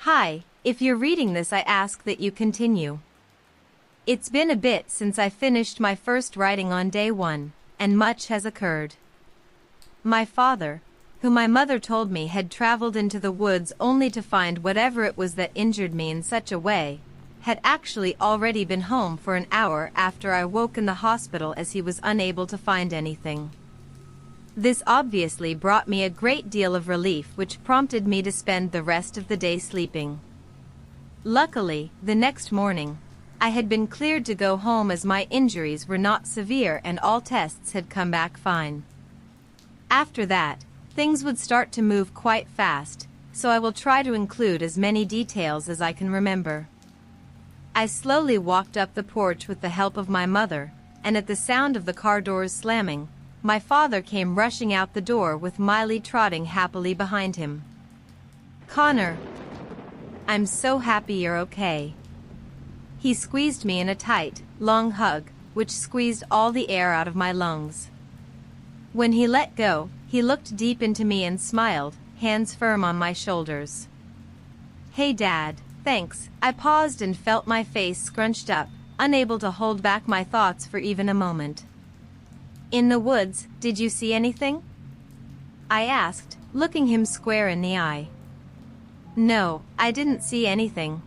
Hi, if you're reading this, I ask that you continue. It's been a bit since I finished my first writing on day one, and much has occurred. My father, who my mother told me had traveled into the woods only to find whatever it was that injured me in such a way, had actually already been home for an hour after I woke in the hospital as he was unable to find anything. This obviously brought me a great deal of relief, which prompted me to spend the rest of the day sleeping. Luckily, the next morning, I had been cleared to go home as my injuries were not severe and all tests had come back fine. After that, things would start to move quite fast, so I will try to include as many details as I can remember. I slowly walked up the porch with the help of my mother, and at the sound of the car doors slamming, my father came rushing out the door with Miley trotting happily behind him. "Connor, I'm so happy you're okay." He squeezed me in a tight, long hug, which squeezed all the air out of my lungs. When he let go, he looked deep into me and smiled, hands firm on my shoulders. "Hey Dad, thanks." I paused and felt my face scrunched up, unable to hold back my thoughts for even a moment. "In the woods, did you see anything?" I asked, looking him square in the eye. "No, I didn't see anything.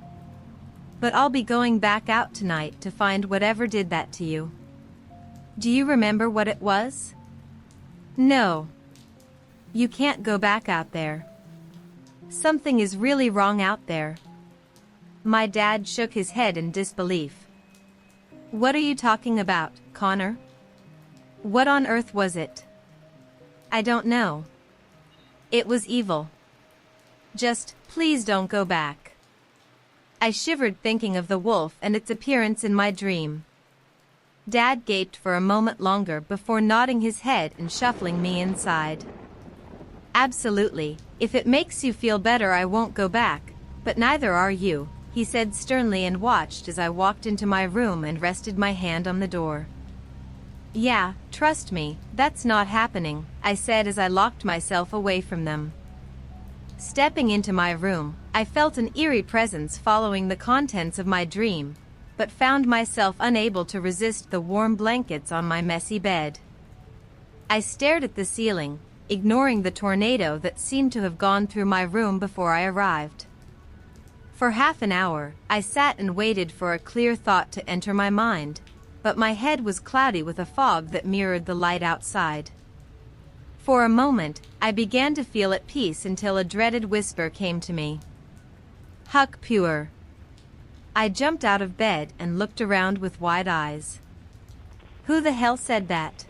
But I'll be going back out tonight to find whatever did that to you." "Do you remember what it was?" "No. You can't go back out there. Something is really wrong out there." My dad shook his head in disbelief. "What are you talking about, Connor? What on earth was it?" "I don't know. It was evil. Just, please don't go back." I shivered thinking of the wolf and its appearance in my dream. Dad gaped for a moment longer before nodding his head and shuffling me inside. "Absolutely, if it makes you feel better I won't go back, but neither are you," he said sternly and watched as I walked into my room and rested my hand on the door. "Yeah, trust me, that's not happening," I said as I locked myself away from them. Stepping into my room, I felt an eerie presence following the contents of my dream, but found myself unable to resist the warm blankets on my messy bed. I stared at the ceiling, ignoring the tornado that seemed to have gone through my room before I arrived. For half an hour, I sat and waited for a clear thought to enter my mind, but my head was cloudy with a fog that mirrored the light outside. For a moment, I began to feel at peace until a dreaded whisper came to me. "Huck Pure." I jumped out of bed and looked around with wide eyes. "Who the hell said that?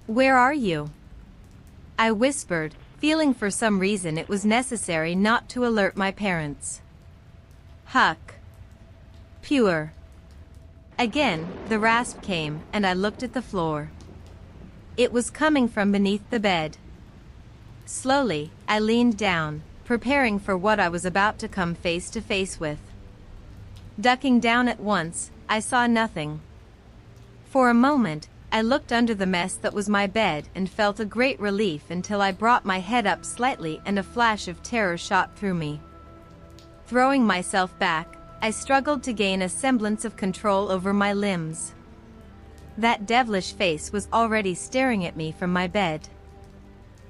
Where are you?" I whispered, feeling for some reason it was necessary not to alert my parents. "Huck Pure." Again, the rasp came, and I looked at the floor. It was coming from beneath the bed. Slowly, I leaned down, preparing for what I was about to come face to face with. Ducking down at once, I saw nothing. For a moment, I looked under the mess that was my bed and felt a great relief until I brought my head up slightly and a flash of terror shot through me. Throwing myself back, I struggled to gain a semblance of control over my limbs. That devilish face was already staring at me from my bed.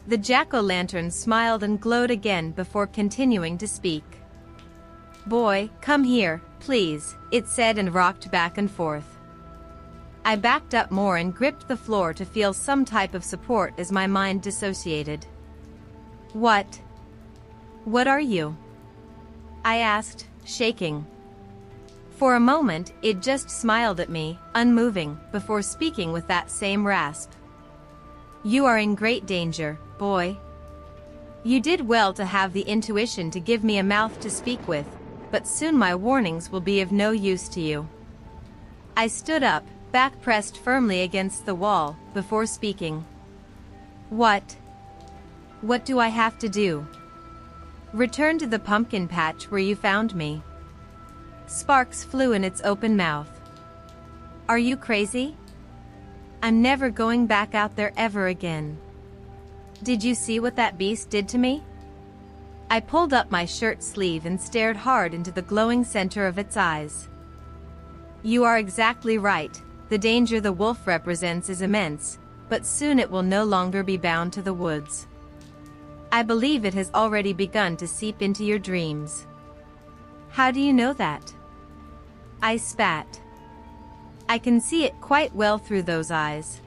The jack-o'-lantern smiled and glowed again before continuing to speak. "Boy, come here, please," it said and rocked back and forth. I backed up more and gripped the floor to feel some type of support as my mind dissociated. What are you?" I asked, shaking. For a moment, it just smiled at me, unmoving, before speaking with that same rasp. "You are in great danger, boy. You did well to have the intuition to give me a mouth to speak with, but soon my warnings will be of no use to you." I stood up, back pressed firmly against the wall, before speaking. What do I have to do?" "Return to the pumpkin patch where you found me." Sparks flew in its open mouth. "Are you crazy? I'm never going back out there ever again. Did you see what that beast did to me?" I pulled up my shirt sleeve and stared hard into the glowing center of its eyes. You are exactly right, the danger the wolf represents is immense, but soon it will no longer be bound to the woods. I believe it has already begun to seep into your dreams. How do you know that? I spat. I can see it quite well through those eyes.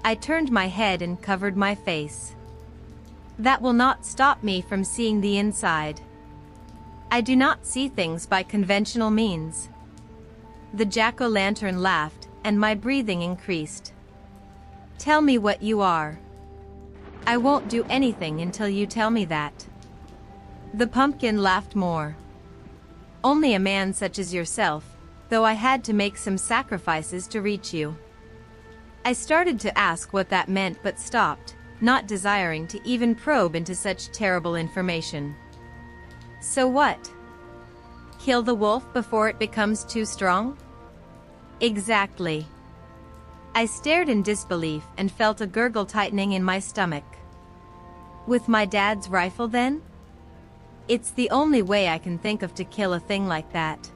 I turned my head and covered my face. That will not stop me from seeing the inside. I do not see things by conventional means. The jack-o'-lantern laughed, and my breathing increased. Tell me what you are. I won't do anything until you tell me that. The pumpkin laughed more. Only a man such as yourself, though I had to make some sacrifices to reach you. I started to ask what that meant but stopped, not desiring to even probe into such terrible information. So what? Kill the wolf before it becomes too strong? Exactly. I stared in disbelief and felt a gurgle tightening in my stomach. With my dad's rifle then? It's the only way I can think of to kill a thing like that.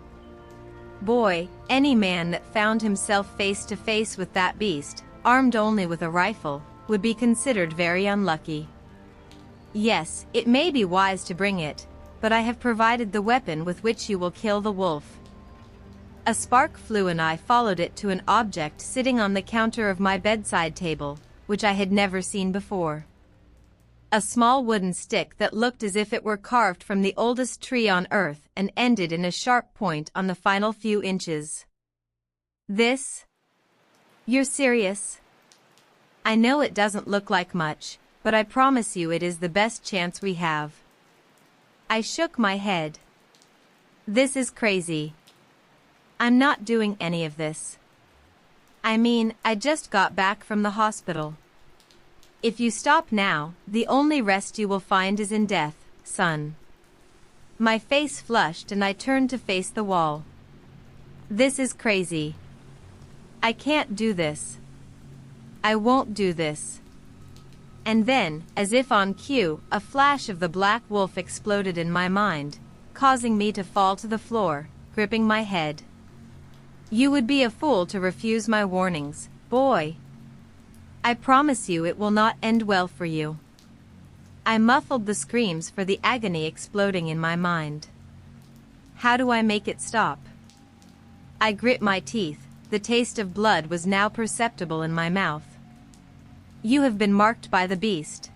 Boy, any man that found himself face to face with that beast, armed only with a rifle, would be considered very unlucky. Yes, it may be wise to bring it, but I have provided the weapon with which you will kill the wolf. A spark flew and I followed it to an object sitting on the counter of my bedside table, which I had never seen before. A small wooden stick that looked as if it were carved from the oldest tree on earth and ended in a sharp point on the final few inches. This? You're serious? I know it doesn't look like much, but I promise you it is the best chance we have. I shook my head. This is crazy. I'm not doing any of this. I mean, I just got back from the hospital. If you stop now, the only rest you will find is in death, son. My face flushed and I turned to face the wall. This is crazy. I can't do this. I won't do this. And then, as if on cue, a flash of the black wolf exploded in my mind, causing me to fall to the floor, gripping my head. You would be a fool to refuse my warnings, boy. I promise you it will not end well for you. I muffled the screams for the agony exploding in my mind. How do I make it stop? I grit my teeth, the taste of blood was now perceptible in my mouth. You have been marked by the beast.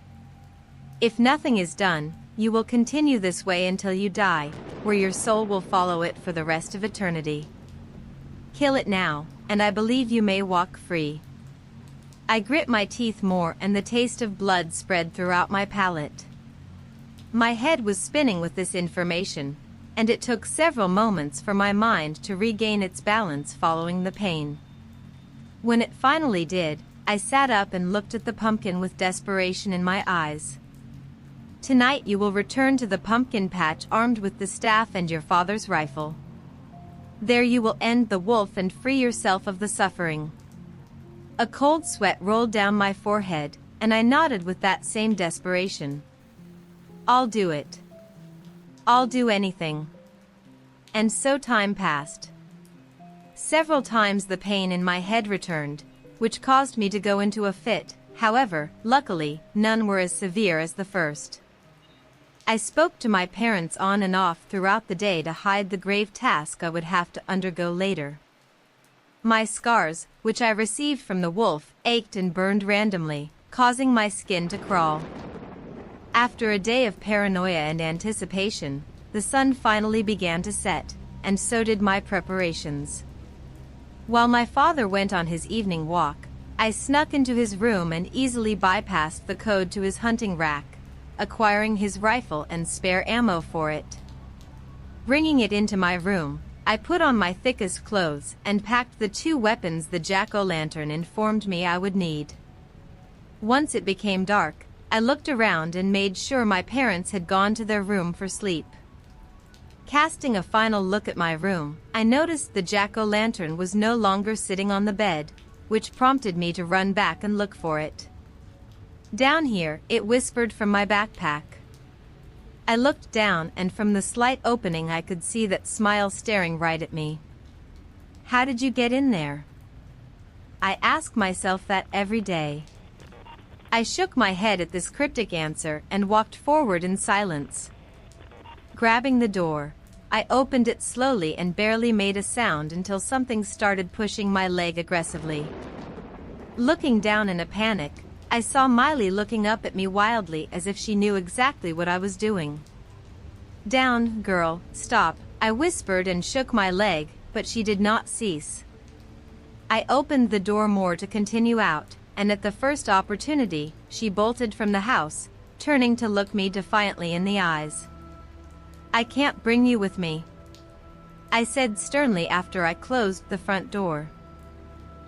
If nothing is done, you will continue this way until you die, where your soul will follow it for the rest of eternity. Kill it now, and I believe you may walk free. I grit my teeth more and the taste of blood spread throughout my palate. My head was spinning with this information, and it took several moments for my mind to regain its balance following the pain. When it finally did, I sat up and looked at the pumpkin with desperation in my eyes. Tonight you will return to the pumpkin patch armed with the staff and your father's rifle. There you will end the wolf and free yourself of the suffering. A cold sweat rolled down my forehead, and I nodded with that same desperation. I'll do it. I'll do anything. And so time passed. Several times the pain in my head returned, which caused me to go into a fit. However, luckily, none were as severe as the first. I spoke to my parents on and off throughout the day to hide the grave task I would have to undergo later. My scars, which I received from the wolf, ached and burned randomly, causing my skin to crawl. After a day of paranoia and anticipation, the sun finally began to set, and so did my preparations. While my father went on his evening walk, I snuck into his room and easily bypassed the code to his hunting rack, acquiring his rifle and spare ammo for it. Bringing it into my room, I put on my thickest clothes and packed the 2 weapons the jack-o'-lantern informed me I would need. Once it became dark, I looked around and made sure my parents had gone to their room for sleep. Casting a final look at my room, I noticed the jack-o'-lantern was no longer sitting on the bed, which prompted me to run back and look for it. Down here, it whispered from my backpack. I looked down, and from the slight opening I could see that smile staring right at me. How did you get in there? I ask myself that every day. I shook my head at this cryptic answer and walked forward in silence. Grabbing the door, I opened it slowly and barely made a sound until something started pushing my leg aggressively. Looking down in a panic, I saw Miley looking up at me wildly as if she knew exactly what I was doing. Down, girl, stop, I whispered and shook my leg, but she did not cease. I opened the door more to continue out, and at the first opportunity, she bolted from the house, turning to look me defiantly in the eyes. I can't bring you with me, I said sternly after I closed the front door.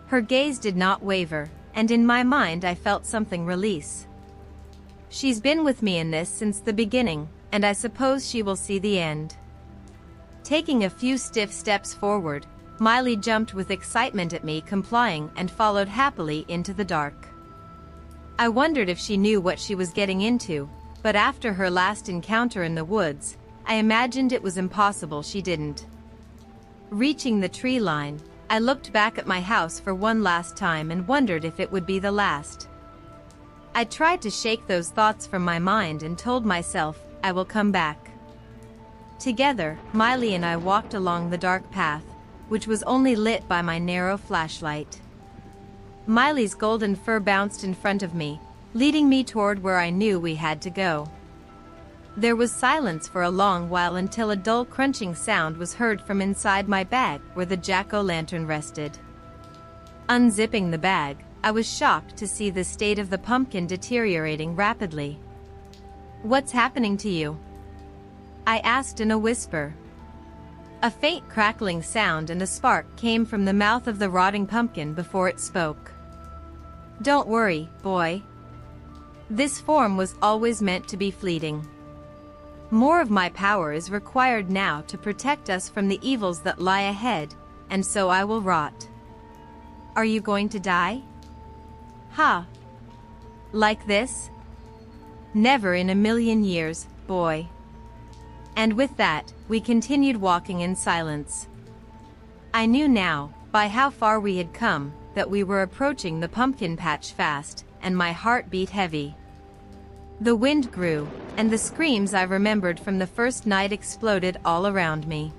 Her gaze did not waver, and in my mind I felt something release. She's been with me in this since the beginning, and I suppose she will see the end. Taking a few stiff steps forward, Miley jumped with excitement at me, complying, and followed happily into the dark. I wondered if she knew what she was getting into, but after her last encounter in the woods, I imagined it was impossible she didn't. Reaching the tree line, I looked back at my house for one last time and wondered if it would be the last. I tried to shake those thoughts from my mind and told myself, I will come back. Together, Miley and I walked along the dark path, which was only lit by my narrow flashlight. Miley's golden fur bounced in front of me, leading me toward where I knew we had to go. There was silence for a long while until a dull crunching sound was heard from inside my bag where the jack-o'-lantern rested. Unzipping the bag, I was shocked to see the state of the pumpkin deteriorating rapidly. What's happening to you? I asked in a whisper. A faint crackling sound and a spark came from the mouth of the rotting pumpkin before it spoke. Don't worry, boy. This form was always meant to be fleeting. More of my power is required now to protect us from the evils that lie ahead, and so I will rot. Are you going to die? Ha! Like this? Never in a million years, boy. And with that, we continued walking in silence. I knew now, by how far we had come, that we were approaching the pumpkin patch fast, and my heart beat heavy. The wind grew, and the screams I remembered from the first night exploded all around me.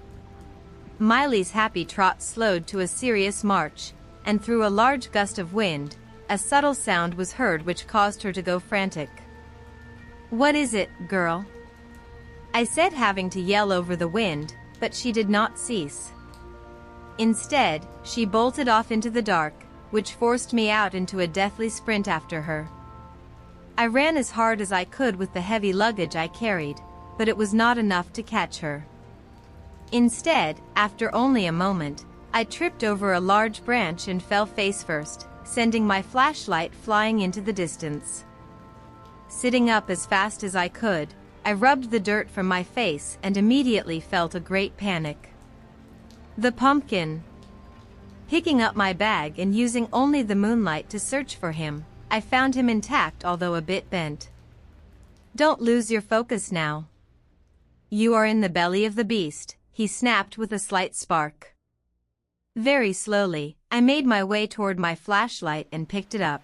Miley's happy trot slowed to a serious march, and through a large gust of wind, a subtle sound was heard which caused her to go frantic. What is it, girl? I said, having to yell over the wind, but she did not cease. Instead, she bolted off into the dark, which forced me out into a deathly sprint after her. I ran as hard as I could with the heavy luggage I carried, but it was not enough to catch her. Instead, after only a moment, I tripped over a large branch and fell face first, sending my flashlight flying into the distance. Sitting up as fast as I could, I rubbed the dirt from my face and immediately felt a great panic. The pumpkin. Picking up my bag and using only the moonlight to search for him, I found him intact although a bit bent. Don't lose your focus now. You are in the belly of the beast, he snapped with a slight spark. Very slowly, I made my way toward my flashlight and picked it up.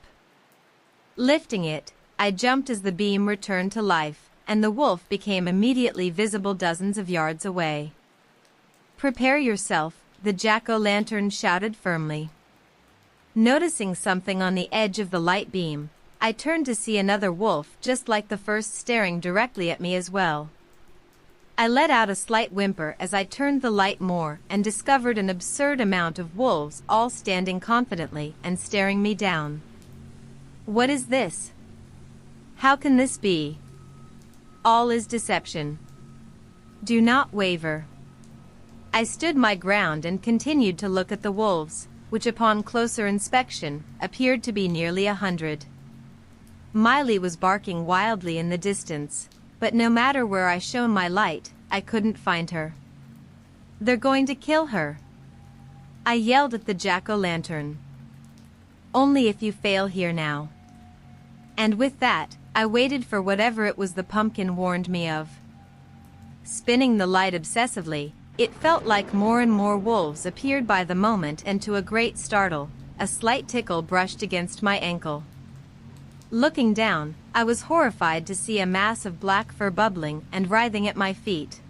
Lifting it, I jumped as the beam returned to life, and the wolf became immediately visible dozens of yards away. Prepare yourself, the jack-o'-lantern shouted firmly. Noticing something on the edge of the light beam, I turned to see another wolf just like the first staring directly at me as well. I let out a slight whimper as I turned the light more and discovered an absurd amount of wolves all standing confidently and staring me down. What is this? How can this be? All is deception. Do not waver. I stood my ground and continued to look at the wolves, which upon closer inspection, appeared to be nearly 100. Miley was barking wildly in the distance, but no matter where I shone my light, I couldn't find her. They're going to kill her. I yelled at the jack-o'-lantern. Only if you fail here now. And with that, I waited for whatever it was the pumpkin warned me of. spinning the light obsessively. It felt like more and more wolves appeared by the moment, and to a great startle, a slight tickle brushed against my ankle. Looking down, I was horrified to see a mass of black fur bubbling and writhing at my feet.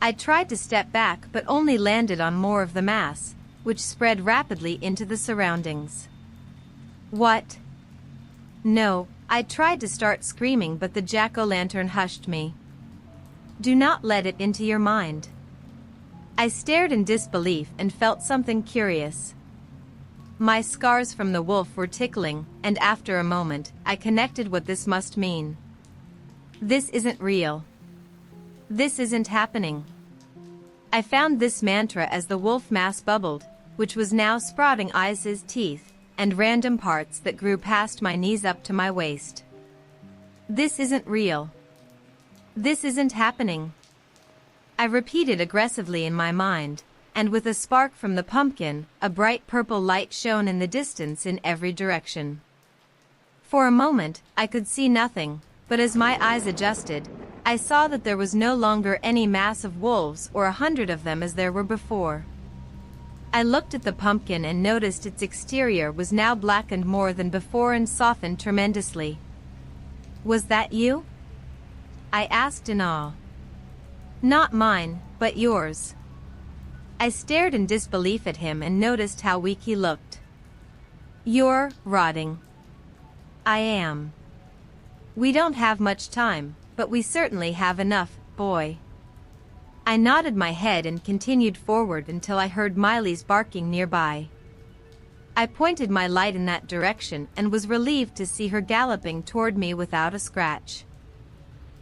I tried to step back but only landed on more of the mass, which spread rapidly into the surroundings. What? No, I tried to start screaming, but the jack-o'-lantern hushed me. Do not let it into your mind. I stared in disbelief and felt something curious. My scars from the wolf were tickling, and after a moment, I connected what this must mean. This isn't real. This isn't happening. I found this mantra as the wolf mass bubbled, which was now sprouting eyes, teeth, and random parts that grew past my knees up to my waist. This isn't real. This isn't happening. I repeated aggressively in my mind, and with a spark from the pumpkin, a bright purple light shone in the distance in every direction. For a moment, I could see nothing, but as my eyes adjusted, I saw that there was no longer any mass of wolves or 100 of them as there were before. I looked at the pumpkin and noticed its exterior was now blackened more than before and softened tremendously. Was that you? I asked in awe. Not mine, but yours. I stared in disbelief at him and noticed how weak he looked. You're rotting. I am. We don't have much time, but we certainly have enough, boy. I nodded my head and continued forward until I heard Miley's barking nearby. I pointed my light in that direction and was relieved to see her galloping toward me without a scratch.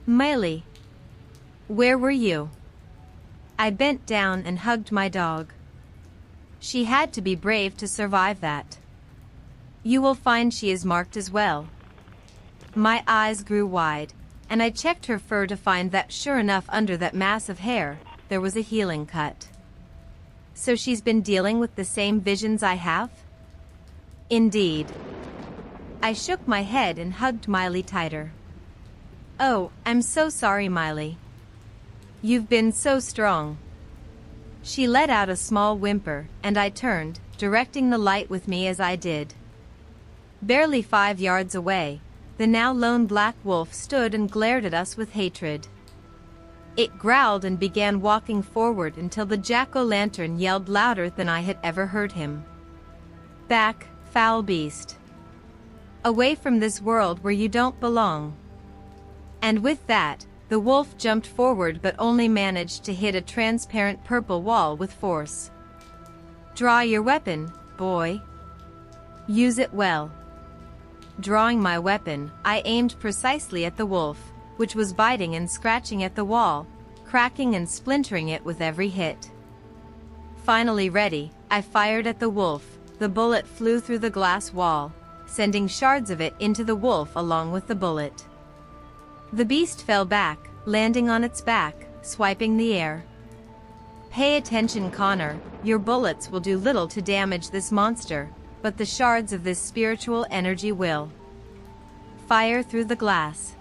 Miley. Where were you? I bent down and hugged my dog. She had to be brave to survive that. You will find she is marked as well. My eyes grew wide, and I checked her fur to find that sure enough under that mass of hair, there was a healing cut. So she's been dealing with the same visions I have? Indeed. I shook my head and hugged Miley tighter. Oh, I'm so sorry, Miley. You've been so strong. She let out a small whimper, and I turned, directing the light with me as I did. Barely 5 yards away, the now lone black wolf stood and glared at us with hatred. It growled and began walking forward until the jack-o'-lantern yelled louder than I had ever heard him. Back, foul beast. Away from this world where you don't belong. And with that, the wolf jumped forward but only managed to hit a transparent purple wall with force. Draw your weapon, boy. Use it well. Drawing my weapon, I aimed precisely at the wolf, which was biting and scratching at the wall, cracking and splintering it with every hit. Finally ready, I fired at the wolf. The bullet flew through the glass wall, sending shards of it into the wolf along with the bullet. The beast fell back, landing on its back, swiping the air. Pay attention, Connor, your bullets will do little to damage this monster, but the shards of this spiritual energy will. Fire through the glass.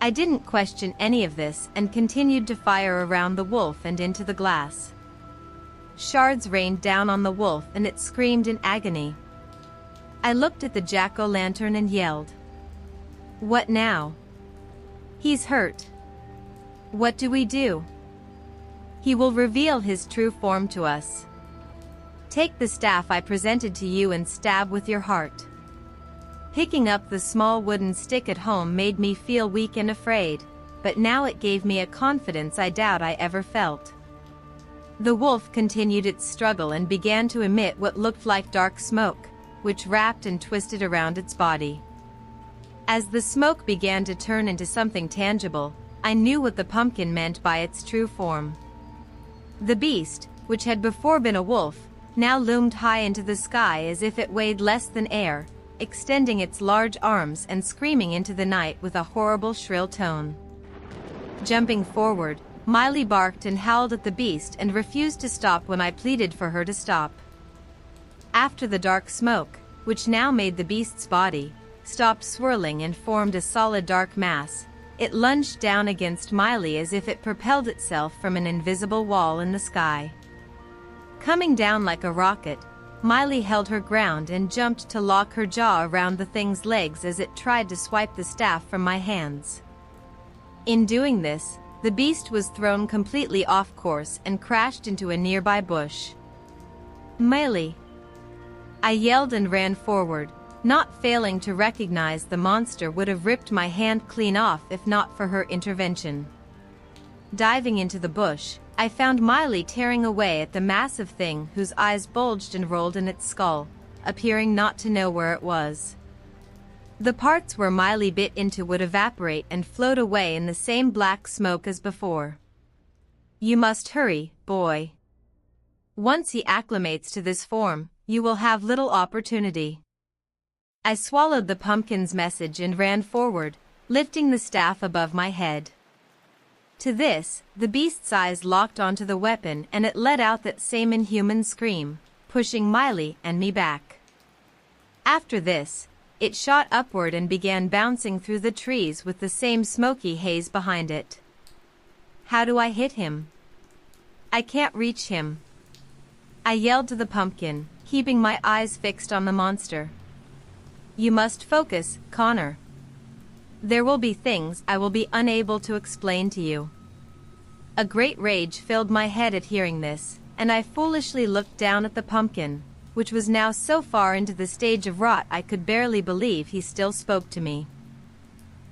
I didn't question any of this and continued to fire around the wolf and into the glass. Shards rained down on the wolf and it screamed in agony. I looked at the jack-o'-lantern and yelled. What now? He's hurt. What do we do? He will reveal his true form to us. Take the staff I presented to you and stab with your heart. Picking up the small wooden stick at home made me feel weak and afraid, but now it gave me a confidence I doubt I ever felt. The wolf continued its struggle and began to emit what looked like dark smoke, which wrapped and twisted around its body. As the smoke began to turn into something tangible, I knew what the pumpkin meant by its true form. The beast, which had before been a wolf, now loomed high into the sky as if it weighed less than air, extending its large arms and screaming into the night with a horrible shrill tone. Jumping forward, Miley barked and howled at the beast and refused to stop when I pleaded for her to stop. After the dark smoke, which now made the beast's body, stopped swirling and formed a solid dark mass, It lunged down against Miley as if it propelled itself from an invisible wall in the sky. Coming down like a rocket, Miley held her ground and jumped to lock her jaw around the thing's legs as it tried to swipe the staff from my hands. In doing this, the beast was thrown completely off course and crashed into a nearby bush. "Miley!" I yelled and ran forward, not failing to recognize the monster would have ripped my hand clean off if not for her intervention. Diving into the bush, I found Miley tearing away at the massive thing whose eyes bulged and rolled in its skull, appearing not to know where it was. The parts where Miley bit into would evaporate and float away in the same black smoke as before. "You must hurry, boy. Once he acclimates to this form, you will have little opportunity." I swallowed the pumpkin's message and ran forward, lifting the staff above my head. To this, the beast's eyes locked onto the weapon and it let out that same inhuman scream, pushing Miley and me back. After this, it shot upward and began bouncing through the trees with the same smoky haze behind it. How do I hit him? I can't reach him. I yelled to the pumpkin, keeping my eyes fixed on the monster. You must focus, Connor. There will be things I will be unable to explain to you. A great rage filled my head at hearing this, and I foolishly looked down at the pumpkin, which was now so far into the stage of rot I could barely believe he still spoke to me.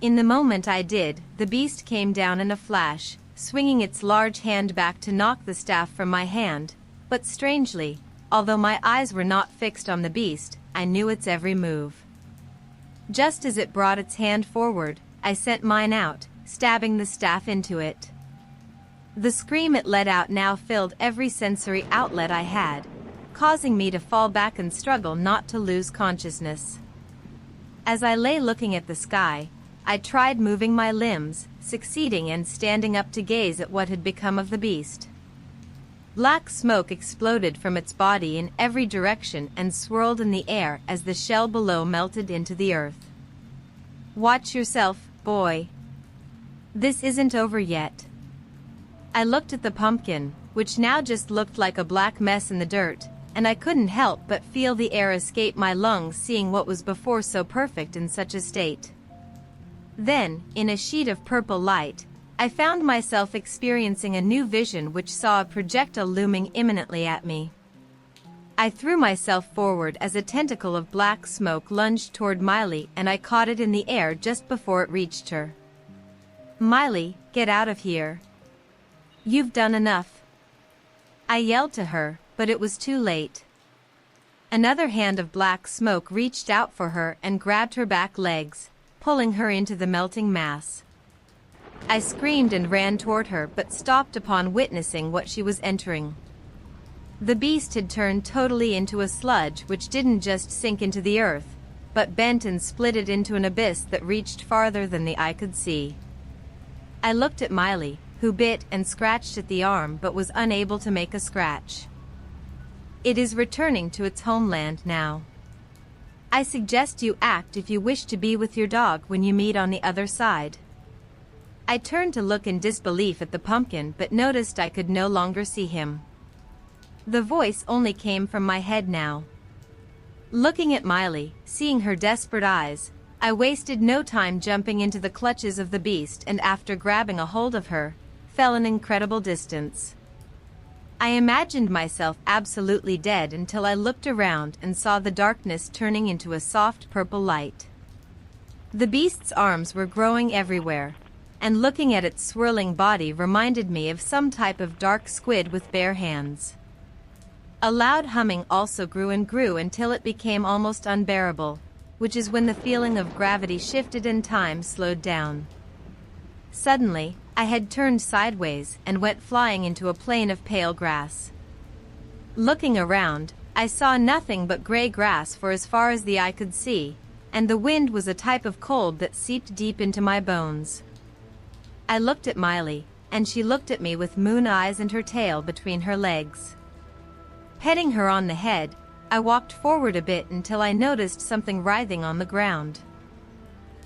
In the moment I did, the beast came down in a flash, swinging its large hand back to knock the staff from my hand, but strangely, although my eyes were not fixed on the beast, I knew its every move. Just as it brought its hand forward, I sent mine out, stabbing the staff into it. The scream it let out now filled every sensory outlet I had, causing me to fall back and struggle not to lose consciousness. As I lay looking at the sky, I tried moving my limbs, succeeding and standing up to gaze at what had become of the beast. Black smoke exploded from its body in every direction and swirled in the air as the shell below melted into the earth. Watch yourself, boy. This isn't over yet. I looked at the pumpkin, which now just looked like a black mess in the dirt, and I couldn't help but feel the air escape my lungs seeing what was before so perfect in such a state. Then, in a sheet of purple light, I found myself experiencing a new vision which saw a projectile looming imminently at me. I threw myself forward as a tentacle of black smoke lunged toward Miley and I caught it in the air just before it reached her. "Miley, get out of here. You've done enough." I yelled to her, but it was too late. Another hand of black smoke reached out for her and grabbed her back legs, pulling her into the melting mass. I screamed and ran toward her but stopped upon witnessing what she was entering. The beast had turned totally into a sludge which didn't just sink into the earth, but bent and split it into an abyss that reached farther than the eye could see. I looked at Miley, who bit and scratched at the arm but was unable to make a scratch. It is returning to its homeland now. I suggest you act if you wish to be with your dog when you meet on the other side. I turned to look in disbelief at the pumpkin but noticed I could no longer see him. The voice only came from my head now. Looking at Miley, seeing her desperate eyes, I wasted no time jumping into the clutches of the beast and after grabbing a hold of her, fell an incredible distance. I imagined myself absolutely dead until I looked around and saw the darkness turning into a soft purple light. The beast's arms were growing everywhere, and looking at its swirling body reminded me of some type of dark squid with bare hands. A loud humming also grew and grew until it became almost unbearable, which is when the feeling of gravity shifted and time slowed down. Suddenly, I had turned sideways and went flying into a plain of pale grass. Looking around, I saw nothing but gray grass for as far as the eye could see, and the wind was a type of cold that seeped deep into my bones. I looked at Miley, and she looked at me with moon eyes and her tail between her legs. Petting her on the head, I walked forward a bit until I noticed something writhing on the ground.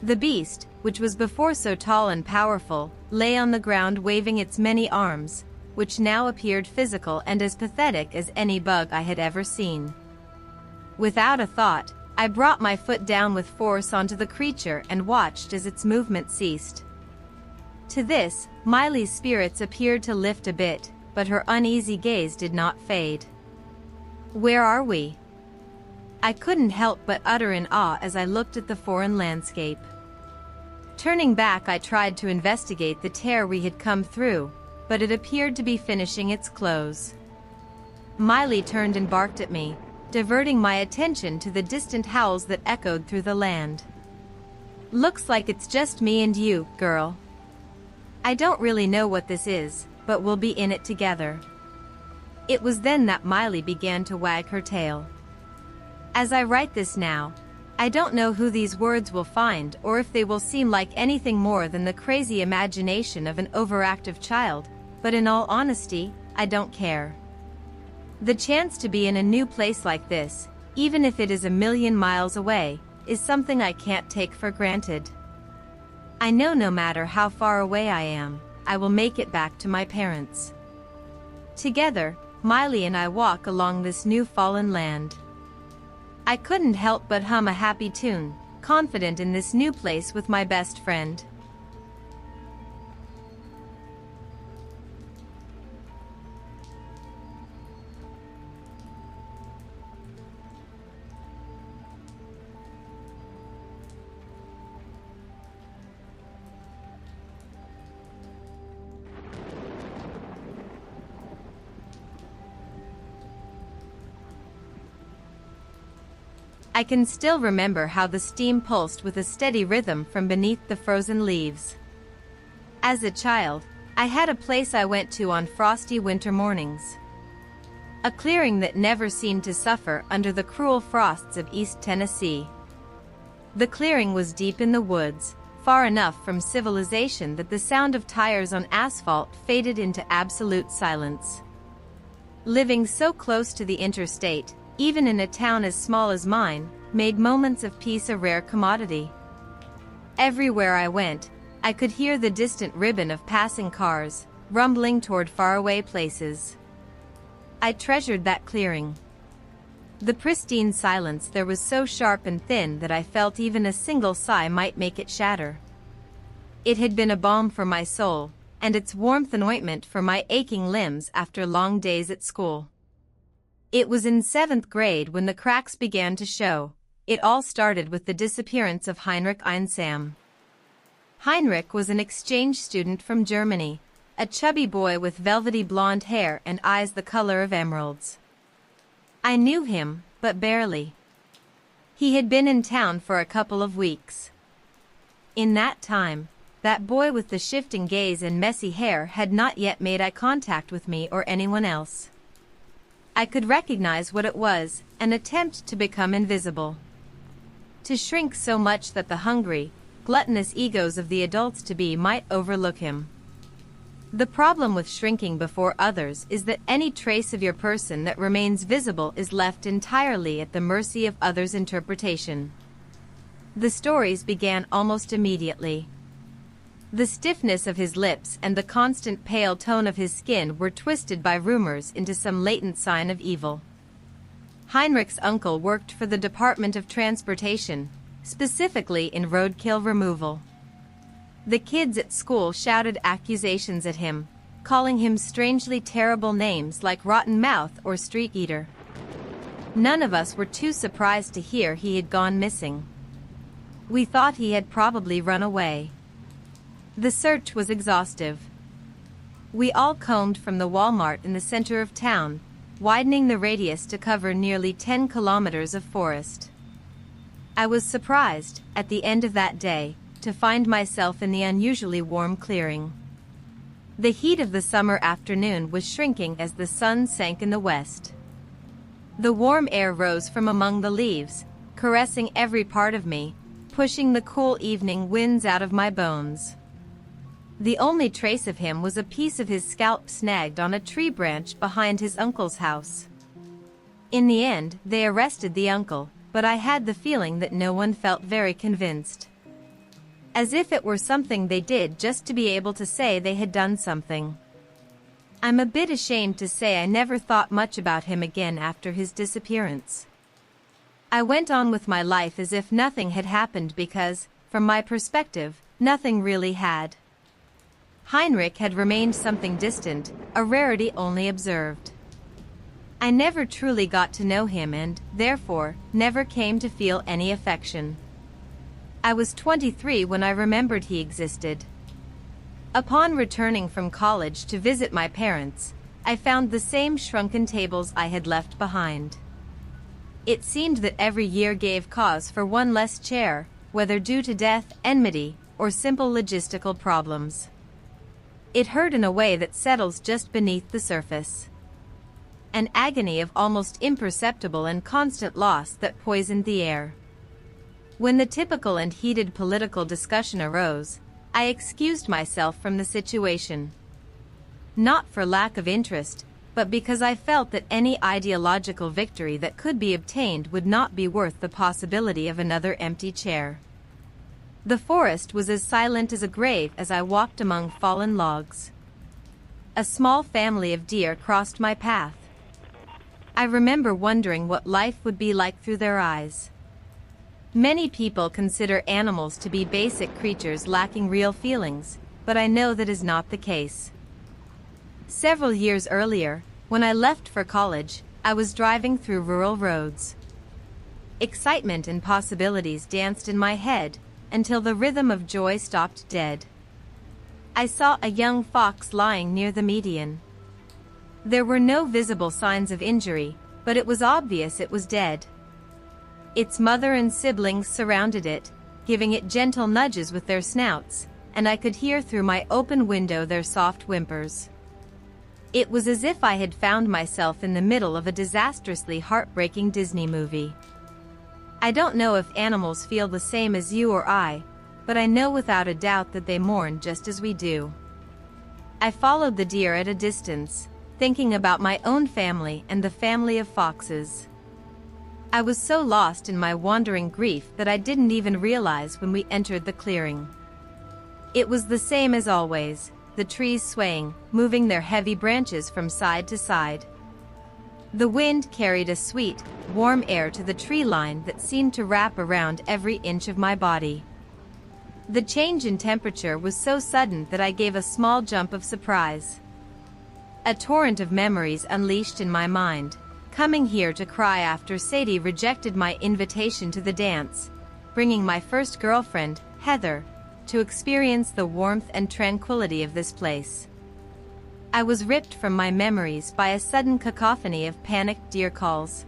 The beast, which was before so tall and powerful, lay on the ground waving its many arms, which now appeared physical and as pathetic as any bug I had ever seen. Without a thought, I brought my foot down with force onto the creature and watched as its movement ceased. To this, Miley's spirits appeared to lift a bit, but her uneasy gaze did not fade. "Where are we?" I couldn't help but utter in awe as I looked at the foreign landscape. Turning back, I tried to investigate the tear we had come through, but it appeared to be finishing its close. Miley turned and barked at me, diverting my attention to the distant howls that echoed through the land. "Looks like it's just me and you, girl. I don't really know what this is, but we'll be in it together." It was then that Miley began to wag her tail. As I write this now, I don't know who these words will find or if they will seem like anything more than the crazy imagination of an overactive child, but in all honesty, I don't care. The chance to be in a new place like this, even if it is a million miles away, is something I can't take for granted. I know no matter how far away I am, I will make it back to my parents. Together, Miley and I walk along this new fallen land. I couldn't help but hum a happy tune, confident in this new place with my best friend. I can still remember how the steam pulsed with a steady rhythm from beneath the frozen leaves. As a child, I had a place I went to on frosty winter mornings. A clearing that never seemed to suffer under the cruel frosts of East Tennessee. The clearing was deep in the woods, far enough from civilization that the sound of tires on asphalt faded into absolute silence. Living so close to the interstate, even in a town as small as mine, made moments of peace a rare commodity. Everywhere I went, I could hear the distant ribbon of passing cars, rumbling toward faraway places. I treasured that clearing. The pristine silence there was so sharp and thin that I felt even a single sigh might make it shatter. It had been a balm for my soul, and its warmth an ointment for my aching limbs after long days at school. It was in 7th grade when the cracks began to show. It all started with the disappearance of Heinrich Einsam. Heinrich was an exchange student from Germany, a chubby boy with velvety blonde hair and eyes the color of emeralds. I knew him, but barely. He had been in town for a couple of weeks. In that time, that boy with the shifting gaze and messy hair had not yet made eye contact with me or anyone else. I could recognize what it was, an attempt to become invisible. To shrink so much that the hungry, gluttonous egos of the adults-to-be might overlook him. The problem with shrinking before others is that any trace of your person that remains visible is left entirely at the mercy of others' interpretation. The stories began almost immediately. The stiffness of his lips and the constant pale tone of his skin were twisted by rumors into some latent sign of evil. Heinrich's uncle worked for the Department of Transportation, specifically in roadkill removal. The kids at school shouted accusations at him, calling him strangely terrible names like Rotten Mouth or Street Eater. None of us were too surprised to hear he had gone missing. We thought he had probably run away. The search was exhaustive. We all combed from the Walmart in the center of town, widening the radius to cover nearly 10 kilometers of forest. I was surprised, at the end of that day, to find myself in the unusually warm clearing. The heat of the summer afternoon was shrinking as the sun sank in the west. The warm air rose from among the leaves, caressing every part of me, pushing the cool evening winds out of my bones. The only trace of him was a piece of his scalp snagged on a tree branch behind his uncle's house. In the end, they arrested the uncle, but I had the feeling that no one felt very convinced. as if it were something they did just to be able to say they had done something. I'm a bit ashamed to say I never thought much about him again after his disappearance. I went on with my life as if nothing had happened because, from my perspective, nothing really had. Heinrich had remained something distant, a rarity only observed. I never truly got to know him and, therefore, never came to feel any affection. I was 23 when I remembered he existed. Upon returning from college to visit my parents, I found the same shrunken tables I had left behind. It seemed that every year gave cause for one less chair, whether due to death, enmity, or simple logistical problems. It hurt in a way that settles just beneath the surface. An agony of almost imperceptible and constant loss that poisoned the air. When the typical and heated political discussion arose, I excused myself from the situation. Not for lack of interest, but because I felt that any ideological victory that could be obtained would not be worth the possibility of another empty chair. The forest was as silent as a grave as I walked among fallen logs. A small family of deer crossed my path. I remember wondering what life would be like through their eyes. Many people consider animals to be basic creatures lacking real feelings, but I know that is not the case. Several years earlier, when I left for college, I was driving through rural roads. Excitement and possibilities danced in my head, until the rhythm of joy stopped dead. I saw a young fox lying near the median. There were no visible signs of injury, but it was obvious it was dead. Its mother and siblings surrounded it, giving it gentle nudges with their snouts, and I could hear through my open window their soft whimpers. It was as if I had found myself in the middle of a disastrously heartbreaking Disney movie. I don't know if animals feel the same as you or I, but I know without a doubt that they mourn just as we do. I followed the deer at a distance, thinking about my own family and the family of foxes. I was so lost in my wandering grief that I didn't even realize when we entered the clearing. It was the same as always, the trees swaying, moving their heavy branches from side to side. The wind carried a sweet, warm air to the tree line that seemed to wrap around every inch of my body. The change in temperature was so sudden that I gave a small jump of surprise. A torrent of memories unleashed in my mind, coming here to cry after Sadie rejected my invitation to the dance, bringing my first girlfriend, Heather, to experience the warmth and tranquility of this place. I was ripped from my memories by a sudden cacophony of panicked deer calls.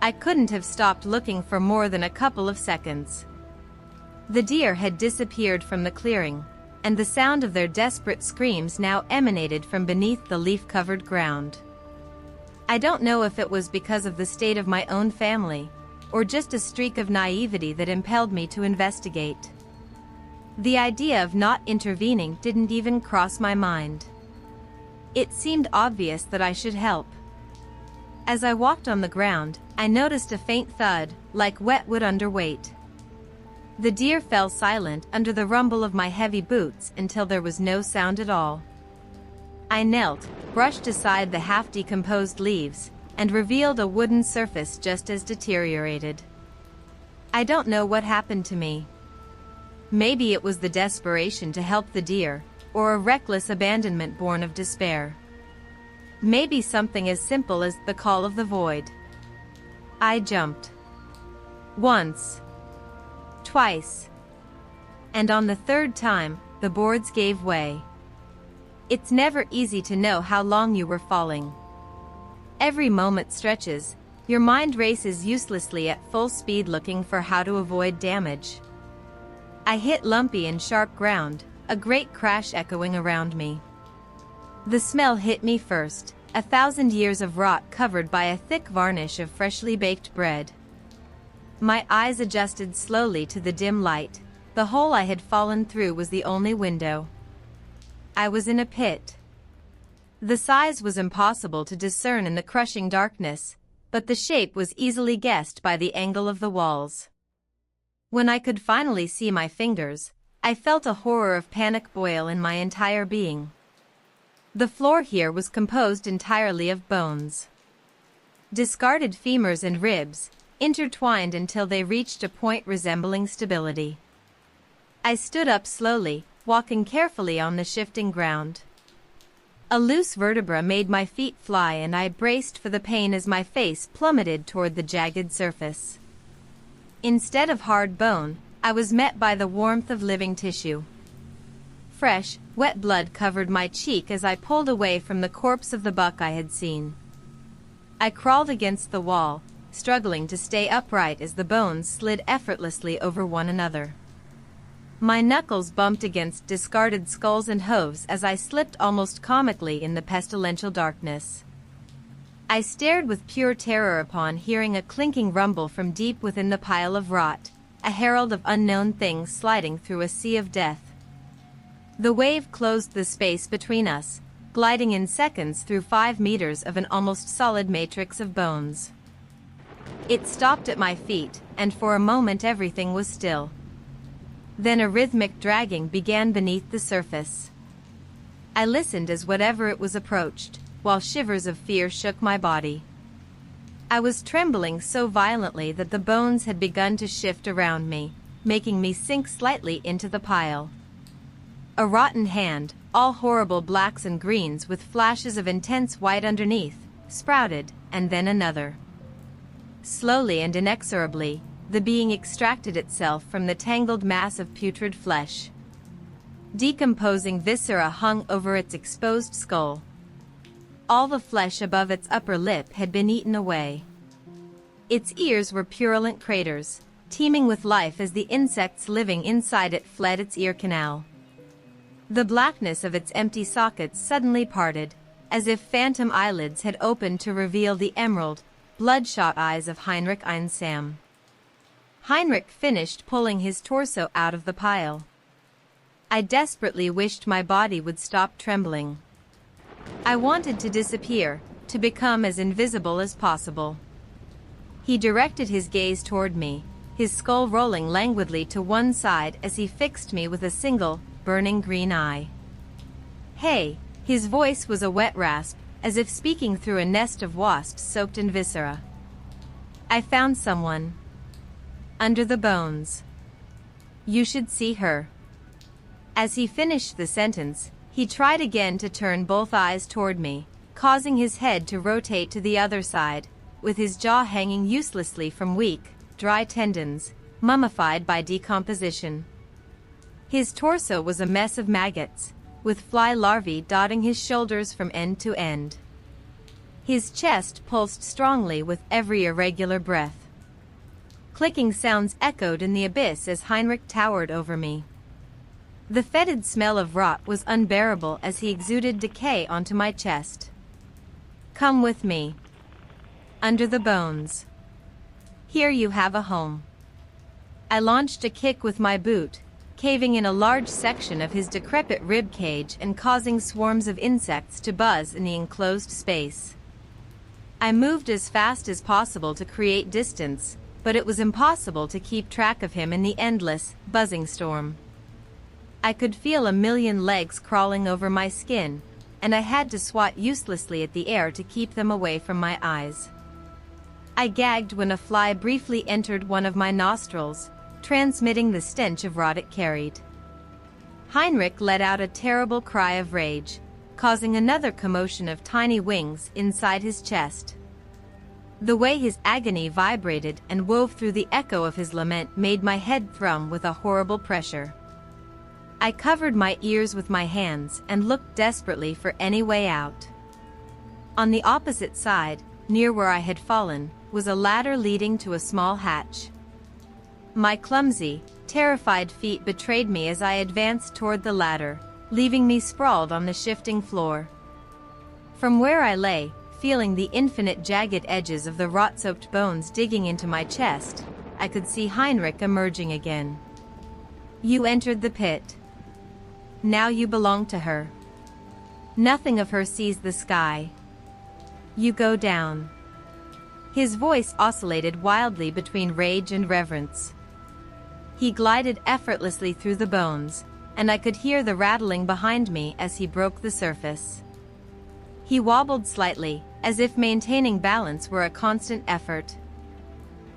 I couldn't have stopped looking for more than a couple of seconds. The deer had disappeared from the clearing, and the sound of their desperate screams now emanated from beneath the leaf-covered ground. I don't know if it was because of the state of my own family, or just a streak of naivety that impelled me to investigate. The idea of not intervening didn't even cross my mind. It seemed obvious that I should help. As I walked on the ground, I noticed a faint thud, like wet wood under weight. The deer fell silent under the rumble of my heavy boots until there was no sound at all. I knelt, brushed aside the half-decomposed leaves, and revealed a wooden surface just as deteriorated. I don't know what happened to me. Maybe it was the desperation to help the deer, or a reckless abandonment born of despair. Maybe something as simple as the call of the void. I jumped. Once. Twice. And on the third time, the boards gave way. It's never easy to know how long you were falling. Every moment stretches, your mind races uselessly at full speed looking for how to avoid damage. I hit lumpy and sharp ground, a great crash echoing around me. The smell hit me first, 1,000 years of rot covered by a thick varnish of freshly baked bread. My eyes adjusted slowly to the dim light. The hole I had fallen through was the only window. I was in a pit. The size was impossible to discern in the crushing darkness, but the shape was easily guessed by the angle of the walls. When I could finally see my fingers, I felt a horror of panic boil in my entire being. The floor here was composed entirely of bones. Discarded femurs and ribs, intertwined until they reached a point resembling stability. I stood up slowly, walking carefully on the shifting ground. A loose vertebra made my feet fly and I braced for the pain as my face plummeted toward the jagged surface. Instead of hard bone, I was met by the warmth of living tissue. Fresh, wet blood covered my cheek as I pulled away from the corpse of the buck I had seen. I crawled against the wall, struggling to stay upright as the bones slid effortlessly over one another. My knuckles bumped against discarded skulls and hooves as I slipped almost comically in the pestilential darkness. I stared with pure terror upon hearing a clinking rumble from deep within the pile of rot, a herald of unknown things sliding through a sea of death. The wave closed the space between us, gliding in seconds through 5 meters of an almost solid matrix of bones. It stopped at my feet, and for a moment everything was still. Then a rhythmic dragging began beneath the surface. I listened as whatever it was approached, while shivers of fear shook my body. I was trembling so violently that the bones had begun to shift around me, making me sink slightly into the pile. A rotten hand, all horrible blacks and greens with flashes of intense white underneath, sprouted, and then another. Slowly and inexorably, the being extracted itself from the tangled mass of putrid flesh. Decomposing viscera hung over its exposed skull. All the flesh above its upper lip had been eaten away. Its ears were purulent craters, teeming with life as the insects living inside it fled its ear canal. The blackness of its empty sockets suddenly parted, as if phantom eyelids had opened to reveal the emerald, bloodshot eyes of Heinrich Einsam. Heinrich finished pulling his torso out of the pile. I desperately wished my body would stop trembling. I wanted to disappear, to become as invisible as possible. He directed his gaze toward me, his skull rolling languidly to one side as he fixed me with a single, burning green eye. "Hey," his voice was a wet rasp, as if speaking through a nest of wasps soaked in viscera. "I found someone. Under the bones. You should see her." As he finished the sentence, he tried again to turn both eyes toward me, causing his head to rotate to the other side, with his jaw hanging uselessly from weak, dry tendons, mummified by decomposition. His torso was a mess of maggots, with fly larvae dotting his shoulders from end to end. His chest pulsed strongly with every irregular breath. Clicking sounds echoed in the abyss as Heinrich towered over me. The fetid smell of rot was unbearable as he exuded decay onto my chest. "Come with me. Under the bones. Here you have a home." I launched a kick with my boot, caving in a large section of his decrepit rib cage and causing swarms of insects to buzz in the enclosed space. I moved as fast as possible to create distance, but it was impossible to keep track of him in the endless, buzzing storm. I could feel a million legs crawling over my skin, and I had to swat uselessly at the air to keep them away from my eyes. I gagged when a fly briefly entered one of my nostrils, transmitting the stench of rot it carried. Heinrich let out a terrible cry of rage, causing another commotion of tiny wings inside his chest. The way his agony vibrated and wove through the echo of his lament made my head thrum with a horrible pressure. I covered my ears with my hands and looked desperately for any way out. On the opposite side, near where I had fallen, was a ladder leading to a small hatch. My clumsy, terrified feet betrayed me as I advanced toward the ladder, leaving me sprawled on the shifting floor. From where I lay, feeling the infinite jagged edges of the rot-soaked bones digging into my chest, I could see Heinrich emerging again. "You entered the pit. Now you belong to her. Nothing of her sees the sky. You go down." His voice oscillated wildly between rage and reverence. He glided effortlessly through the bones, and I could hear the rattling behind me as he broke the surface. He wobbled slightly, as if maintaining balance were a constant effort.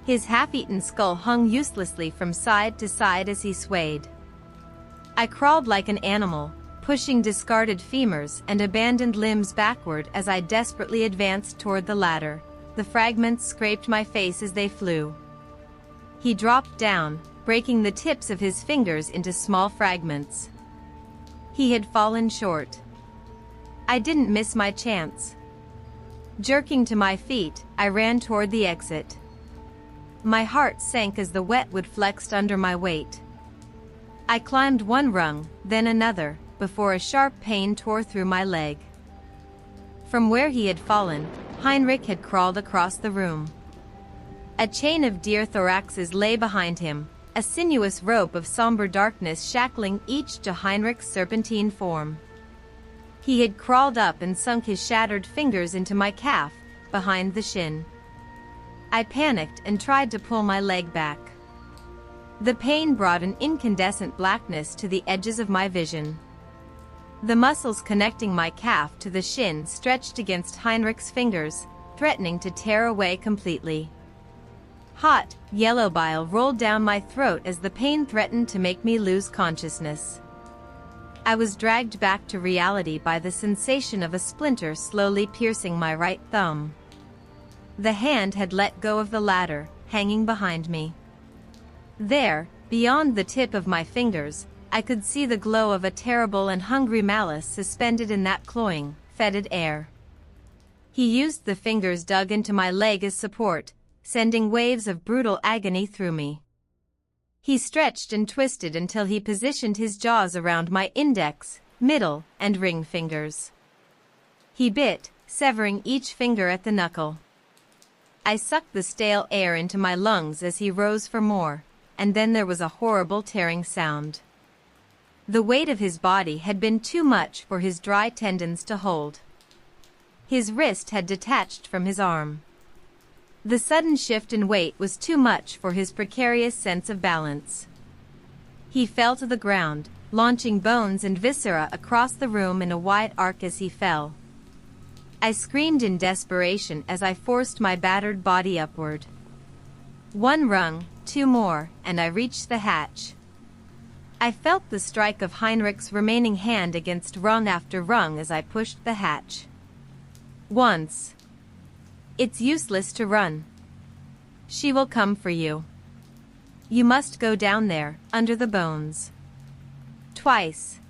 His half-eaten skull hung uselessly from side to side as he swayed. I crawled like an animal, pushing discarded femurs and abandoned limbs backward as I desperately advanced toward the ladder. The fragments scraped my face as they flew. He dropped down, breaking the tips of his fingers into small fragments. He had fallen short. I didn't miss my chance. Jerking to my feet, I ran toward the exit. My heart sank as the wet wood flexed under my weight. I climbed one rung, then another, before a sharp pain tore through my leg. From where he had fallen, Heinrich had crawled across the room. A chain of deer thoraxes lay behind him, a sinuous rope of somber darkness shackling each to Heinrich's serpentine form. He had crawled up and sunk his shattered fingers into my calf, behind the shin. I panicked and tried to pull my leg back. The pain brought an incandescent blackness to the edges of my vision. The muscles connecting my calf to the shin stretched against Heinrich's fingers, threatening to tear away completely. Hot, yellow bile rolled down my throat as the pain threatened to make me lose consciousness. I was dragged back to reality by the sensation of a splinter slowly piercing my right thumb. The hand had let go of the ladder, hanging behind me. There, beyond the tip of my fingers, I could see the glow of a terrible and hungry malice suspended in that cloying, fetid air. He used the fingers dug into my leg as support, sending waves of brutal agony through me. He stretched and twisted until he positioned his jaws around my index, middle, and ring fingers. He bit, severing each finger at the knuckle. I sucked the stale air into my lungs as he rose for more, and then there was a horrible tearing sound. The weight of his body had been too much for his dry tendons to hold. His wrist had detached from his arm. The sudden shift in weight was too much for his precarious sense of balance. He fell to the ground, launching bones and viscera across the room in a wide arc as he fell. I screamed in desperation as I forced my battered body upward. One rung, two more, and I reached the hatch. I felt the strike of Heinrich's remaining hand against rung after rung as I pushed the hatch. Once. It's useless to run. She will come for you. You must go down there, under the bones. Twice.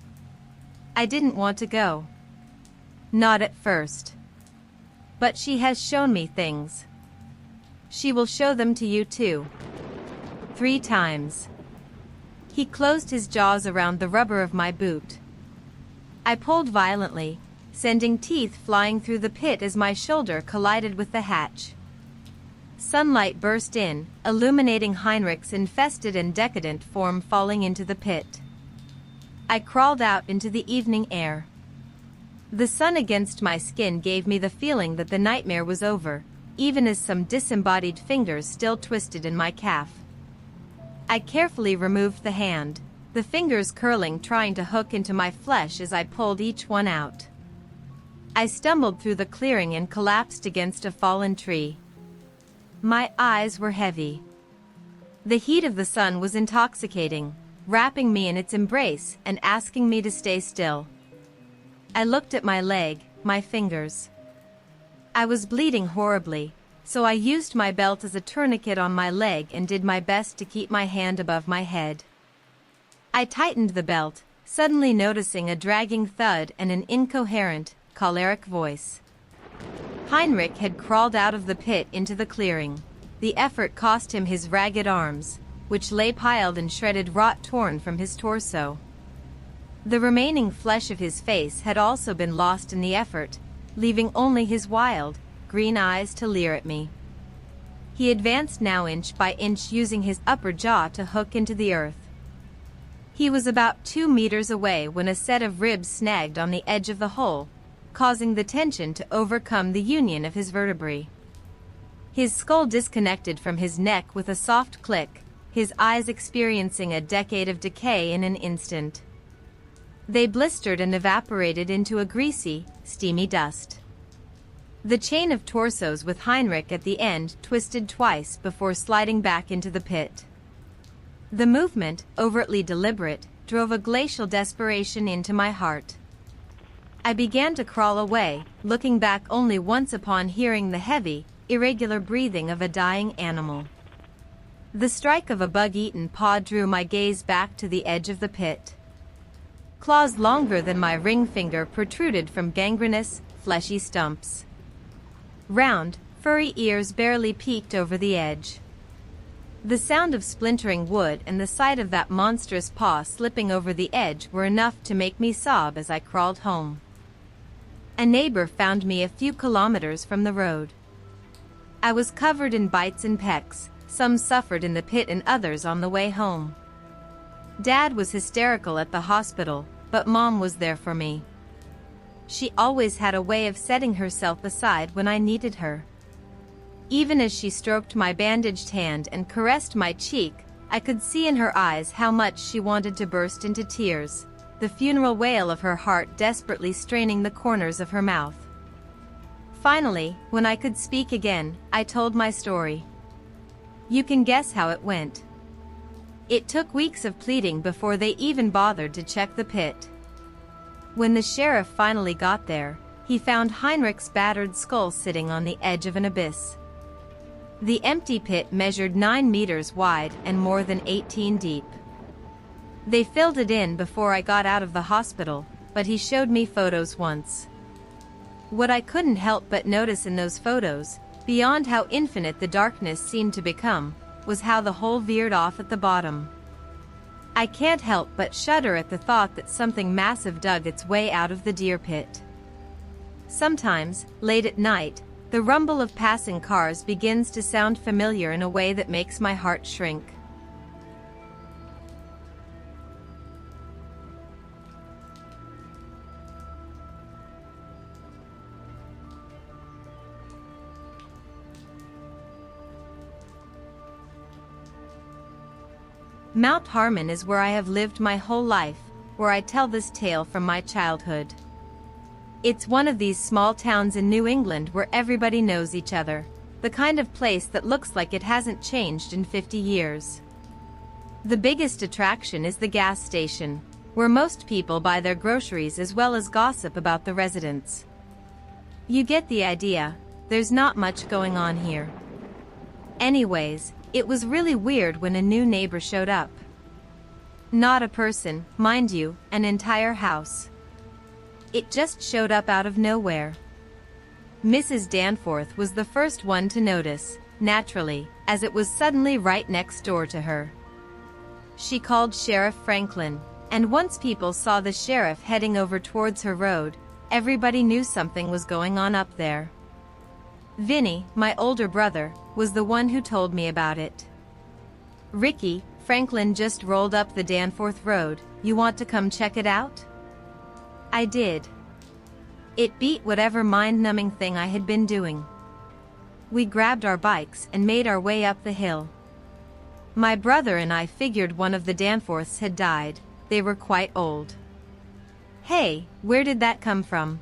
I didn't want to go. Not at first. But she has shown me things. She will show them to you too. 3 times. He closed his jaws around the rubber of my boot. I pulled violently, sending teeth flying through the pit as my shoulder collided with the hatch. Sunlight burst in, illuminating Heinrich's infested and decadent form falling into the pit. I crawled out into the evening air. The sun against my skin gave me the feeling that the nightmare was over, even as some disembodied fingers still twisted in my calf. I carefully removed the hand, the fingers curling trying to hook into my flesh as I pulled each one out. I stumbled through the clearing and collapsed against a fallen tree. My eyes were heavy. The heat of the sun was intoxicating, wrapping me in its embrace and asking me to stay still. I looked at my leg, my fingers. I was bleeding horribly, so I used my belt as a tourniquet on my leg and did my best to keep my hand above my head. I tightened the belt, suddenly noticing a dragging thud and an incoherent, choleric voice. Heinrich had crawled out of the pit into the clearing. The effort cost him his ragged arms, which lay piled in shredded rot torn from his torso. The remaining flesh of his face had also been lost in the effort, leaving only his wild, green eyes to leer at me. He advanced now inch by inch using his upper jaw to hook into the earth. He was about 2 meters away when a set of ribs snagged on the edge of the hole, causing the tension to overcome the union of his vertebrae. His skull disconnected from his neck with a soft click, his eyes experiencing a decade of decay in an instant. They blistered and evaporated into a greasy, steamy dust. The chain of torsos with Heinrich at the end twisted twice before sliding back into the pit. The movement, overtly deliberate, drove a glacial desperation into my heart. I began to crawl away, looking back only once upon hearing the heavy, irregular breathing of a dying animal. The strike of a bug-eaten paw drew my gaze back to the edge of the pit. Claws longer than my ring finger protruded from gangrenous, fleshy stumps. Round, furry ears barely peeked over the edge. The sound of splintering wood and the sight of that monstrous paw slipping over the edge were enough to make me sob as I crawled home. A neighbor found me a few kilometers from the road. I was covered in bites and pecks, some suffered in the pit and others on the way home. Dad was hysterical at the hospital, but Mom was there for me. She always had a way of setting herself aside when I needed her. Even as she stroked my bandaged hand and caressed my cheek, I could see in her eyes how much she wanted to burst into tears, the funeral wail of her heart desperately straining the corners of her mouth. Finally, when I could speak again, I told my story. You can guess how it went. It took weeks of pleading before they even bothered to check the pit. When the sheriff finally got there, he found Heinrich's battered skull sitting on the edge of an abyss. The empty pit measured 9 meters wide and more than 18 deep. They filled it in before I got out of the hospital, but he showed me photos once. What I couldn't help but notice in those photos, beyond how infinite the darkness seemed to become, was how the hole veered off at the bottom. I can't help but shudder at the thought that something massive dug its way out of the deer pit. Sometimes, late at night, the rumble of passing cars begins to sound familiar in a way that makes my heart shrink. Mount Harmon is where I have lived my whole life, where I tell this tale from my childhood. It's one of these small towns in New England where everybody knows each other, the kind of place that looks like it hasn't changed in 50 years. The biggest attraction is the gas station, where most people buy their groceries as well as gossip about the residents. You get the idea, there's not much going on here. Anyways, it was really weird when a new neighbor showed up. Not a person, mind you, an entire house. It just showed up out of nowhere. Mrs. Danforth was the first one to notice, naturally, as it was suddenly right next door to her. She called Sheriff Franklin, and once people saw the sheriff heading over towards her road, everybody knew something was going on up there. Vinny, my older brother, was the one who told me about it. Ricky, Franklin just rolled up the Danforth Road, you want to come check it out? I did. It beat whatever mind-numbing thing I had been doing. We grabbed our bikes and made our way up the hill. My brother and I figured one of the Danforths had died, they were quite old. Hey, where did that come from?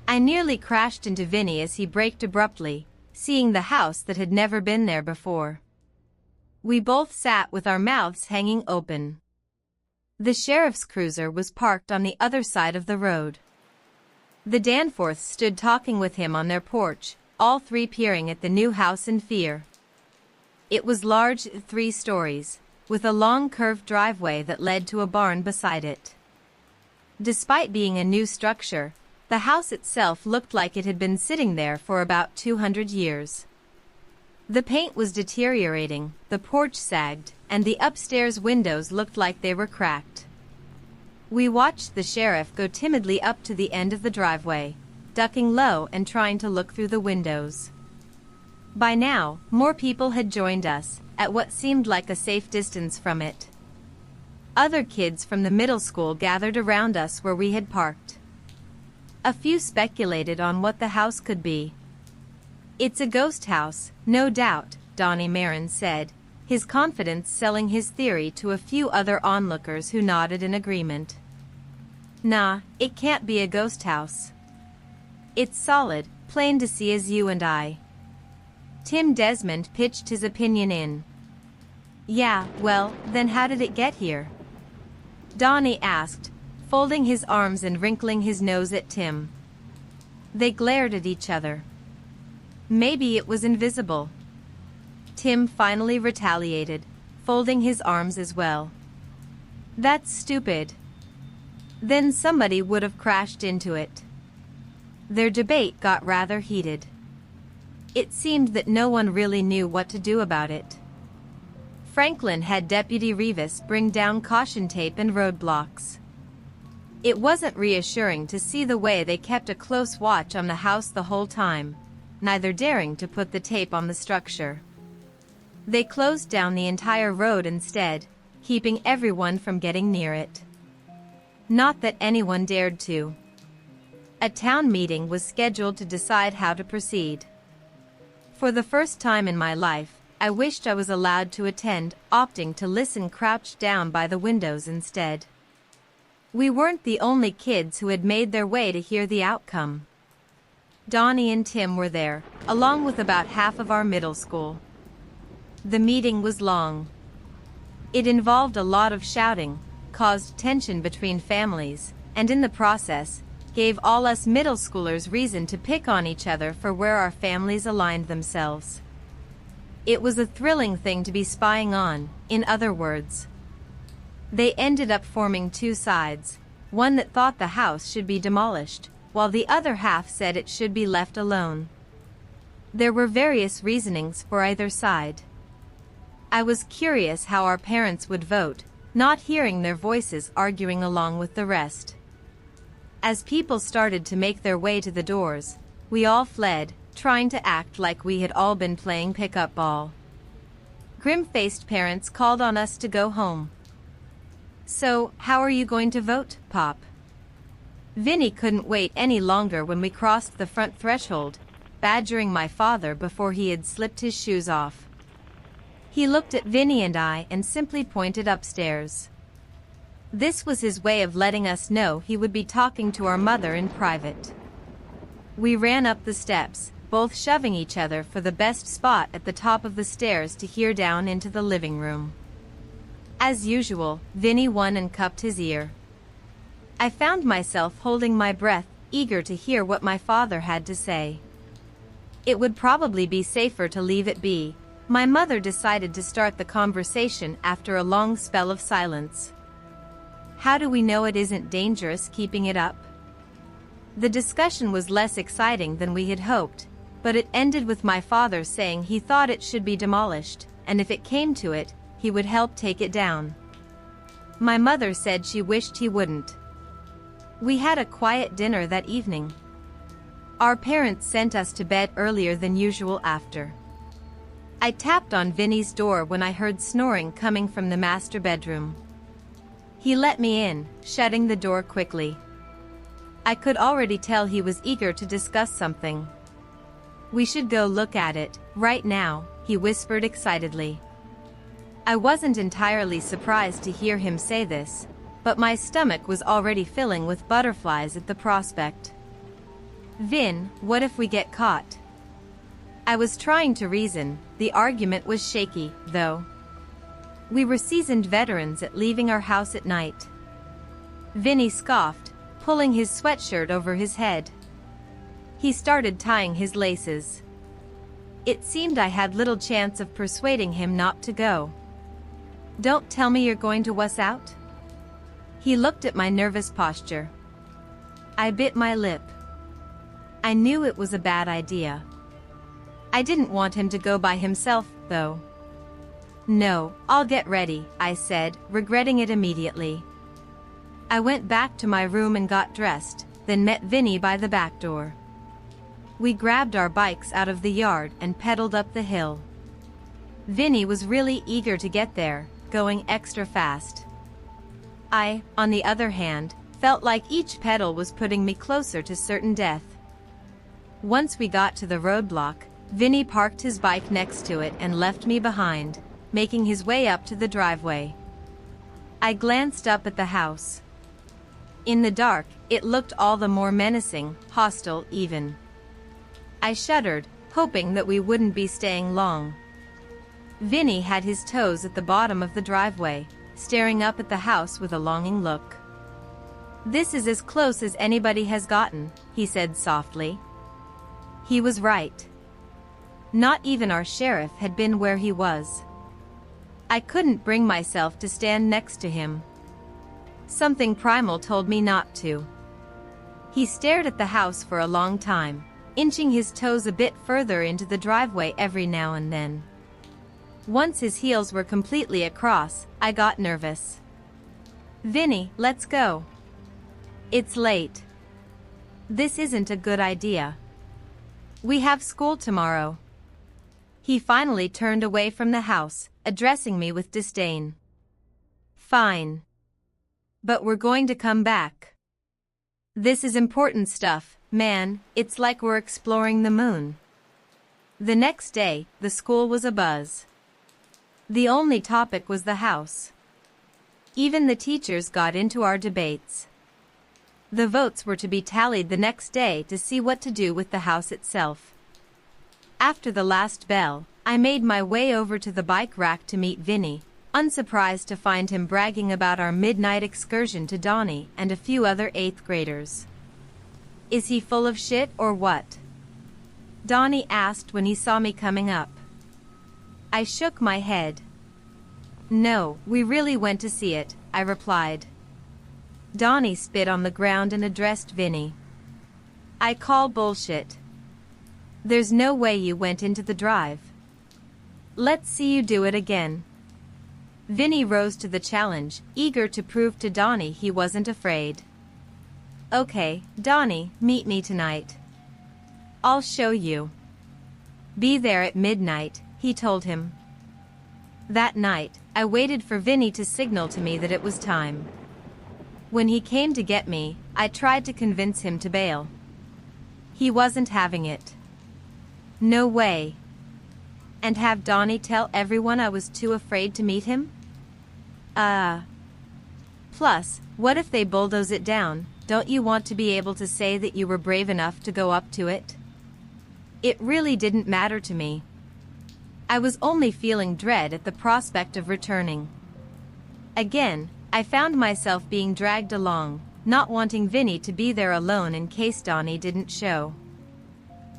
I nearly crashed into Vinny as he braked abruptly, seeing the house that had never been there before. We both sat with our mouths hanging open. The sheriff's cruiser was parked on the other side of the road. The Danforths stood talking with him on their porch, all three peering at the new house in fear. It was large, 3 stories, with a long curved driveway that led to a barn beside it. Despite being a new structure, the house itself looked like it had been sitting there for about 200 years. The paint was deteriorating, the porch sagged, and the upstairs windows looked like they were cracked. We watched the sheriff go timidly up to the end of the driveway, ducking low and trying to look through the windows. By now, more people had joined us, at what seemed like a safe distance from it. Other kids from the middle school gathered around us where we had parked. A few speculated on what the house could be. It's a ghost house, no doubt, Donnie Marin said, his confidence selling his theory to a few other onlookers who nodded in agreement. Nah, it can't be a ghost house. It's solid, plain to see as you and I. Tim Desmond pitched his opinion in. Yeah, well, then how did it get here? Donnie asked, folding his arms and wrinkling his nose at Tim. They glared at each other. Maybe it was invisible. Tim finally retaliated, folding his arms as well. That's stupid. Then somebody would have crashed into it. Their debate got rather heated. It seemed that no one really knew what to do about it. Franklin had Deputy Rivas bring down caution tape and roadblocks. It wasn't reassuring to see the way they kept a close watch on the house the whole time, neither daring to put the tape on the structure. They closed down the entire road instead, keeping everyone from getting near it. Not that anyone dared to. A town meeting was scheduled to decide how to proceed. For the first time in my life, I wished I was allowed to attend, opting to listen crouched down by the windows instead. We weren't the only kids who had made their way to hear the outcome. Donnie and Tim were there, along with about half of our middle school. The meeting was long. It involved a lot of shouting, caused tension between families, and in the process, gave all us middle schoolers reason to pick on each other for where our families aligned themselves. It was a thrilling thing to be spying on, in other words. They ended up forming two sides, one that thought the house should be demolished, while the other half said it should be left alone. There were various reasonings for either side. I was curious how our parents would vote, not hearing their voices arguing along with the rest. As people started to make their way to the doors, we all fled, trying to act like we had all been playing pickup ball. Grim-faced parents called on us to go home. So, how are you going to vote, Pop? Vinny couldn't wait any longer when we crossed the front threshold, badgering my father before he had slipped his shoes off. He looked at Vinny and I and simply pointed upstairs. This was his way of letting us know he would be talking to our mother in private. We ran up the steps, both shoving each other for the best spot at the top of the stairs to hear down into the living room. As usual, Vinny won and cupped his ear. I found myself holding my breath, eager to hear what my father had to say. It would probably be safer to leave it be. My mother decided to start the conversation after a long spell of silence. How do we know it isn't dangerous keeping it up? The discussion was less exciting than we had hoped, but it ended with my father saying he thought it should be demolished, and if it came to it, he would help take it down. My mother said she wished he wouldn't. We had a quiet dinner that evening. Our parents sent us to bed earlier than usual after. I tapped on Vinny's door when I heard snoring coming from the master bedroom. He let me in, shutting the door quickly. I could already tell he was eager to discuss something. We should go look at it, right now, he whispered excitedly. I wasn't entirely surprised to hear him say this, but my stomach was already filling with butterflies at the prospect. Vin, what if we get caught? I was trying to reason, the argument was shaky, though. We were seasoned veterans at leaving our house at night. Vinny scoffed, pulling his sweatshirt over his head. He started tying his laces. It seemed I had little chance of persuading him not to go. Don't tell me you're going to wuss out? He looked at my nervous posture. I bit my lip. I knew it was a bad idea. I didn't want him to go by himself, though. No, I'll get ready, I said, regretting it immediately. I went back to my room and got dressed, then met Vinny by the back door. We grabbed our bikes out of the yard and pedaled up the hill. Vinny was really eager to get there, going extra fast. I, on the other hand, felt like each pedal was putting me closer to certain death. Once we got to the roadblock, Vinny parked his bike next to it and left me behind, making his way up to the driveway. I glanced up at the house. In the dark, it looked all the more menacing, hostile even. I shuddered, hoping that we wouldn't be staying long. Vinny had his toes at the bottom of the driveway, staring up at the house with a longing look. "This is as close as anybody has gotten," he said softly. He was right. Not even our sheriff had been where he was. I couldn't bring myself to stand next to him. Something primal told me not to. He stared at the house for a long time, inching his toes a bit further into the driveway every now and then. Once his heels were completely across, I got nervous. "Vinny, let's go. It's late. This isn't a good idea. We have school tomorrow." He finally turned away from the house, addressing me with disdain. "Fine. But we're going to come back. This is important stuff, man. It's like we're exploring the moon." The next day, the school was abuzz. The only topic was the house. Even the teachers got into our debates. The votes were to be tallied the next day to see what to do with the house itself. After the last bell, I made my way over to the bike rack to meet Vinny, unsurprised to find him bragging about our midnight excursion to Donnie and a few other 8th graders. "Is he full of shit or what?" Donnie asked when he saw me coming up. I shook my head. "No, we really went to see it," I replied. Donnie spit on the ground and addressed Vinny. "I call bullshit. There's no way you went into the drive. Let's see you do it again." Vinny rose to the challenge, eager to prove to Donnie he wasn't afraid. "Okay, Donnie, meet me tonight. I'll show you." "Be there at midnight," he told him. That night, I waited for Vinny to signal to me that it was time. When he came to get me, I tried to convince him to bail. He wasn't having it. "No way. And have Donnie tell everyone I was too afraid to meet him? Plus, what if they bulldoze it down? Don't you want to be able to say that you were brave enough to go up to it?" It really didn't matter to me. I was only feeling dread at the prospect of returning. Again, I found myself being dragged along, not wanting Vinny to be there alone in case Donnie didn't show.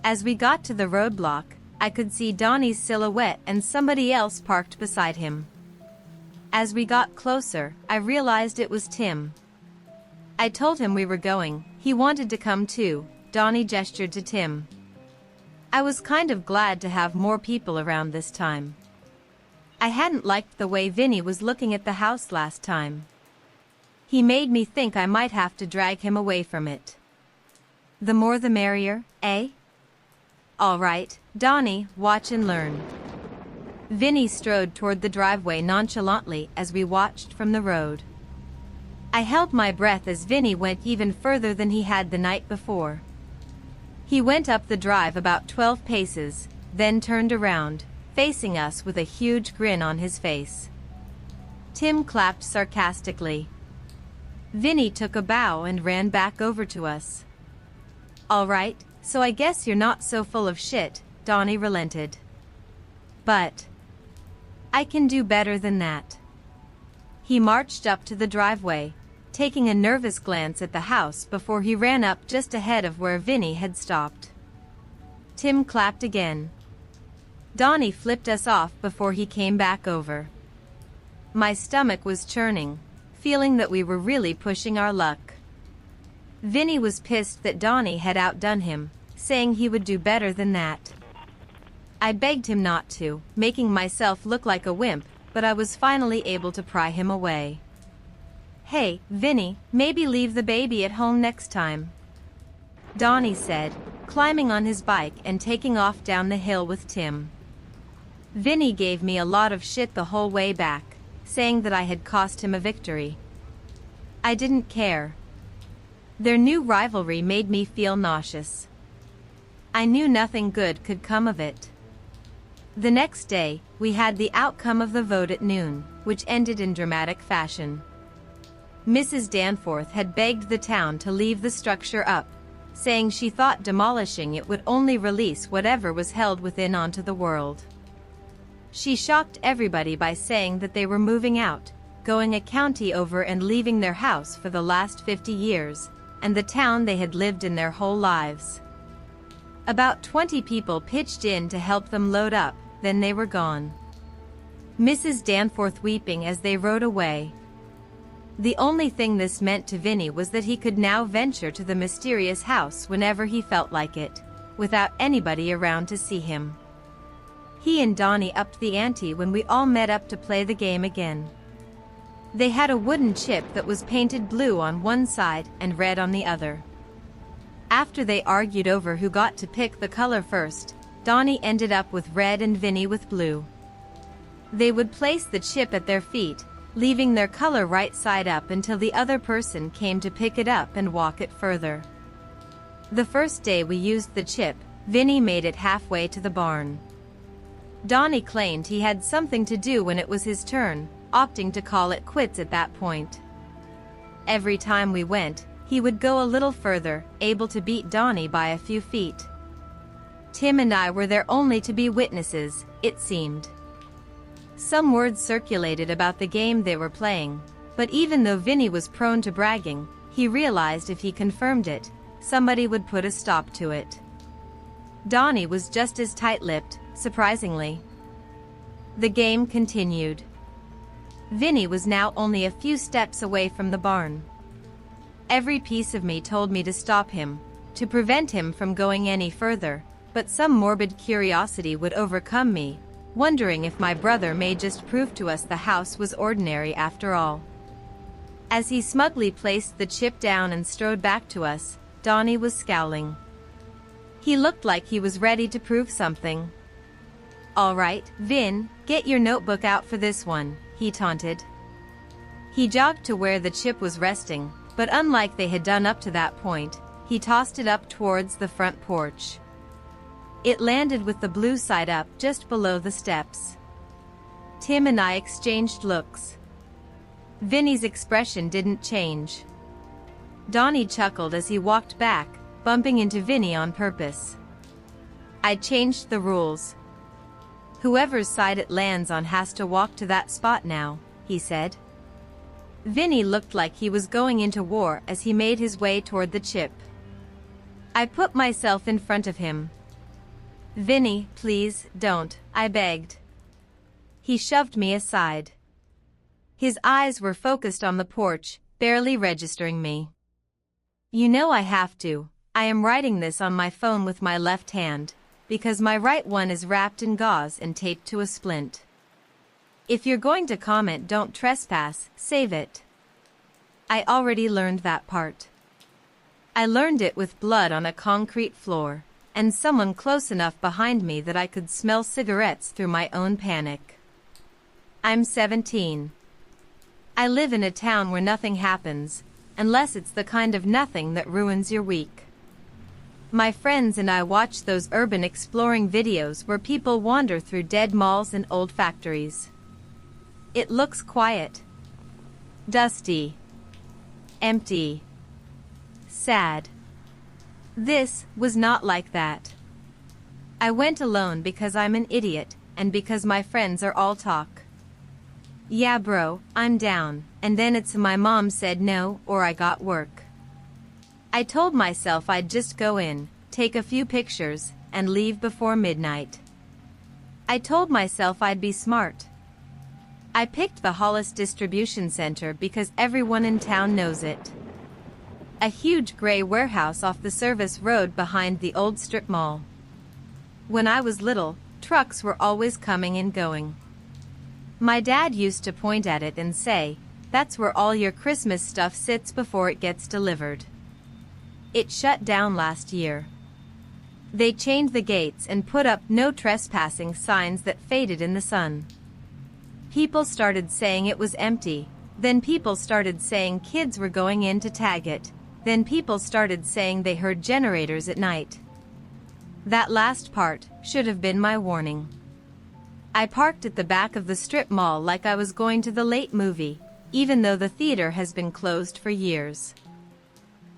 As we got to the roadblock, I could see Donnie's silhouette and somebody else parked beside him. As we got closer, I realized it was Tim. I told him we were going. He wanted to come too. Donnie gestured to Tim. I was kind of glad to have more people around this time. I hadn't liked the way Vinny was looking at the house last time. He made me think I might have to drag him away from it. The more the merrier, eh? All right, Donnie, watch and learn. Vinny strode toward the driveway nonchalantly as we watched from the road. I held my breath as Vinny went even further than he had the night before. He went up the drive about 12 paces, then turned around, facing us with a huge grin on his face. Tim clapped sarcastically. Vinny took a bow and ran back over to us. "All right, so I guess you're not so full of shit," Donnie relented. "But I can do better than that." He marched up to the driveway, taking a nervous glance at the house before he ran up just ahead of where Vinny had stopped. Tim clapped again. Donnie flipped us off before he came back over. My stomach was churning, feeling that we were really pushing our luck. Vinny was pissed that Donnie had outdone him, saying he would do better than that. I begged him not to, making myself look like a wimp, but I was finally able to pry him away. "Hey, Vinny, maybe leave the baby at home next time," Donnie said, climbing on his bike and taking off down the hill with Tim. Vinny gave me a lot of shit the whole way back, saying that I had cost him a victory. I didn't care. Their new rivalry made me feel nauseous. I knew nothing good could come of it. The next day, we had the outcome of the vote at noon, which ended in dramatic fashion. Mrs. Danforth had begged the town to leave the structure up, saying she thought demolishing it would only release whatever was held within onto the world. She shocked everybody by saying that they were moving out, going a county over and leaving their house for the last 50 years, and the town they had lived in their whole lives. About 20 people pitched in to help them load up, then they were gone. Mrs. Danforth weeping as they rode away. The only thing this meant to Vinny was that he could now venture to the mysterious house whenever he felt like it, without anybody around to see him. He and Donnie upped the ante when we all met up to play the game again. They had a wooden chip that was painted blue on one side and red on the other. After they argued over who got to pick the color first, Donnie ended up with red and Vinny with blue. They would place the chip at their feet, leaving their color right side up until the other person came to pick it up and walk it further. The first day we used the chip, Vinny made it halfway to the barn. Donnie claimed he had something to do when it was his turn, opting to call it quits at that point. Every time we went, he would go a little further, able to beat Donnie by a few feet. Tim and I were there only to be witnesses, it seemed. Some words circulated about the game they were playing, but even though Vinny was prone to bragging, he realized if he confirmed it, somebody would put a stop to it. Donnie was just as tight-lipped, surprisingly. The game continued. Vinny was now only a few steps away from the barn. Every piece of me told me to stop him, to prevent him from going any further, but some morbid curiosity would overcome me, wondering if my brother may just prove to us the house was ordinary after all. As he smugly placed the chip down and strode back to us, Donnie was scowling. He looked like he was ready to prove something. "All right, Vin, get your notebook out for this one," he taunted. He jogged to where the chip was resting, but unlike they had done up to that point, he tossed it up towards the front porch. It landed with the blue side up just below the steps. Tim and I exchanged looks. Vinny's expression didn't change. Donnie chuckled as he walked back, bumping into Vinny on purpose. "I changed the rules. Whoever's side it lands on has to walk to that spot now," he said. Vinny looked like he was going into war as he made his way toward the chip. I put myself in front of him. "Vinny, please, don't," I begged. He shoved me aside. His eyes were focused on the porch, barely registering me. "You know I have to. I am writing this on my phone with my left hand, because my right one is wrapped in gauze and taped to a splint. If you're going to comment, don't trespass, save it." I already learned that part. I learned it with blood on a concrete floor, and someone close enough behind me that I could smell cigarettes through my own panic. I'm 17. I live in a town where nothing happens, unless it's the kind of nothing that ruins your week. My friends and I watch those urban exploring videos where people wander through dead malls and old factories. It looks quiet, dusty, empty, sad. This was not like that. I went alone because I'm an idiot, and because my friends are all talk. "Yeah bro, I'm down," and then it's my mom said no or I got work. I told myself I'd just go in, take a few pictures, and leave before midnight. I told myself I'd be smart. I picked the Hollis Distribution Center because everyone in town knows it. A huge gray warehouse off the service road behind the old strip mall. When I was little, trucks were always coming and going. My dad used to point at it and say, "That's where all your Christmas stuff sits before it gets delivered." It shut down last year. They chained the gates and put up no trespassing signs that faded in the sun. People started saying it was empty, then people started saying kids were going in to tag it, then people started saying they heard generators at night. That last part should have been my warning. I parked at the back of the strip mall like I was going to the late movie, even though the theater has been closed for years.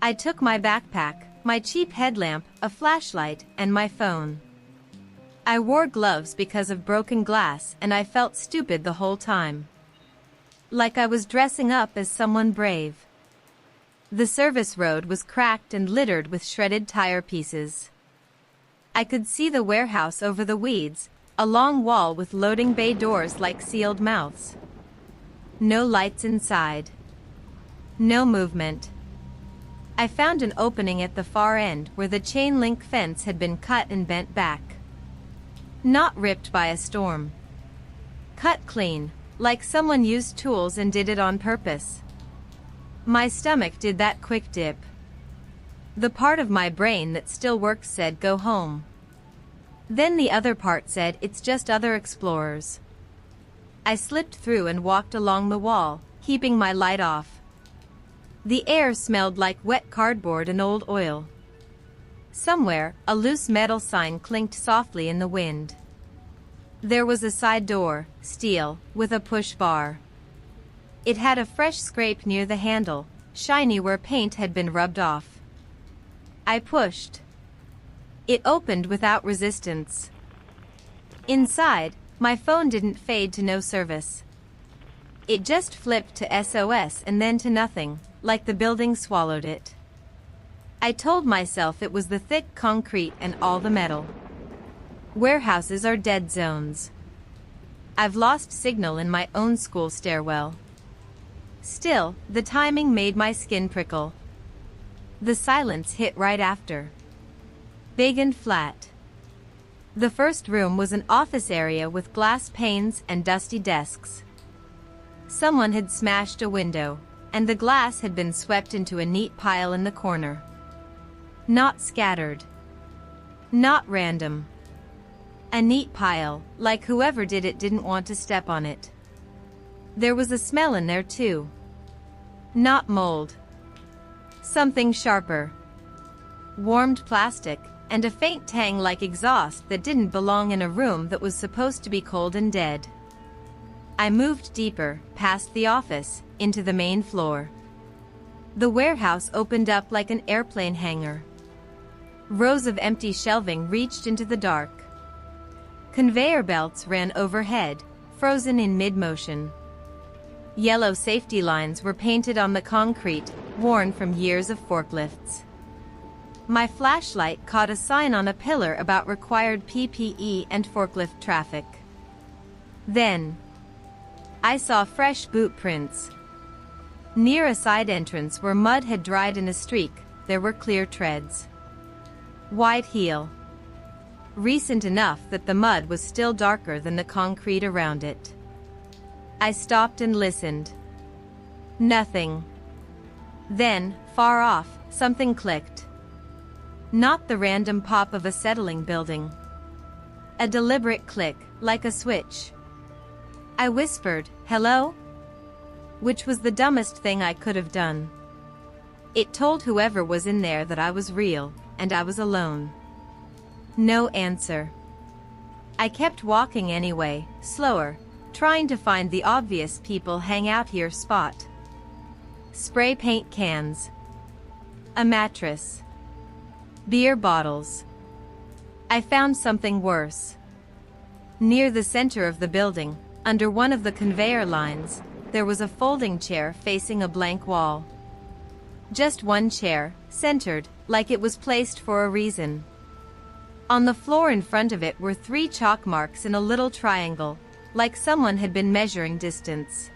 I took my backpack, my cheap headlamp, a flashlight, and my phone. I wore gloves because of broken glass, and I felt stupid the whole time. Like I was dressing up as someone brave. The service road was cracked and littered with shredded tire pieces. I could see the warehouse over the weeds, a long wall with loading bay doors like sealed mouths. No lights inside. No movement. I found an opening at the far end where the chain link fence had been cut and bent back. Not ripped by a storm. Cut clean, like someone used tools and did it on purpose. My stomach did that quick dip. The part of my brain that still works said go home. Then the other part said it's just other explorers. I slipped through and walked along the wall, keeping my light off. The air smelled like wet cardboard and old oil. Somewhere, a loose metal sign clinked softly in the wind. There was a side door, steel, with a push bar. It had a fresh scrape near the handle, shiny where paint had been rubbed off. I pushed. It opened without resistance. Inside, my phone didn't fade to no service. It just flipped to SOS and then to nothing, like the building swallowed it. I told myself it was the thick concrete and all the metal. Warehouses are dead zones. I've lost signal in my own school stairwell. Still, the timing made my skin prickle. The silence hit right after. Big and flat. The first room was an office area with glass panes and dusty desks. Someone had smashed a window, and the glass had been swept into a neat pile in the corner. Not scattered. Not random. A neat pile, like whoever did it didn't want to step on it. There was a smell in there too. Not mold. Something sharper. Warmed plastic, and a faint tang like exhaust that didn't belong in a room that was supposed to be cold and dead. I moved deeper, past the office, into the main floor. The warehouse opened up like an airplane hangar. Rows of empty shelving reached into the dark. Conveyor belts ran overhead, frozen in mid-motion. Yellow safety lines were painted on the concrete, worn from years of forklifts. My flashlight caught a sign on a pillar about required PPE and forklift traffic. Then, I saw fresh boot prints. Near a side entrance where mud had dried in a streak, there were clear treads. Wide heel. Recent enough that the mud was still darker than the concrete around it. I stopped and listened. Nothing. Then, far off, something clicked. Not the random pop of a settling building. A deliberate click, like a switch. I whispered, "Hello?" Which was the dumbest thing I could have done. It told whoever was in there that I was real, and I was alone. No answer. I kept walking anyway, slower, trying to find the obvious people hang out here spot. Spray paint cans. A mattress. Beer bottles. I found something worse. Near the center of the building, under one of the conveyor lines, there was a folding chair facing a blank wall. Just one chair, centered, like it was placed for a reason. On the floor in front of it were 3 chalk marks in a little triangle, like someone had been measuring distance.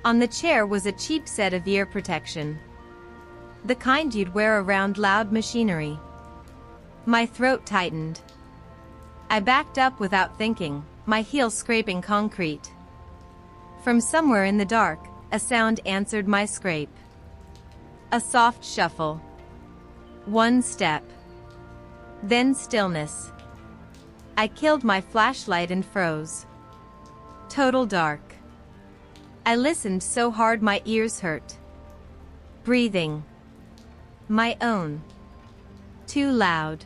On the chair was a cheap set of ear protection. The kind you'd wear around loud machinery. My throat tightened. I backed up without thinking, my heel scraping concrete. From somewhere in the dark, a sound answered my scrape. A soft shuffle. One step. Then stillness. I killed my flashlight and froze. Total dark. I listened so hard my ears hurt. Breathing. My own. Too loud.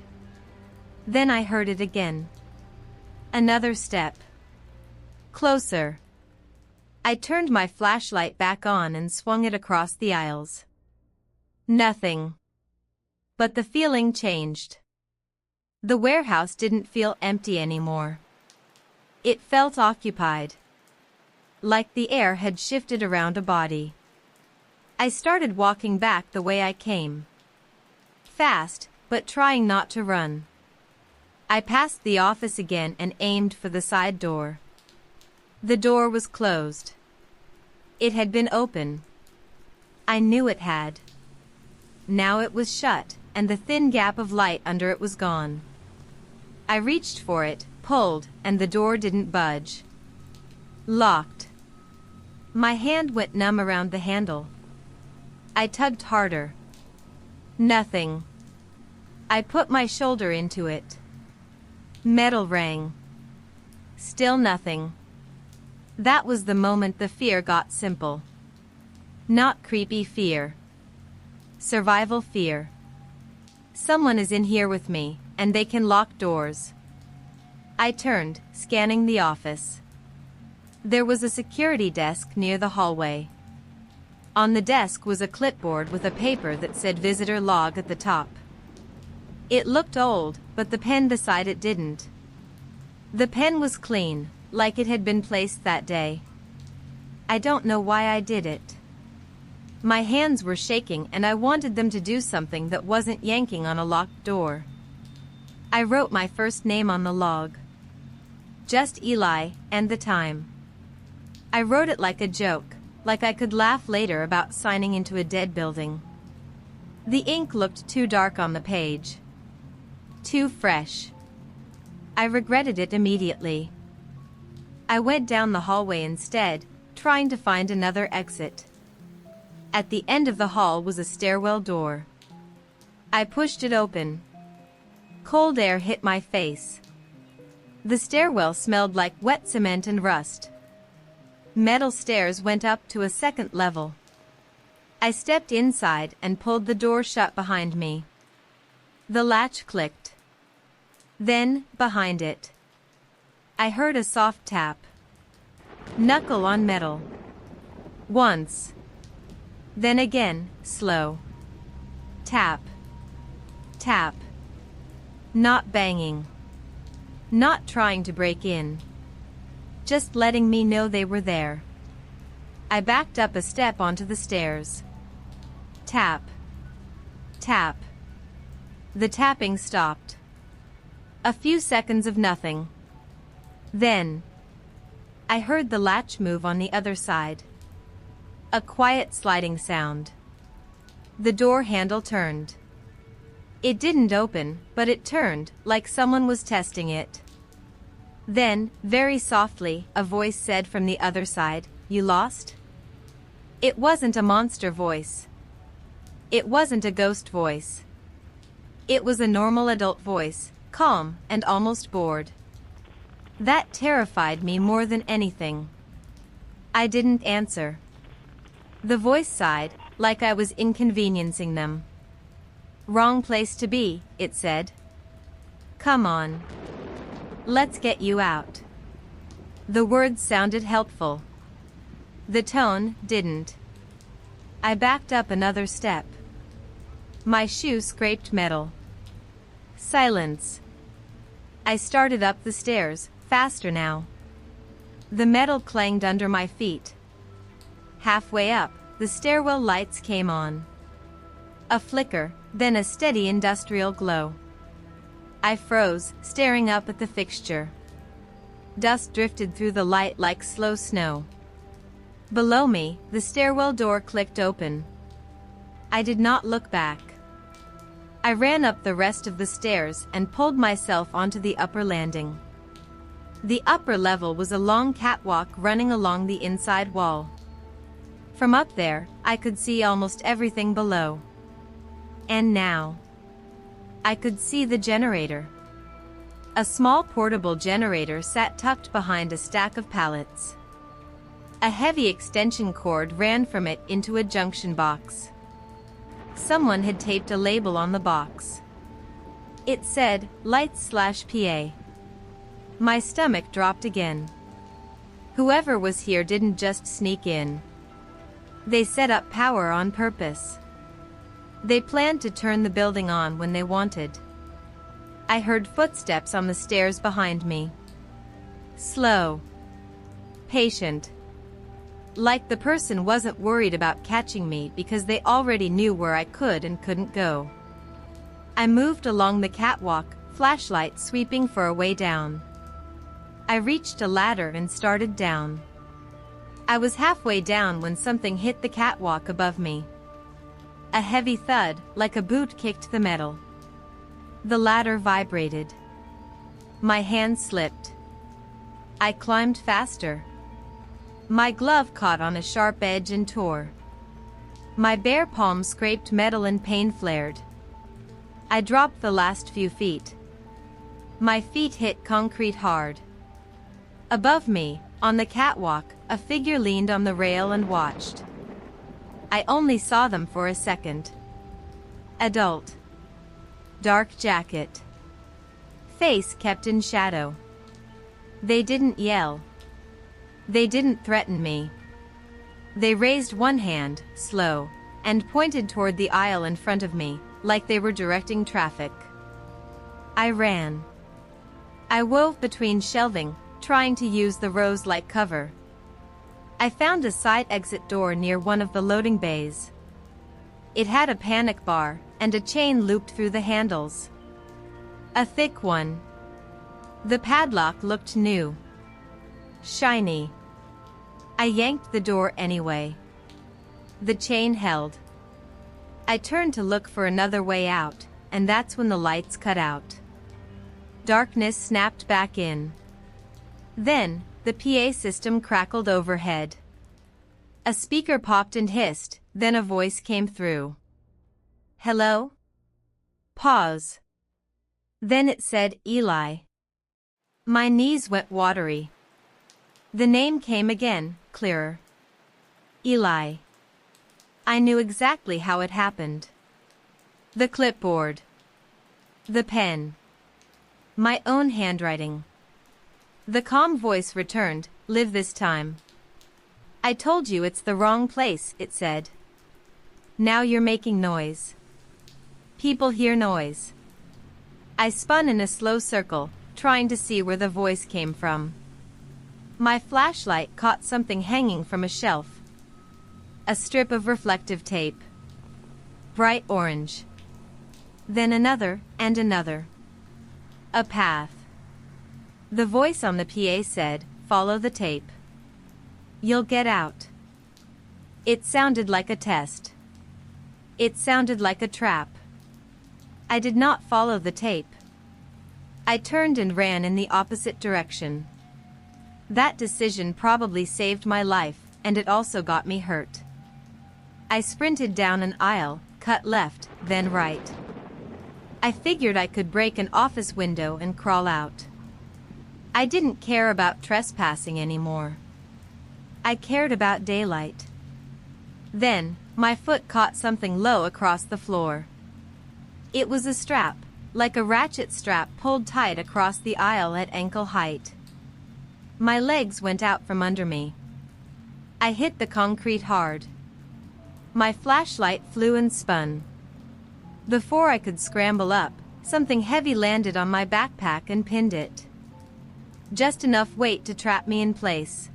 Then I heard it again. Another step. Closer. I turned my flashlight back on and swung it across the aisles. Nothing. But the feeling changed. The warehouse didn't feel empty anymore. It felt occupied. Like the air had shifted around a body. I started walking back the way I came. Fast, but trying not to run. I passed the office again and aimed for the side door. The door was closed. It had been open. I knew it had. Now it was shut, and the thin gap of light under it was gone. I reached for it, pulled, and the door didn't budge. Locked. My hand went numb around the handle. I tugged harder. Nothing. I put my shoulder into it. Metal rang. Still nothing. That was the moment the fear got simple. Not creepy fear. Survival fear. Someone is in here with me, and they can lock doors. I turned, scanning the office. There was a security desk near the hallway. On the desk was a clipboard with a paper that said visitor log at the top. It looked old, but the pen beside it didn't. The pen was clean, like it had been placed that day. I don't know why I did it. My hands were shaking and I wanted them to do something that wasn't yanking on a locked door. I wrote my first name on the log. Just Eli, and the time. I wrote it like a joke, like I could laugh later about signing into a dead building. The ink looked too dark on the page. Too fresh. I regretted it immediately. I went down the hallway instead, trying to find another exit. At the end of the hall was a stairwell door. I pushed it open. Cold air hit my face. The stairwell smelled like wet cement and rust. Metal stairs went up to a second level. I stepped inside and pulled the door shut behind me. The latch clicked. Then, behind it, I heard a soft tap. Knuckle on metal. Once. Then again, slow. Tap. Tap. Not banging. Not trying to break in. Just letting me know they were there. I backed up a step onto the stairs. Tap. Tap. The tapping stopped. A few seconds of nothing. Then, I heard the latch move on the other side. A quiet sliding sound. The door handle turned. It didn't open, but it turned, like someone was testing it. Then, very softly, a voice said from the other side, "You lost?" It wasn't a monster voice. It wasn't a ghost voice. It was a normal adult voice, calm and almost bored. That terrified me more than anything. I didn't answer. The voice sighed, like I was inconveniencing them. "Wrong place to be," it said. "Come on. Let's get you out." The words sounded helpful. The tone didn't. I backed up another step. My shoe scraped metal. Silence. I started up the stairs, faster now. The metal clanged under my feet. Halfway up, the stairwell lights came on. A flicker, then a steady industrial glow. I froze, staring up at the fixture. Dust drifted through the light like slow snow. Below me, the stairwell door clicked open. I did not look back. I ran up the rest of the stairs and pulled myself onto the upper landing. The upper level was a long catwalk running along the inside wall. From up there, I could see almost everything below. And now, I could see the generator. A small portable generator sat tucked behind a stack of pallets. A heavy extension cord ran from it into a junction box. Someone had taped a label on the box. It said, "Lights/PA." My stomach dropped again. Whoever was here didn't just sneak in. They set up power on purpose. They planned to turn the building on when they wanted. I heard footsteps on the stairs behind me. Slow. Patient. Like the person wasn't worried about catching me because they already knew where I could and couldn't go. I moved along the catwalk, flashlight sweeping for a way down. I reached a ladder and started down. I was halfway down when something hit the catwalk above me. A heavy thud, like a boot kicked the metal. The ladder vibrated. My hand slipped. I climbed faster. My glove caught on a sharp edge and tore. My bare palm scraped metal and pain flared. I dropped the last few feet. My feet hit concrete hard. Above me, on the catwalk, a figure leaned on the rail and watched. I only saw them for a second. Adult. Dark jacket. Face kept in shadow. They didn't yell. They didn't threaten me. They raised one hand, slow, and pointed toward the aisle in front of me, like they were directing traffic. I ran. I wove between shelving, trying to use the rows like cover. I found a side exit door near one of the loading bays. It had a panic bar, and a chain looped through the handles. A thick one. The padlock looked new. Shiny. I yanked the door anyway. The chain held. I turned to look for another way out, and that's when the lights cut out. Darkness snapped back in. Then, the PA system crackled overhead. A speaker popped and hissed, then a voice came through. Hello? Pause. Then it said, Eli. My knees went watery. The name came again, clearer. Eli. I knew exactly how it happened. The clipboard. The pen. My own handwriting. The calm voice returned, live this time. I told you it's the wrong place, it said. Now you're making noise. People hear noise. I spun in a slow circle, trying to see where the voice came from. My flashlight caught something hanging from a shelf. A strip of reflective tape. Bright orange. Then another, and another. A path. The voice on the PA said, follow the tape. You'll get out. It sounded like a test. It sounded like a trap. I did not follow the tape. I turned and ran in the opposite direction. That decision probably saved my life, and it also got me hurt. I sprinted down an aisle, cut left, then right. I figured I could break an office window and crawl out. I didn't care about trespassing anymore. I cared about daylight. Then, my foot caught something low across the floor. It was a strap, like a ratchet strap pulled tight across the aisle at ankle height. My legs went out from under me. I hit the concrete hard. My flashlight flew and spun. Before I could scramble up, something heavy landed on my backpack and pinned it. Just enough weight to trap me in place.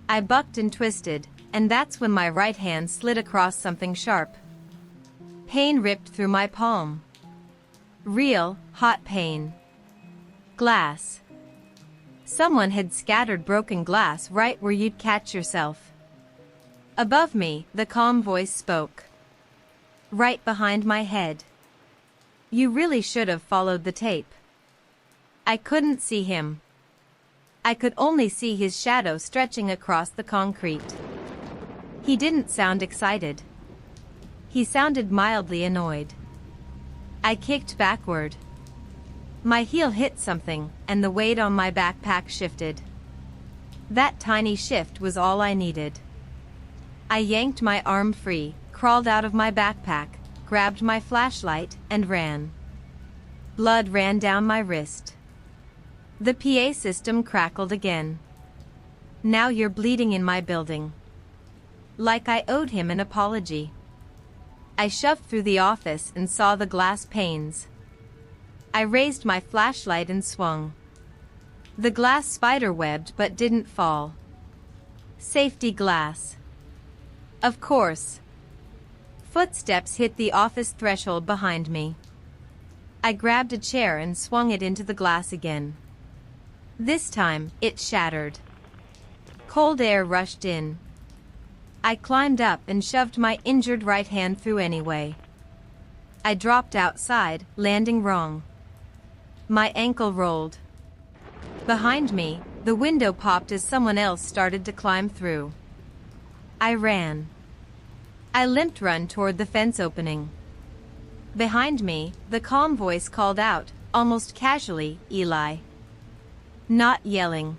I bucked and twisted, and that's when my right hand slid across something sharp. Pain ripped through my palm. Real, hot pain. Glass. Someone had scattered broken glass right where you'd catch yourself. Above me, the calm voice spoke. Right behind my head. You really should have followed the tape. I couldn't see him. I could only see his shadow stretching across the concrete. He didn't sound excited. He sounded mildly annoyed. I kicked backward. My heel hit something, and the weight on my backpack shifted. That tiny shift was all I needed. I yanked my arm free, crawled out of my backpack, grabbed my flashlight, and ran. Blood ran down my wrist. The PA system crackled again. Now you're bleeding in my building. Like I owed him an apology. I shoved through the office and saw the glass panes. I raised my flashlight and swung. The glass spider-webbed but didn't fall. Safety glass. Of course. Footsteps hit the office threshold behind me. I grabbed a chair and swung it into the glass again. This time, it shattered. Cold air rushed in. I climbed up and shoved my injured right hand through anyway. I dropped outside, landing wrong. My ankle rolled. Behind me, the window popped as someone else started to climb through. I ran. I limped run toward the fence opening. Behind me, the calm voice called out, almost casually, "Eli." Not yelling.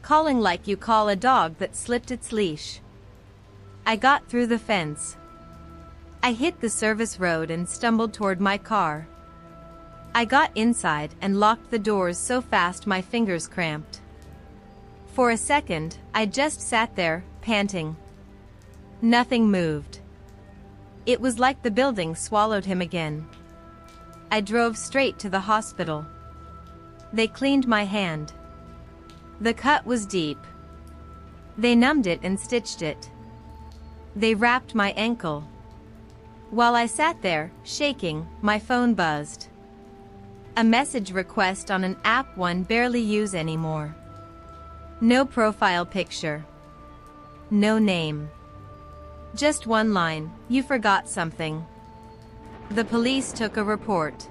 Calling like you call a dog that slipped its leash. I got through the fence. I hit the service road and stumbled toward my car. I got inside and locked the doors so fast my fingers cramped. For a second, I just sat there, panting. Nothing moved. It was like the building swallowed him again. I drove straight to the hospital. They cleaned my hand. The cut was deep. They numbed it and stitched it. They wrapped my ankle. While I sat there, shaking, my phone buzzed. A message request on an app one barely use anymore. No profile picture. No name. Just one line, "You forgot something." The police took a report.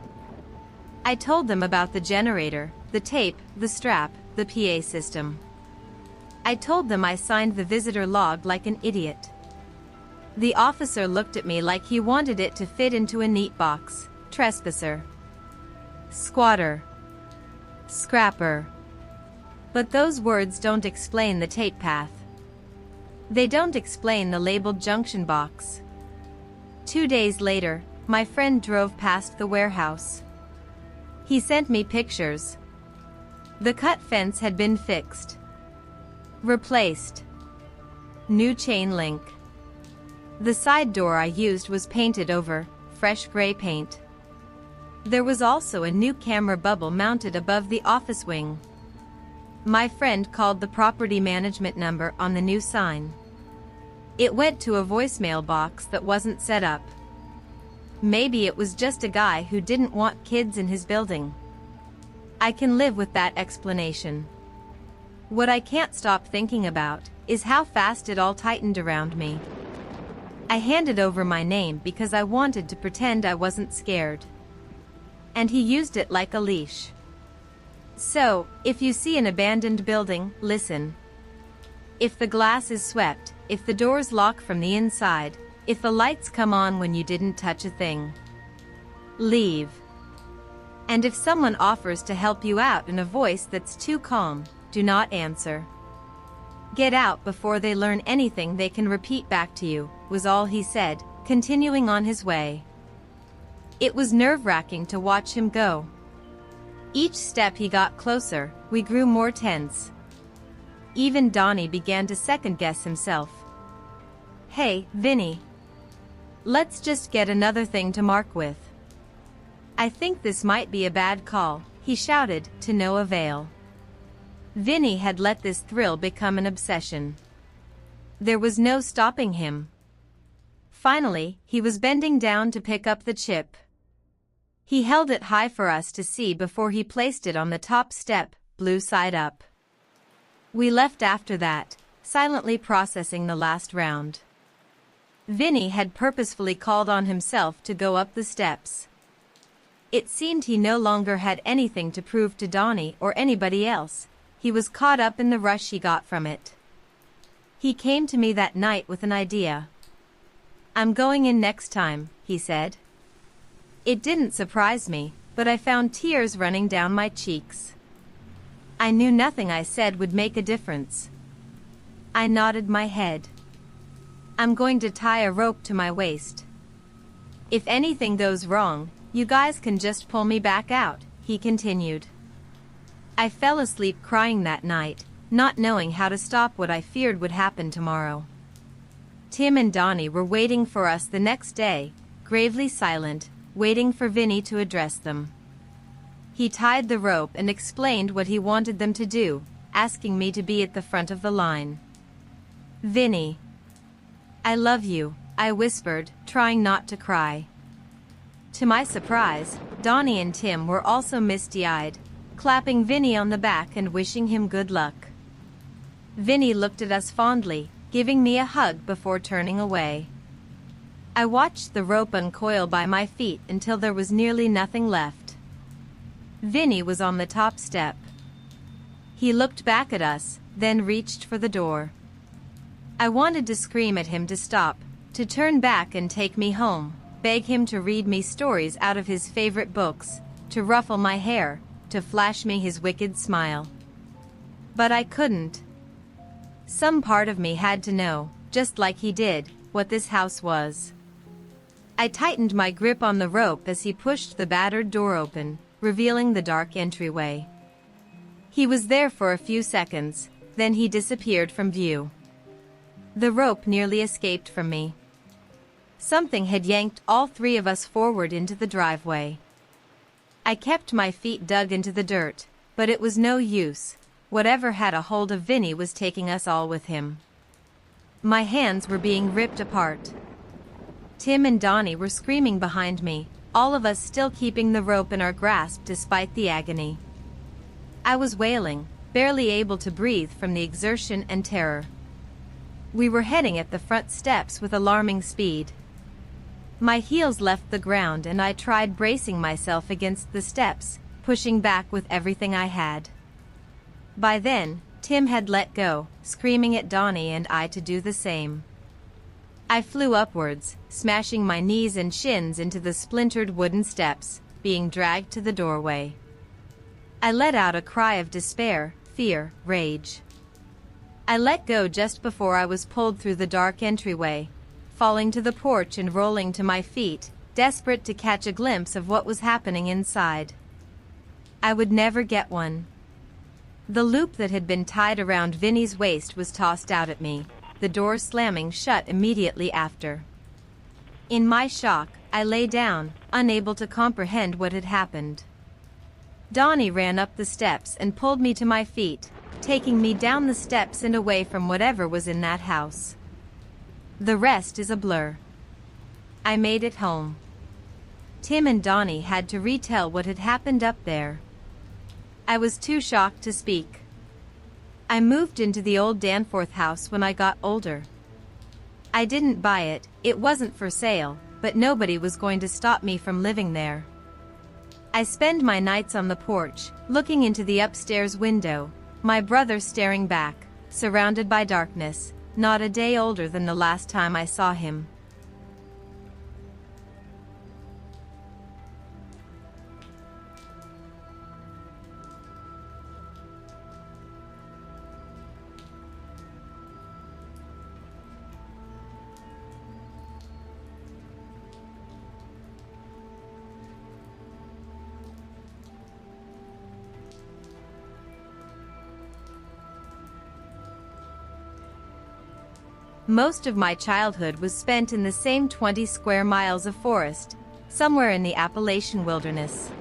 I told them about the generator, the tape, the strap, the PA system. I told them I signed the visitor log like an idiot. The officer looked at me like he wanted it to fit into a neat box. Trespasser. Squatter. Scrapper. But those words don't explain the tape path. They don't explain the labeled junction box. 2 days later, my friend drove past the warehouse. He sent me pictures. The cut fence had been fixed. Replaced. New chain link. The side door I used was painted over, fresh gray paint. There was also a new camera bubble mounted above the office wing. My friend called the property management number on the new sign. It went to a voicemail box that wasn't set up. Maybe it was just a guy who didn't want kids in his building. I can live with that explanation. What I can't stop thinking about is how fast it all tightened around me. I handed over my name because I wanted to pretend I wasn't scared. And he used it like a leash. So, if you see an abandoned building, listen. If the glass is swept, if the doors lock from the inside, if the lights come on when you didn't touch a thing, leave. And if someone offers to help you out in a voice that's too calm, do not answer. Get out before they learn anything they can repeat back to you, was all he said, continuing on his way. It was nerve-wracking to watch him go. Each step he got closer, we grew more tense. Even Donnie began to second-guess himself. "Hey, Vinny. Let's just get another thing to mark with." "I think this might be a bad call," he shouted, to no avail. Vinny had let this thrill become an obsession. There was no stopping him. Finally, he was bending down to pick up the chip. He held it high for us to see before he placed it on the top step, blue side up. We left after that, silently processing the last round. Vinny had purposefully called on himself to go up the steps. It seemed he no longer had anything to prove to Donnie or anybody else. He was caught up in the rush he got from it. He came to me that night with an idea. "I'm going in next time," he said. It didn't surprise me, but I found tears running down my cheeks. I knew nothing I said would make a difference. I nodded my head. "I'm going to tie a rope to my waist. If anything goes wrong, you guys can just pull me back out," he continued. I fell asleep crying that night, not knowing how to stop what I feared would happen tomorrow. Tim and Donnie were waiting for us the next day, gravely silent, waiting for Vinny to address them. He tied the rope and explained what he wanted them to do, asking me to be at the front of the line. "Vinny, I love you," I whispered, trying not to cry. To my surprise, Donnie and Tim were also misty-eyed, clapping Vinny on the back and wishing him good luck. Vinny looked at us fondly, giving me a hug before turning away. I watched the rope uncoil by my feet until there was nearly nothing left. Vinny was on the top step. He looked back at us, then reached for the door. I wanted to scream at him to stop, to turn back and take me home, beg him to read me stories out of his favorite books, to ruffle my hair, to flash me his wicked smile. But I couldn't. Some part of me had to know, just like he did, what this house was. I tightened my grip on the rope as he pushed the battered door open, revealing the dark entryway. He was there for a few seconds, then he disappeared from view. The rope nearly escaped from me. Something had yanked all three of us forward into the driveway. I kept my feet dug into the dirt, but it was no use. Whatever had a hold of Vinny was taking us all with him. My hands were being ripped apart. Tim and Donnie were screaming behind me, all of us still keeping the rope in our grasp despite the agony. I was wailing, barely able to breathe from the exertion and terror. We were heading at the front steps with alarming speed. My heels left the ground and I tried bracing myself against the steps, pushing back with everything I had. By then, Tim had let go, screaming at Donnie and I to do the same. I flew upwards, smashing my knees and shins into the splintered wooden steps, being dragged to the doorway. I let out a cry of despair, fear, rage. I let go just before I was pulled through the dark entryway, falling to the porch and rolling to my feet, desperate to catch a glimpse of what was happening inside. I would never get one. The loop that had been tied around Vinny's waist was tossed out at me, the door slamming shut immediately after. In my shock, I lay down, unable to comprehend what had happened. Donnie ran up the steps and pulled me to my feet, taking me down the steps and away from whatever was in that house. The rest is a blur. I made it home. Tim and Donnie had to retell what had happened up there. I was too shocked to speak. I moved into the old Danforth house when I got older. I didn't buy it, it wasn't for sale, but nobody was going to stop me from living there. I spend my nights on the porch, looking into the upstairs window, my brother staring back, surrounded by darkness, not a day older than the last time I saw him. Most of my childhood was spent in the same 20 square miles of forest, somewhere in the Appalachian wilderness.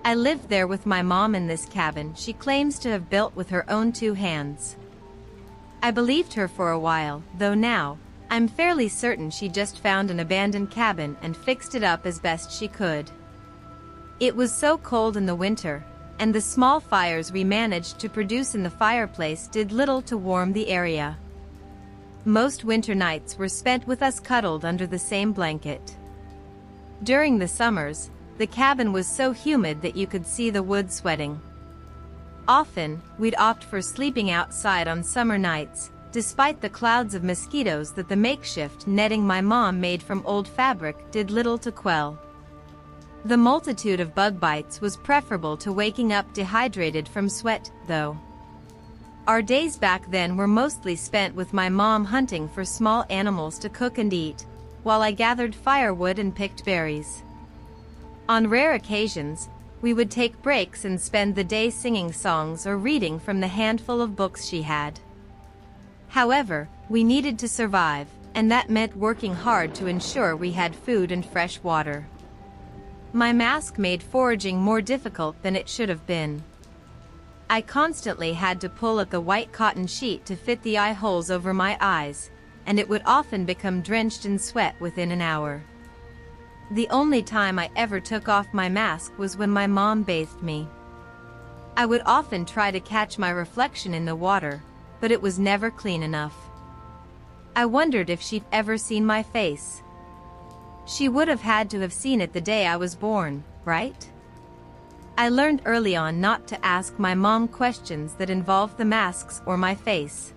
I lived there with my mom in this cabin she claims to have built with her own 2 hands. I believed her for a while, though now, I'm fairly certain she just found an abandoned cabin and fixed it up as best she could. It was so cold in the winter, and the small fires we managed to produce in the fireplace did little to warm the area. Most winter nights were spent with us cuddled under the same blanket. During the summers, the cabin was so humid that you could see the wood sweating. Often, we'd opt for sleeping outside on summer nights, despite the clouds of mosquitoes that the makeshift netting my mom made from old fabric did little to quell. The multitude of bug bites was preferable to waking up dehydrated from sweat, though. Our days back then were mostly spent with my mom hunting for small animals to cook and eat, while I gathered firewood and picked berries. On rare occasions, we would take breaks and spend the day singing songs or reading from the handful of books she had. However, we needed to survive, and that meant working hard to ensure we had food and fresh water. My mask made foraging more difficult than it should have been. I constantly had to pull at the white cotton sheet to fit the eye holes over my eyes, and it would often become drenched in sweat within an hour. The only time I ever took off my mask was when my mom bathed me. I would often try to catch my reflection in the water, but it was never clean enough. I wondered if she'd ever seen my face. She would have had to have seen it the day I was born, right? I learned early on not to ask my mom questions that involved the masks or my face.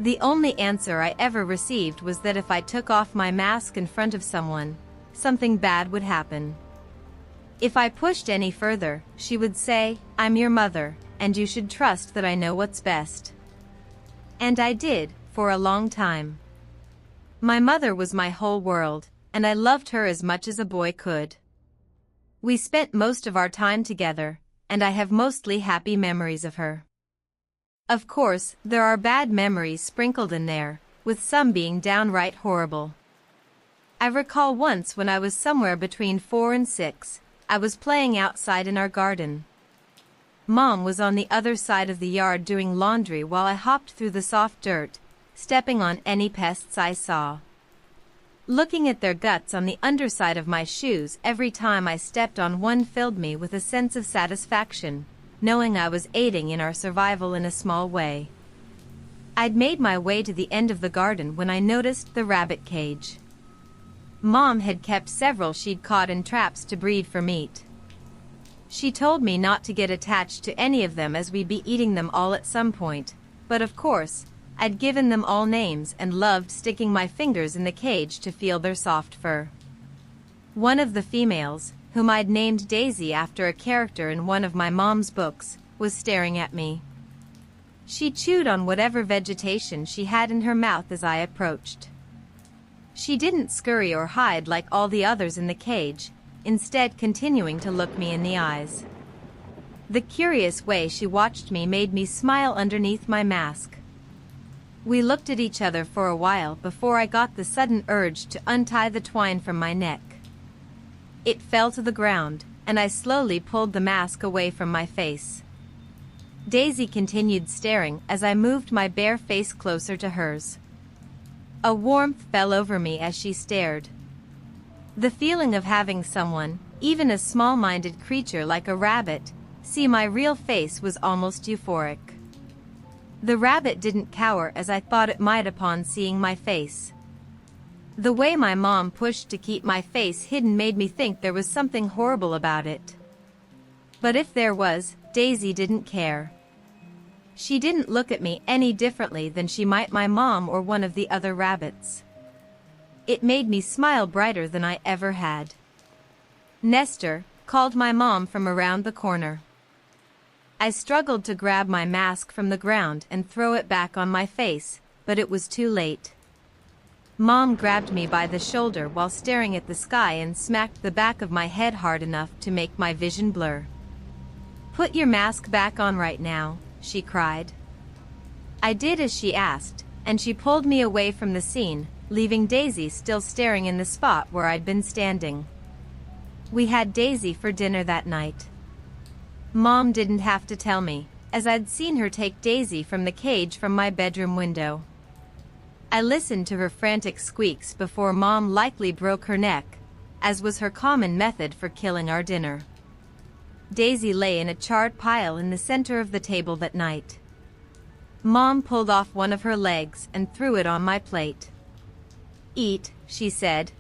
The only answer I ever received was that if I took off my mask in front of someone, something bad would happen. If I pushed any further, she would say, "I'm your mother, and you should trust that I know what's best." And I did, for a long time. My mother was my whole world, and I loved her as much as a boy could. We spent most of our time together, and I have mostly happy memories of her. Of course, there are bad memories sprinkled in there, with some being downright horrible. I recall once when I was somewhere between 4 and 6, I was playing outside in our garden. Mom was on the other side of the yard doing laundry while I hopped through the soft dirt, stepping on any pests I saw. Looking at their guts on the underside of my shoes every time I stepped on one filled me with a sense of satisfaction, knowing I was aiding in our survival in a small way. I'd made my way to the end of the garden when I noticed the rabbit cage. Mom had kept several she'd caught in traps to breed for meat. She told me not to get attached to any of them as we'd be eating them all at some point, but of course, I'd given them all names and loved sticking my fingers in the cage to feel their soft fur. One of the females, whom I'd named Daisy after a character in one of my mom's books, was staring at me. She chewed on whatever vegetation she had in her mouth as I approached. She didn't scurry or hide like all the others in the cage, instead continuing to look me in the eyes. The curious way she watched me made me smile underneath my mask. We looked at each other for a while before I got the sudden urge to untie the twine from my neck. It fell to the ground, and I slowly pulled the mask away from my face. Daisy continued staring as I moved my bare face closer to hers. A warmth fell over me as she stared. The feeling of having someone, even a small-minded creature like a rabbit, see my real face was almost euphoric. The rabbit didn't cower as I thought it might upon seeing my face. The way my mom pushed to keep my face hidden made me think there was something horrible about it. But if there was, Daisy didn't care. She didn't look at me any differently than she might my mom or one of the other rabbits. It made me smile brighter than I ever had. "Nestor," called my mom from around the corner. I struggled to grab my mask from the ground and throw it back on my face, but it was too late. Mom grabbed me by the shoulder while staring at the sky and smacked the back of my head hard enough to make my vision blur. "Put your mask back on right now," she cried. I did as she asked, and she pulled me away from the scene, leaving Daisy still staring in the spot where I'd been standing. We had Daisy for dinner that night. Mom didn't have to tell me, as I'd seen her take Daisy from the cage from my bedroom window. I listened to her frantic squeaks before Mom likely broke her neck, as was her common method for killing our dinner. Daisy lay in a charred pile in the center of the table that night. Mom pulled off one of her legs and threw it on my plate. "Eat," she said.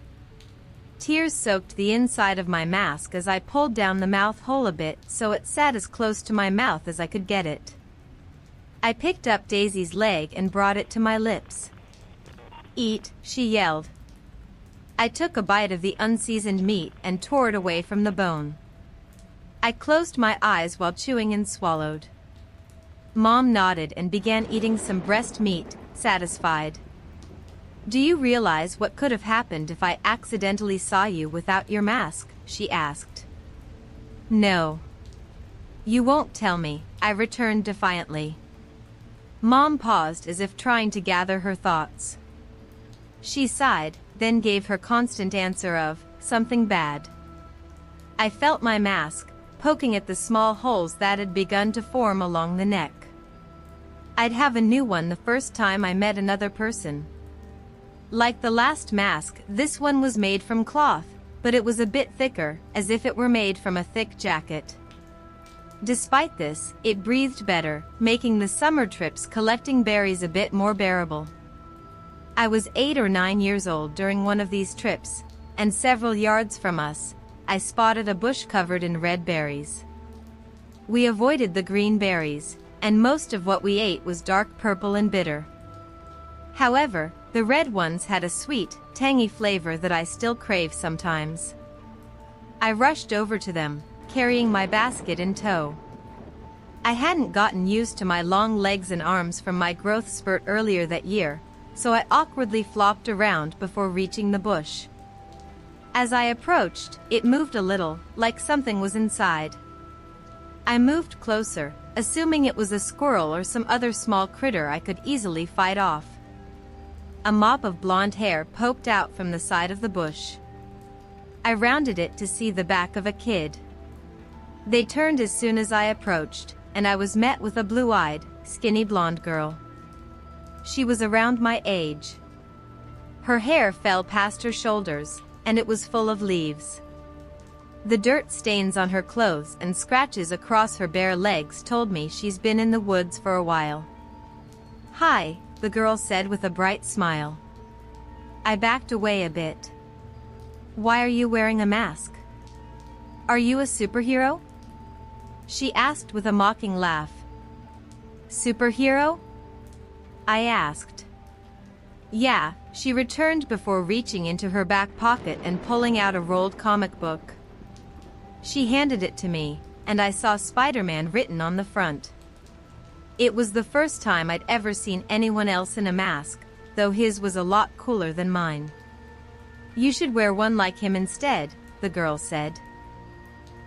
Tears soaked the inside of my mask as I pulled down the mouth hole a bit so it sat as close to my mouth as I could get it. I picked up Daisy's leg and brought it to my lips. "Eat," she yelled. I took a bite of the unseasoned meat and tore it away from the bone. I closed my eyes while chewing and swallowed. Mom nodded and began eating some breast meat, satisfied. "Do you realize what could have happened if I accidentally saw you without your mask?" she asked. No. You won't tell me, I returned defiantly. Mom paused as if trying to gather her thoughts. She sighed, then gave her constant answer of, something bad. I felt my mask, poking at the small holes that had begun to form along the neck. I'd have a new one the first time I met another person. Like the last mask, this one was made from cloth, but it was a bit thicker, as if it were made from a thick jacket. Despite this, it breathed better, making the summer trips collecting berries a bit more bearable. I was 8 or 9 years old during one of these trips, and several yards from us, I spotted a bush covered in red berries. We avoided the green berries, and most of what we ate was dark purple and bitter. However, the red ones had a sweet, tangy flavor that I still crave sometimes. I rushed over to them, carrying my basket in tow. I hadn't gotten used to my long legs and arms from my growth spurt earlier that year, so I awkwardly flopped around before reaching the bush. As I approached, it moved a little, like something was inside. I moved closer, assuming it was a squirrel or some other small critter I could easily fight off. A mop of blonde hair poked out from the side of the bush. I rounded it to see the back of a kid. They turned as soon as I approached, and I was met with a blue-eyed, skinny blonde girl. She was around my age. Her hair fell past her shoulders, and it was full of leaves. The dirt stains on her clothes and scratches across her bare legs told me she's been in the woods for a while. "Hi," the girl said with a bright smile. I backed away a bit. "Why are you wearing a mask? Are you a superhero?" she asked with a mocking laugh. "Superhero?" I asked. "Yeah," she returned before reaching into her back pocket and pulling out a rolled comic book. She handed it to me, and I saw Spider-Man written on the front. It was the first time I'd ever seen anyone else in a mask, though his was a lot cooler than mine. "You should wear one like him instead," the girl said.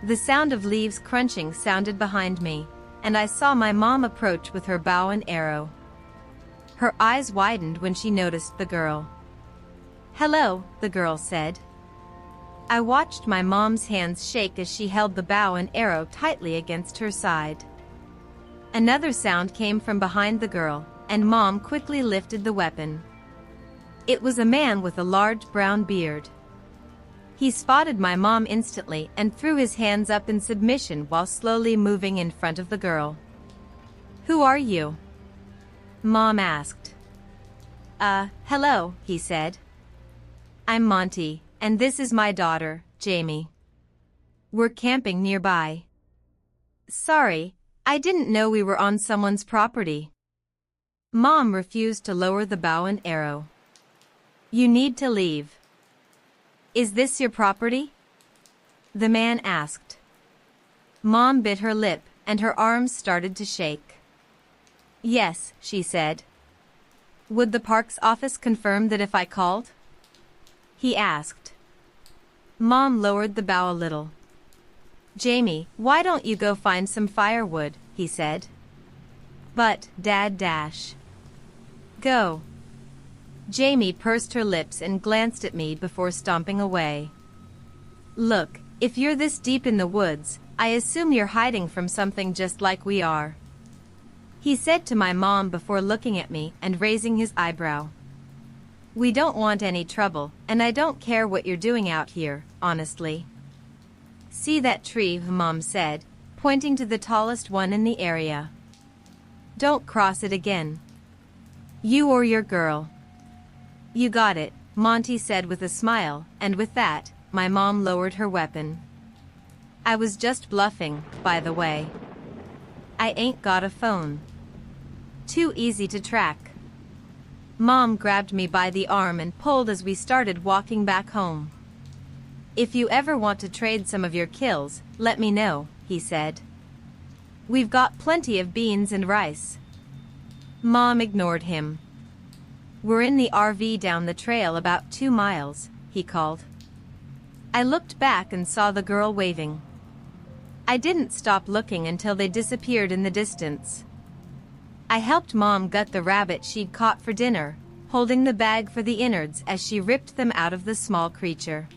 The sound of leaves crunching sounded behind me, and I saw my mom approach with her bow and arrow. Her eyes widened when she noticed the girl. "Hello," the girl said. I watched my mom's hands shake as she held the bow and arrow tightly against her side. Another sound came from behind the girl, and Mom quickly lifted the weapon. It was a man with a large brown beard. He spotted my mom instantly and threw his hands up in submission while slowly moving in front of the girl. "Who are you?" Mom asked. Hello," he said. "I'm Monty, and this is my daughter, Jamie. We're camping nearby." "Sorry, I didn't know we were on someone's property." Mom refused to lower the bow and arrow. "You need to leave." "Is this your property?" the man asked. Mom bit her lip, and her arms started to shake. "Yes," she said. "Would the park's office confirm that if I called?" he asked. Mom lowered the bow a little. "Jamie, why don't you go find some firewood?" he said. "But, Dad dash. Go." Jamie pursed her lips and glanced at me before stomping away. "Look, if you're this deep in the woods, I assume you're hiding from something just like we are," he said to my mom before looking at me and raising his eyebrow. "We don't want any trouble, and I don't care what you're doing out here, honestly." "See that tree?" Mom said, pointing to the tallest one in the area. "Don't cross it again. You or your girl." "You got it," Monty said with a smile, and with that, my mom lowered her weapon. I was just bluffing, by the way. I ain't got a phone. Too easy to track. Mom grabbed me by the arm and pulled as we started walking back home. "If you ever want to trade some of your kills, let me know," he said. "We've got plenty of beans and rice." Mom ignored him. "We're in the RV down the trail about 2 miles, he called. I looked back and saw the girl waving. I didn't stop looking until they disappeared in the distance. I helped Mom gut the rabbit she'd caught for dinner, holding the bag for the innards as she ripped them out of the small creature.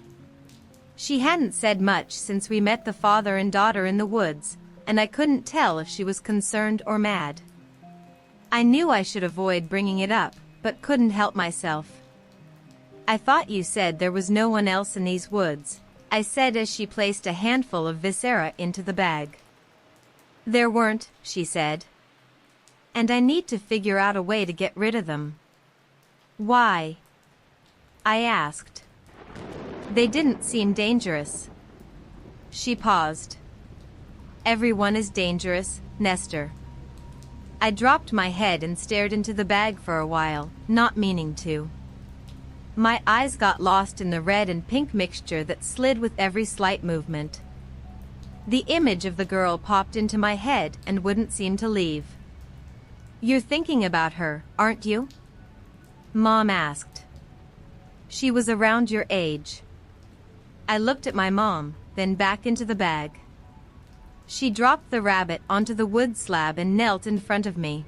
She hadn't said much since we met the father and daughter in the woods, and I couldn't tell if she was concerned or mad. I knew I should avoid bringing it up, but couldn't help myself. "I thought you said there was no one else in these woods," I said as she placed a handful of viscera into the bag. "There weren't," she said. "And I need to figure out a way to get rid of them." "Why?" I asked. "They didn't seem dangerous." She paused. "Everyone is dangerous, Nestor." I dropped my head and stared into the bag for a while, not meaning to. My eyes got lost in the red and pink mixture that slid with every slight movement. The image of the girl popped into my head and wouldn't seem to leave. "You're thinking about her, aren't you?" Mom asked. "She was around your age." I looked at my mom, then back into the bag. She dropped the rabbit onto the wood slab and knelt in front of me.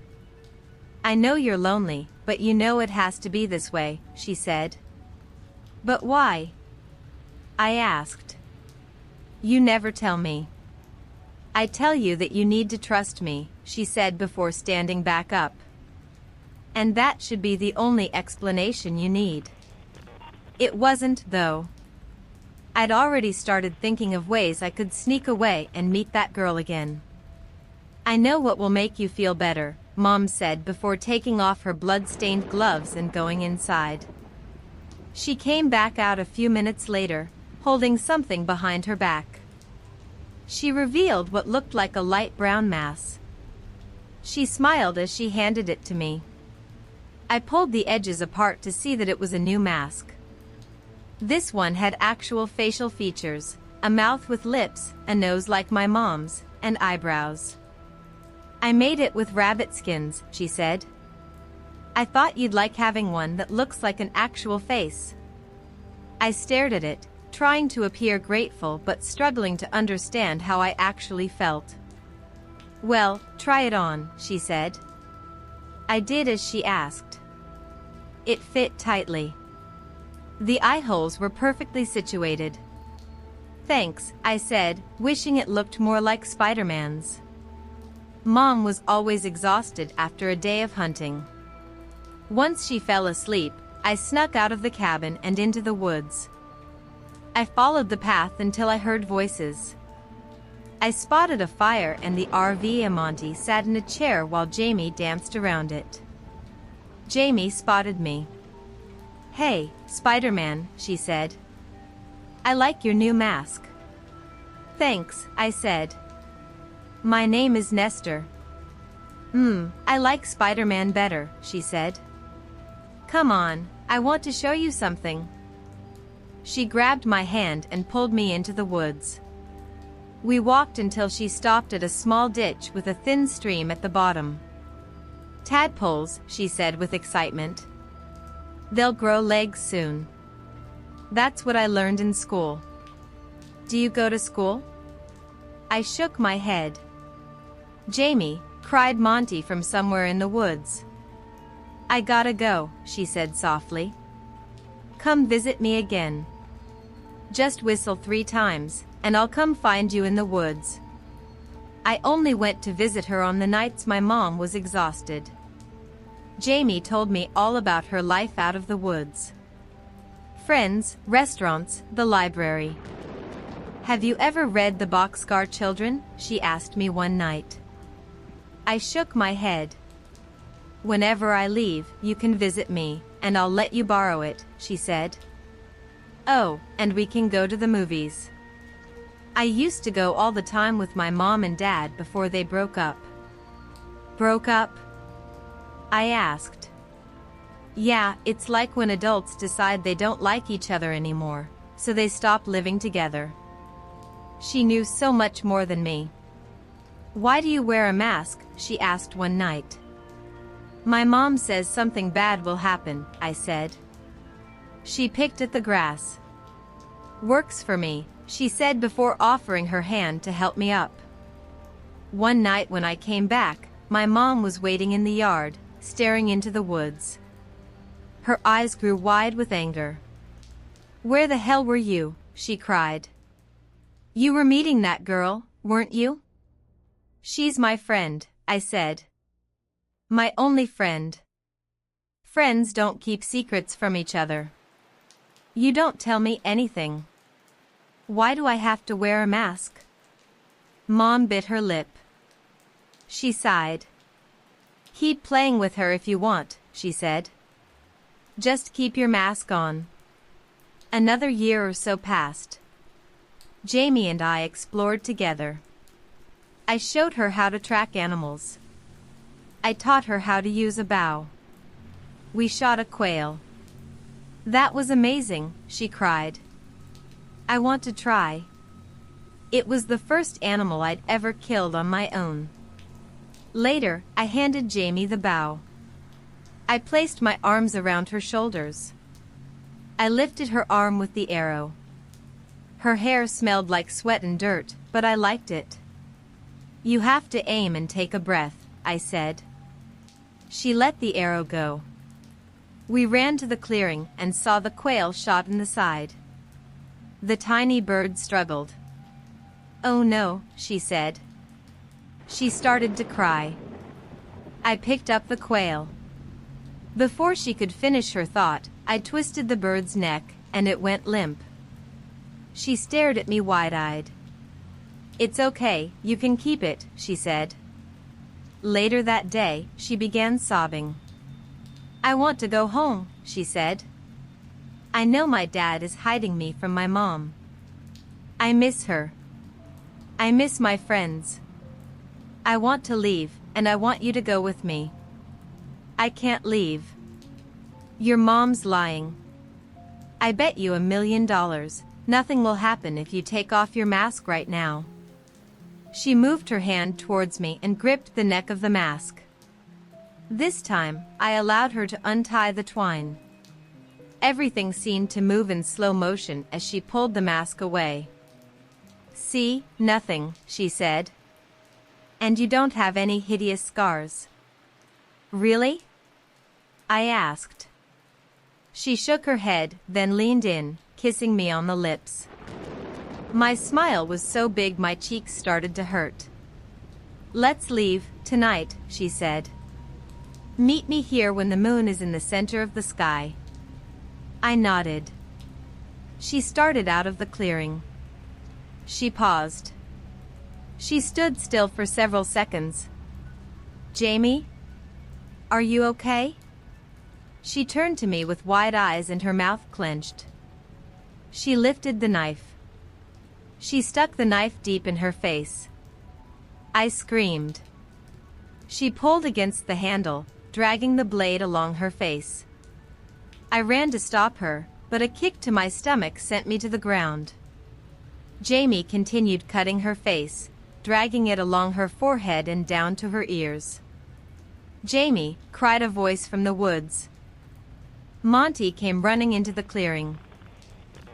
"I know you're lonely, but you know it has to be this way," she said. "But why?" I asked. "You never tell me." "I tell you that you need to trust me," she said before standing back up. "And that should be the only explanation you need." It wasn't, though. I'd already started thinking of ways I could sneak away and meet that girl again. "I know what will make you feel better," Mom said before taking off her blood-stained gloves and going inside. She came back out a few minutes later, holding something behind her back. She revealed what looked like a light brown mass. She smiled as she handed it to me. I pulled the edges apart to see that it was a new mask. This one had actual facial features, a mouth with lips, a nose like my mom's, and eyebrows. "I made it with rabbit skins," she said. "I thought you'd like having one that looks like an actual face." I stared at it, trying to appear grateful but struggling to understand how I actually felt. "Well, try it on," she said. I did as she asked. It fit tightly. The eye holes were perfectly situated. "Thanks," I said, wishing it looked more like Spider-Man's. Mom was always exhausted after a day of hunting. Once she fell asleep, I snuck out of the cabin and into the woods. I followed the path until I heard voices. I spotted a fire and the RV Ambience sat in a chair while Jamie danced around it. Jamie spotted me. "Hey, Spider-Man," she said. "I like your new mask." "Thanks," I said. "My name is Nestor." I like Spider-Man better," she said. "Come on, I want to show you something." She grabbed my hand and pulled me into the woods. We walked until she stopped at a small ditch with a thin stream at the bottom. "Tadpoles," she said with excitement. "They'll grow legs soon." That's what I learned in school. "Do you go to school?" I shook my head. "Jamie," cried Monty from somewhere in the woods. "I gotta go," she said softly. "Come visit me again. Just whistle 3 times, and I'll come find you in the woods." I only went to visit her on the nights my mom was exhausted. Jamie told me all about her life out of the woods. Friends, restaurants, the library. "Have you ever read The Boxcar Children?" she asked me one night. I shook my head. "Whenever I leave, you can visit me, and I'll let you borrow it," she said. "Oh, and we can go to the movies." I used to go all the time with my mom and dad before they broke up. "Broke up?" I asked. "Yeah, it's like when adults decide they don't like each other anymore, so they stop living together." She knew so much more than me. "Why do you wear a mask?" she asked one night. "My mom says something bad will happen," I said. She picked at the grass. Works for me, she said before offering her hand to help me up. One night when I came back, my mom was waiting in the yard, staring into the woods. Her eyes grew wide with anger. "Where the hell were you?" she cried. "You were meeting that girl, weren't you?" "She's my friend," I said. "My only friend." Friends don't keep secrets from each other. "You don't tell me anything. Why do I have to wear a mask?" Mom bit her lip. She sighed. "Keep playing with her if you want," she said. "Just keep your mask on." Another year or so passed. Jamie and I explored together. I showed her how to track animals. I taught her how to use a bow. We shot a quail. "That was amazing," she cried. "I want to try." It was the first animal I'd ever killed on my own. Later, I handed Jamie the bow. I placed my arms around her shoulders. I lifted her arm with the arrow. Her hair smelled like sweat and dirt, but I liked it. "You have to aim and take a breath," I said. She let the arrow go. We ran to the clearing and saw the quail shot in the side. The tiny bird struggled. "Oh no," she said. She started to cry. I picked up the quail. Before she could finish her thought, I twisted the bird's neck, and it went limp. She stared at me wide-eyed. "It's okay, you can keep it," she said. Later that day, she began sobbing. "I want to go home," she said. "I know my dad is hiding me from my mom. I miss her. I miss my friends. I want to leave, and I want you to go with me." "I can't leave. Your mom's lying. I bet you $1 million. Nothing will happen if you take off your mask right now." She moved her hand towards me and gripped the neck of the mask. This time, I allowed her to untie the twine. Everything seemed to move in slow motion as she pulled the mask away. "See, nothing," she said. "And you don't have any hideous scars." "Really?" I asked. She shook her head, then leaned in, kissing me on the lips. My smile was so big my cheeks started to hurt. "Let's leave, tonight," she said. "Meet me here when the moon is in the center of the sky." I nodded. She started out of the clearing. She paused. She stood still for several seconds. "Jamie? Are you okay?" She turned to me with wide eyes and her mouth clenched. She lifted the knife. She stuck the knife deep in her face. I screamed. She pulled against the handle, dragging the blade along her face. I ran to stop her, but a kick to my stomach sent me to the ground. Jamie continued cutting her face, dragging it along her forehead and down to her ears. "Jamie!" cried a voice from the woods. Monty came running into the clearing.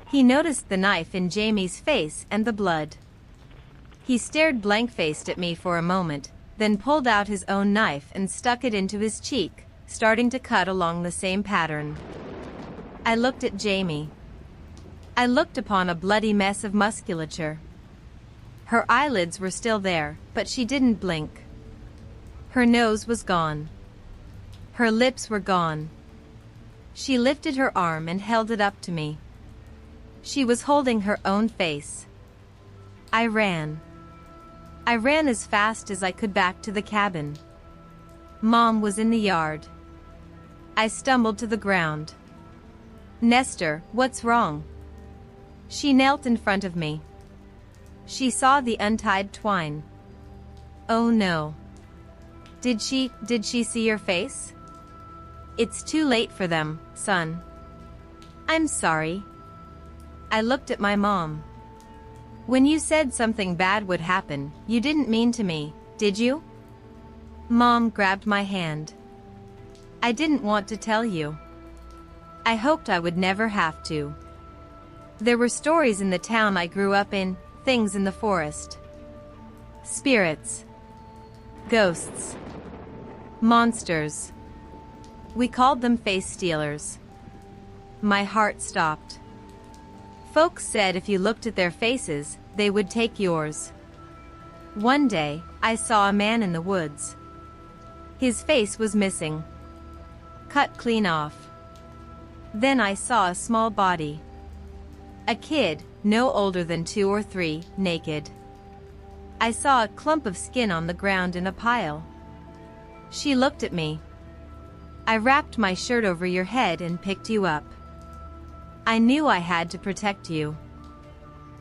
He noticed the knife in Jamie's face and the blood. He stared blank-faced at me for a moment, then pulled out his own knife and stuck it into his cheek, starting to cut along the same pattern. I looked at Jamie. I looked upon a bloody mess of musculature. Her eyelids were still there, but she didn't blink. Her nose was gone. Her lips were gone. She lifted her arm and held it up to me. She was holding her own face. I ran. I ran as fast as I could back to the cabin. Mom was in the yard. I stumbled to the ground. "Nestor, what's wrong?" She knelt in front of me. She saw the untied twine. "Oh no. Did she see your face?" "It's too late for them, son." "I'm sorry." I looked at my mom. "When you said something bad would happen, you didn't mean to me, did you?" Mom grabbed my hand. "I didn't want to tell you. I hoped I would never have to." There were stories in the town I grew up in, things in the forest. Spirits. Ghosts. Monsters. We called them face stealers. My heart stopped. Folks said if you looked at their faces, they would take yours. One day, I saw a man in the woods. His face was missing. Cut clean off. Then I saw a small body. A kid, no older than 2 or 3, naked. I saw a clump of skin on the ground in a pile. She looked at me. I wrapped my shirt over your head and picked you up. I knew I had to protect you.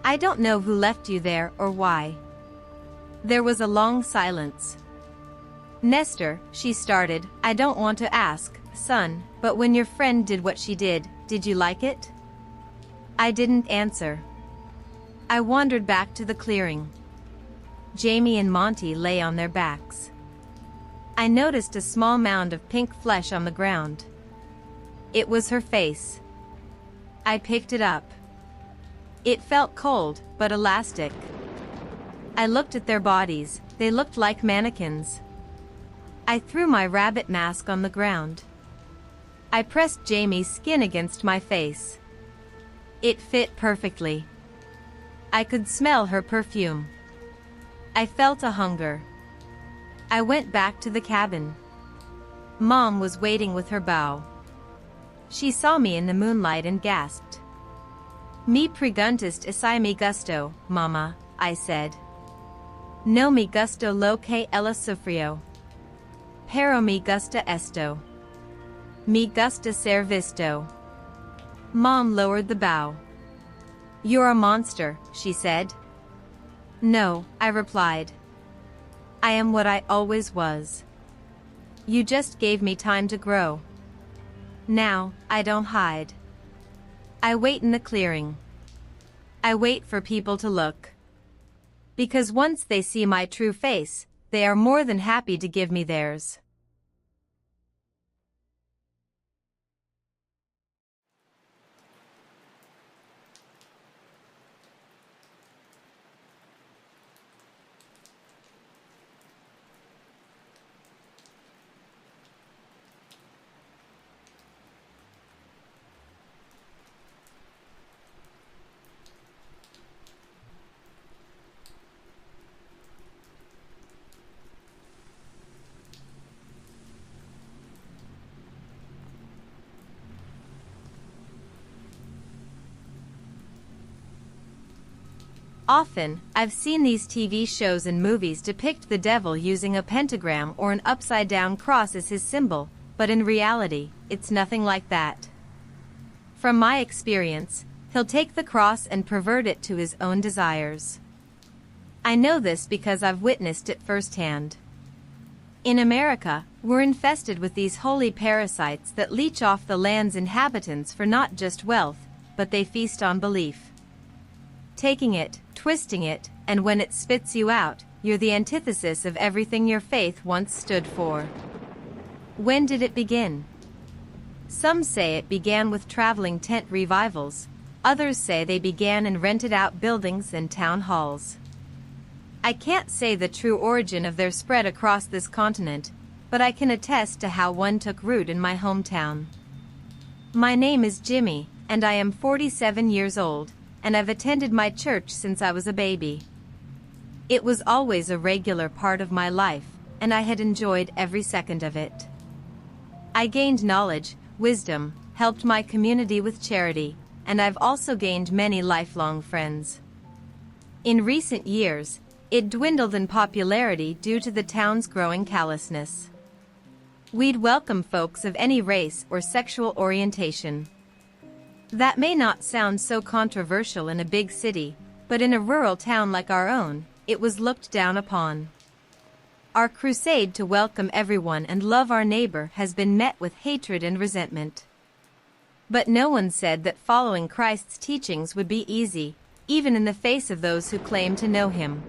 I don't know who left you there or why. There was a long silence. Nestor, she started, I don't want to ask, son, but when your friend did what she did you like it? I didn't answer. I wandered back to the clearing. Jamie and Monty lay on their backs. I noticed a small mound of pink flesh on the ground. It was her face. I picked it up. It felt cold, but elastic. I looked at their bodies, they looked like mannequins. I threw my rabbit mask on the ground. I pressed Jamie's skin against my face. It fit perfectly. I could smell her perfume. I felt a hunger. I went back to the cabin. Mom was waiting with her bow. She saw me in the moonlight and gasped. "Me preguntist assai mi gusto, Mama," I said. "No me gusto lo que ella sufrió. Pero me gusta esto. Me gusta ser visto." Mom lowered the bow. "You're a monster," she said. "No," I replied. "I am what I always was. You just gave me time to grow. Now, I don't hide. I wait in the clearing. I wait for people to look. Because once they see my true face, they are more than happy to give me theirs." Often, I've seen these TV shows and movies depict the devil using a pentagram or an upside-down cross as his symbol, but in reality, it's nothing like that. From my experience, he'll take the cross and pervert it to his own desires. I know this because I've witnessed it firsthand. In America, we're infested with these holy parasites that leech off the land's inhabitants for not just wealth, but they feast on belief. Taking it, twisting it, and when it spits you out, you're the antithesis of everything your faith once stood for. When did it begin? Some say it began with traveling tent revivals, others say they began in rented-out buildings and town halls. I can't say the true origin of their spread across this continent, but I can attest to how one took root in my hometown. My name is Jimmy, and I am 47 years old, and I've attended my church since I was a baby. It was always a regular part of my life, and I had enjoyed every second of it. I gained knowledge, wisdom, helped my community with charity, and I've also gained many lifelong friends. In recent years, it dwindled in popularity due to the town's growing callousness. We'd welcome folks of any race or sexual orientation. That may not sound so controversial in a big city, but in a rural town like our own, it was looked down upon. Our crusade to welcome everyone and love our neighbor has been met with hatred and resentment. But no one said that following Christ's teachings would be easy, even in the face of those who claim to know him.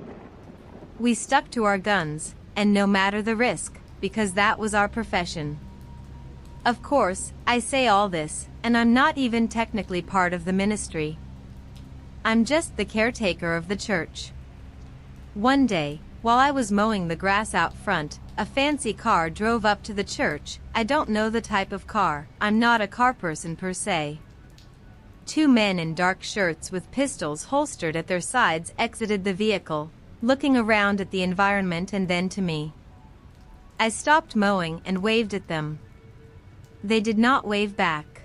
We stuck to our guns, and no matter the risk, because that was our profession. Of course, I say all this, and I'm not even technically part of the ministry. I'm just the caretaker of the church. One day, while I was mowing the grass out front, a fancy car drove up to the church. I don't know the type of car, I'm not a car person per se. Two men in dark shirts with pistols holstered at their sides exited the vehicle, looking around at the environment and then to me. I stopped mowing and waved at them. They did not wave back.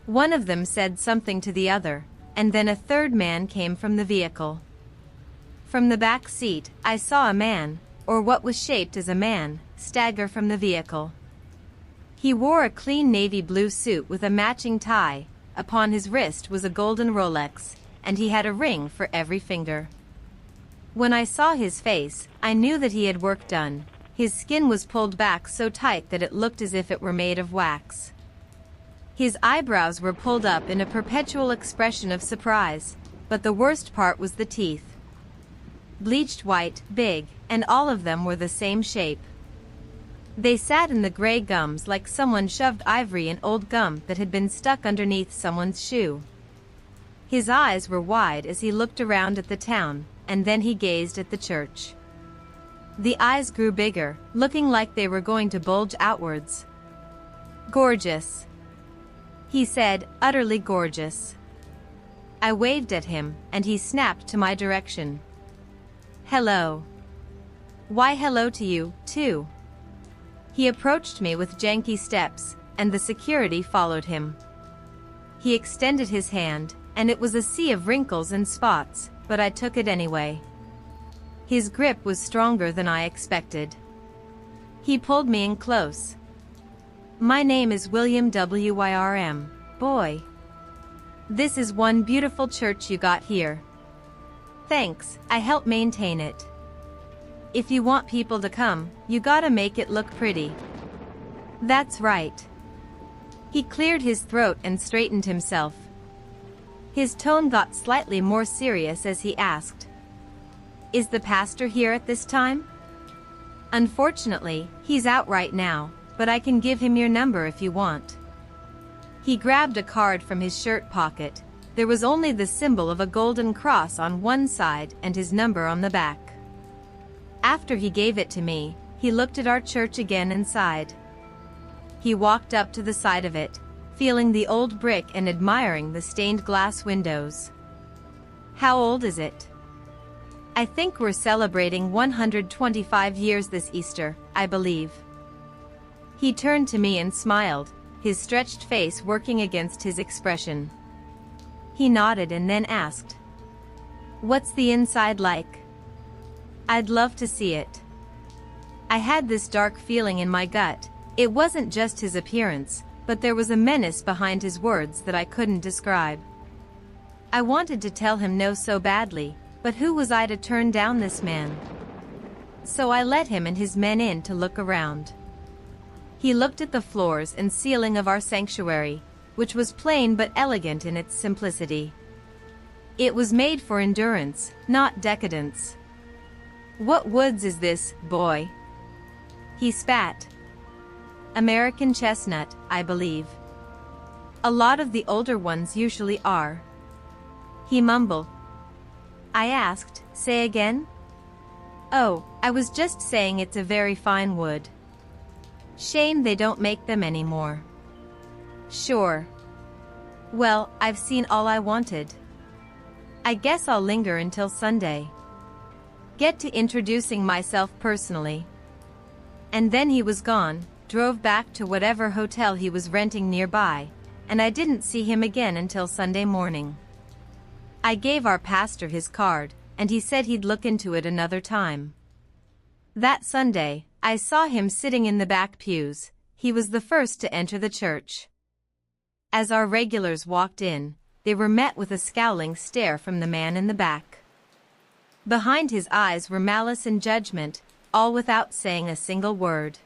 One of them said something to the other, and then a third man came from the vehicle. From the back seat, I saw a man, or what was shaped as a man, stagger from the vehicle. He wore a clean navy blue suit with a matching tie. Upon his wrist was a golden Rolex, and he had a ring for every finger. When I saw his face, I knew that he had work done. His skin was pulled back so tight that it looked as if it were made of wax. His eyebrows were pulled up in a perpetual expression of surprise, but the worst part was the teeth. Bleached white, big, and all of them were the same shape. They sat in the gray gums like someone shoved ivory in old gum that had been stuck underneath someone's shoe. His eyes were wide as he looked around at the town, and then he gazed at the church. The eyes grew bigger, looking like they were going to bulge outwards. "Gorgeous," he said, "utterly gorgeous." I waved at him, and he snapped to my direction. "Hello." "Why hello to you, too." He approached me with janky steps, and the security followed him. He extended his hand, and it was a sea of wrinkles and spots, but I took it anyway. His grip was stronger than I expected. He pulled me in close. "My name is William Wyrm, boy. This is one beautiful church you got here." "Thanks, I help maintain it. If you want people to come, you gotta make it look pretty." "That's right." He cleared his throat and straightened himself. His tone got slightly more serious as he asked, "Is the pastor here at this time?" "Unfortunately, he's out right now, but I can give him your number if you want." He grabbed a card from his shirt pocket. There was only the symbol of a golden cross on one side and his number on the back. After he gave it to me, he looked at our church again and sighed. He walked up to the side of it, feeling the old brick and admiring the stained glass windows. "How old is it?" "I think we're celebrating 125 years this Easter, I believe." He turned to me and smiled, his stretched face working against his expression. He nodded and then asked, "What's the inside like?" "I'd love to see it." I had this dark feeling in my gut. It wasn't just his appearance, but there was a menace behind his words that I couldn't describe. I wanted to tell him no so badly, but who was I to turn down this man? So I let him and his men in to look around. He looked at the floors and ceiling of our sanctuary, which was plain but elegant in its simplicity. It was made for endurance, not decadence. "What woods is this, boy?" He spat. "American chestnut, I believe. A lot of the older ones usually are." He mumbled. I asked, "Say again?" "Oh, I was just saying it's a very fine wood. Shame they don't make them anymore." "Sure. Well, I've seen all I wanted. I guess I'll linger until Sunday. Get to introducing myself personally." And then he was gone, drove back to whatever hotel he was renting nearby, and I didn't see him again until Sunday morning. I gave our pastor his card, and he said he'd look into it another time. That Sunday, I saw him sitting in the back pews. He was the first to enter the church. As our regulars walked in, they were met with a scowling stare from the man in the back. Behind his eyes were malice and judgment, all without saying a single word.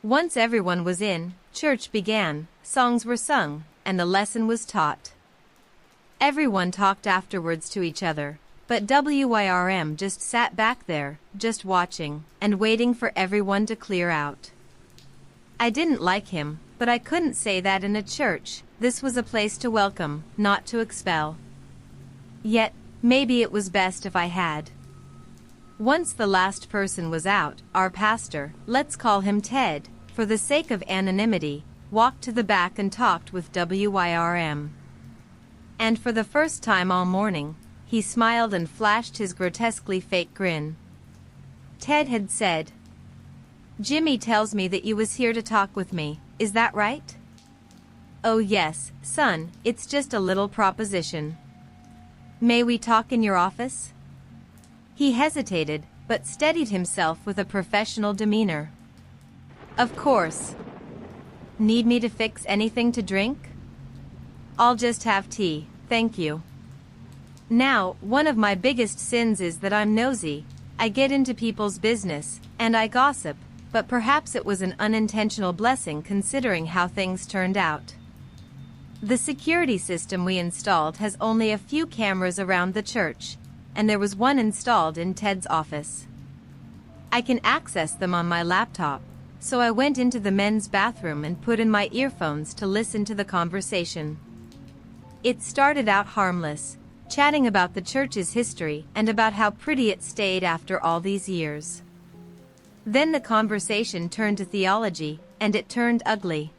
Once everyone was in, church began, songs were sung, and the lesson was taught. Everyone talked afterwards to each other, but Wyrm just sat back there, just watching, and waiting for everyone to clear out. I didn't like him, but I couldn't say that in a church. This was a place to welcome, not to expel. Yet, maybe it was best if I had. Once the last person was out, our pastor, let's call him Ted, for the sake of anonymity, walked to the back and talked with WYRM. And for the first time all morning, he smiled and flashed his grotesquely fake grin. Ted had said, "Jimmy tells me that you was here to talk with me, is that right?" "Oh yes, son, it's just a little proposition." "May we talk in your office?" He hesitated, but steadied himself with a professional demeanor. "Of course. Need me to fix anything to drink?" "I'll just have tea, thank you." Now, one of my biggest sins is that I'm nosy. I get into people's business, and I gossip, but perhaps it was an unintentional blessing considering how things turned out. The security system we installed has only a few cameras around the church, and there was one installed in Ted's office. I can access them on my laptop, so I went into the men's bathroom and put in my earphones to listen to the conversation. It started out harmless, chatting about the church's history and about how pretty it stayed after all these years. Then the conversation turned to theology, and it turned ugly.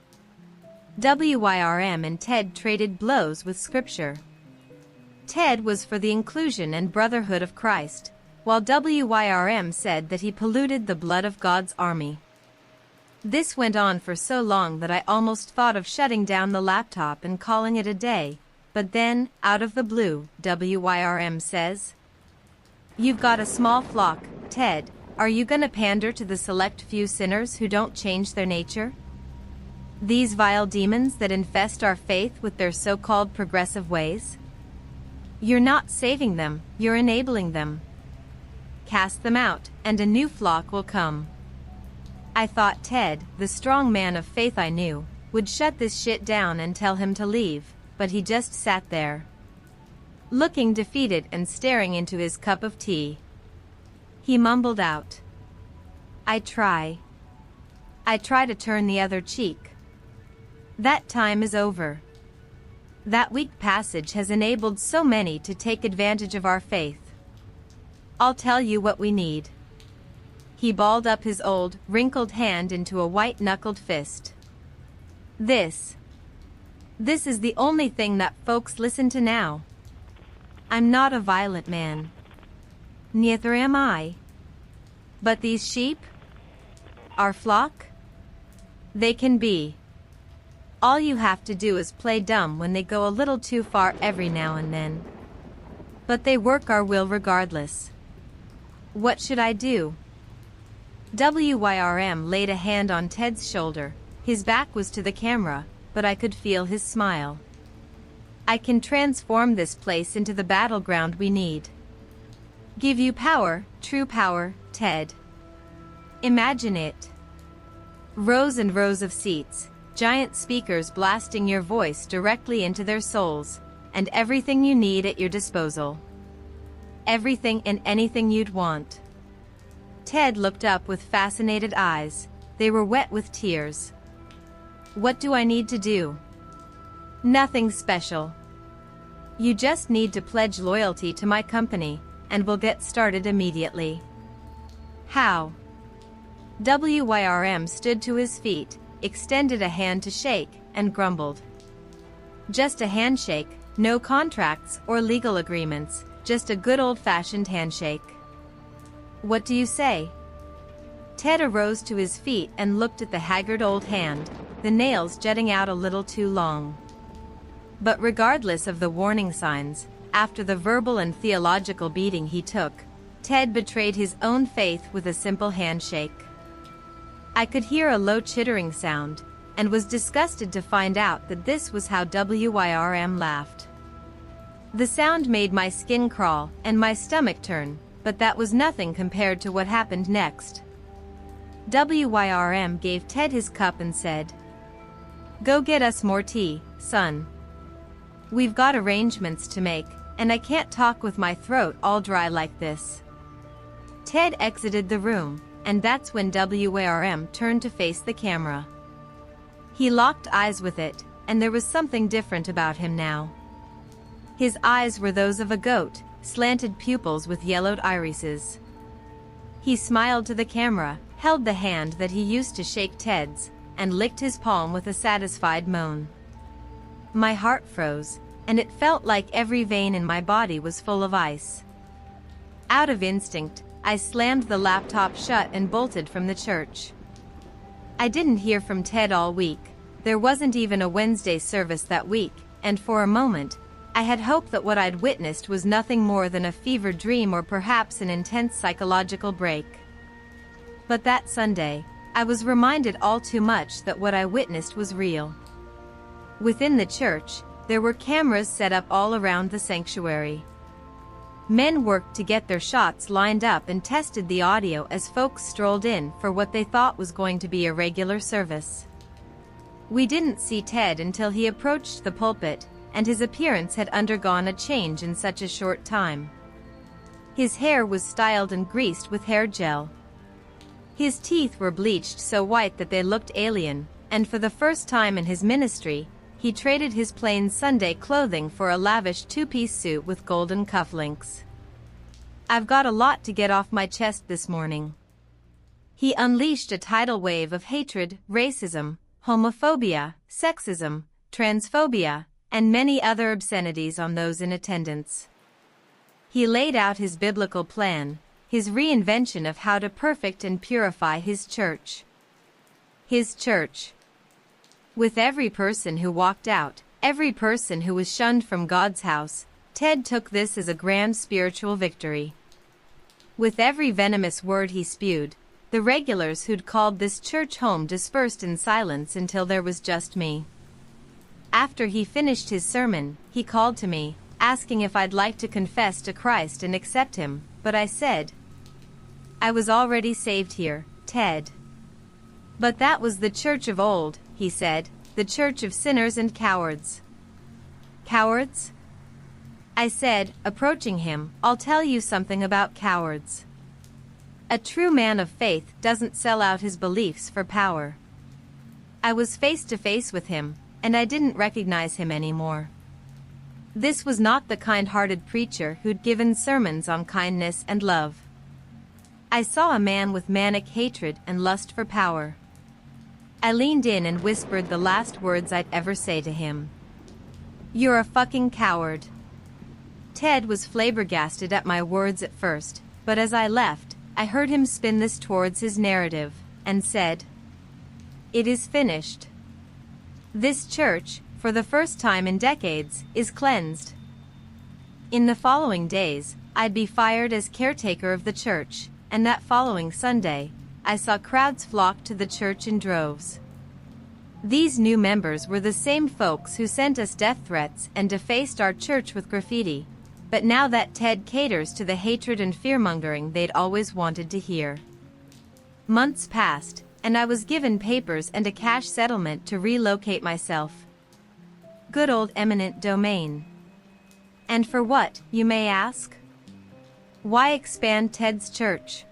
WYRM and Ted traded blows with Scripture. Ted was for the inclusion and brotherhood of Christ, while WYRM said that he polluted the blood of God's army. This went on for so long that I almost thought of shutting down the laptop and calling it a day, but then, out of the blue, WYRM says, "You've got a small flock, Ted. Are you gonna pander to the select few sinners who don't change their nature? These vile demons that infest our faith with their so-called progressive ways? You're not saving them, you're enabling them. Cast them out, and a new flock will come." I thought Ted, the strong man of faith I knew, would shut this shit down and tell him to leave, but he just sat there, looking defeated and staring into his cup of tea. He mumbled out, I try to turn the other cheek. That time is over. That weak passage has enabled so many to take advantage of our faith. I'll tell you what we need." He balled up his old, wrinkled hand into a white-knuckled fist. This is the only thing that folks listen to now. I'm not a violent man. Neither am I. But these sheep? Our flock? They can be. All you have to do is play dumb when they go a little too far every now and then. But they work our will regardless. What should I do? WYRM laid a hand on Ted's shoulder. His back was to the camera, but I could feel his smile. "I can transform this place into the battleground we need. Give you power, true power, Ted. Imagine it. Rows and rows of seats, giant speakers blasting your voice directly into their souls, and everything you need at your disposal. Everything and anything you'd want." Ted looked up with fascinated eyes. They were wet with tears. "What do I need to do?" "Nothing special. You just need to pledge loyalty to my company, and we'll get started immediately." "How?" WYRM stood to his feet, extended a hand to shake, and grumbled. "Just a handshake, no contracts or legal agreements, just a good old-fashioned handshake. What do you say?" Ted arose to his feet and looked at the haggard old hand, the nails jutting out a little too long. But regardless of the warning signs, after the verbal and theological beating he took, Ted betrayed his own faith with a simple handshake. I could hear a low chittering sound, and was disgusted to find out that this was how WYRM laughed. The sound made my skin crawl and my stomach turn, but that was nothing compared to what happened next. WYRM gave Ted his cup and said, "Go get us more tea, son. We've got arrangements to make, and I can't talk with my throat all dry like this." Ted exited the room, and that's when WYRM turned to face the camera. He locked eyes with it, and there was something different about him now. His eyes were those of a goat, slanted pupils with yellowed irises. He smiled to the camera, held the hand that he used to shake Ted's, and licked his palm with a satisfied moan. My heart froze, and it felt like every vein in my body was full of ice. Out of instinct, I slammed the laptop shut and bolted from the church. I didn't hear from Ted all week. There wasn't even a Wednesday service that week, and for a moment, I had hoped that what I'd witnessed was nothing more than a fever dream or perhaps an intense psychological break. But that Sunday, I was reminded all too much that what I witnessed was real. Within the church, there were cameras set up all around the sanctuary. Men worked to get their shots lined up and tested the audio as folks strolled in for what they thought was going to be a regular service. We didn't see Ted until he approached the pulpit, and his appearance had undergone a change in such a short time. His hair was styled and greased with hair gel. His teeth were bleached so white that they looked alien, and for the first time in his ministry, he traded his plain Sunday clothing for a lavish two-piece suit with golden cufflinks. I've got a lot to get off my chest this morning. He unleashed a tidal wave of hatred, racism, homophobia, sexism, transphobia, and many other obscenities on those in attendance. He laid out his biblical plan, his reinvention of how to perfect and purify his church. His church. With every person who walked out, every person who was shunned from God's house, Ted took this as a grand spiritual victory. With every venomous word he spewed, the regulars who'd called this church home dispersed in silence until there was just me. After he finished his sermon, he called to me, asking if I'd like to confess to Christ and accept him, but I said, I was already saved here, Ted. But that was the church of old, he said, the church of sinners and cowards. Cowards? I said, approaching him, I'll tell you something about cowards. A true man of faith doesn't sell out his beliefs for power. I was face to face with him, and I didn't recognize him anymore. This was not the kind-hearted preacher who'd given sermons on kindness and love. I saw a man with manic hatred and lust for power. I leaned in and whispered the last words I'd ever say to him. You're a fucking coward. Ted was flabbergasted at my words at first, but as I left, I heard him spin this towards his narrative, and said, It is finished. This church, for the first time in decades, is cleansed. In the following days, I'd be fired as caretaker of the church, and that following Sunday, I saw crowds flock to the church in droves. These new members were the same folks who sent us death threats and defaced our church with graffiti, but now that Ted caters to the hatred and fear-mongering they'd always wanted to hear. Months passed, and I was given papers and a cash settlement to relocate myself. Good old eminent domain. And for what, you may ask? Why expand Ted's church?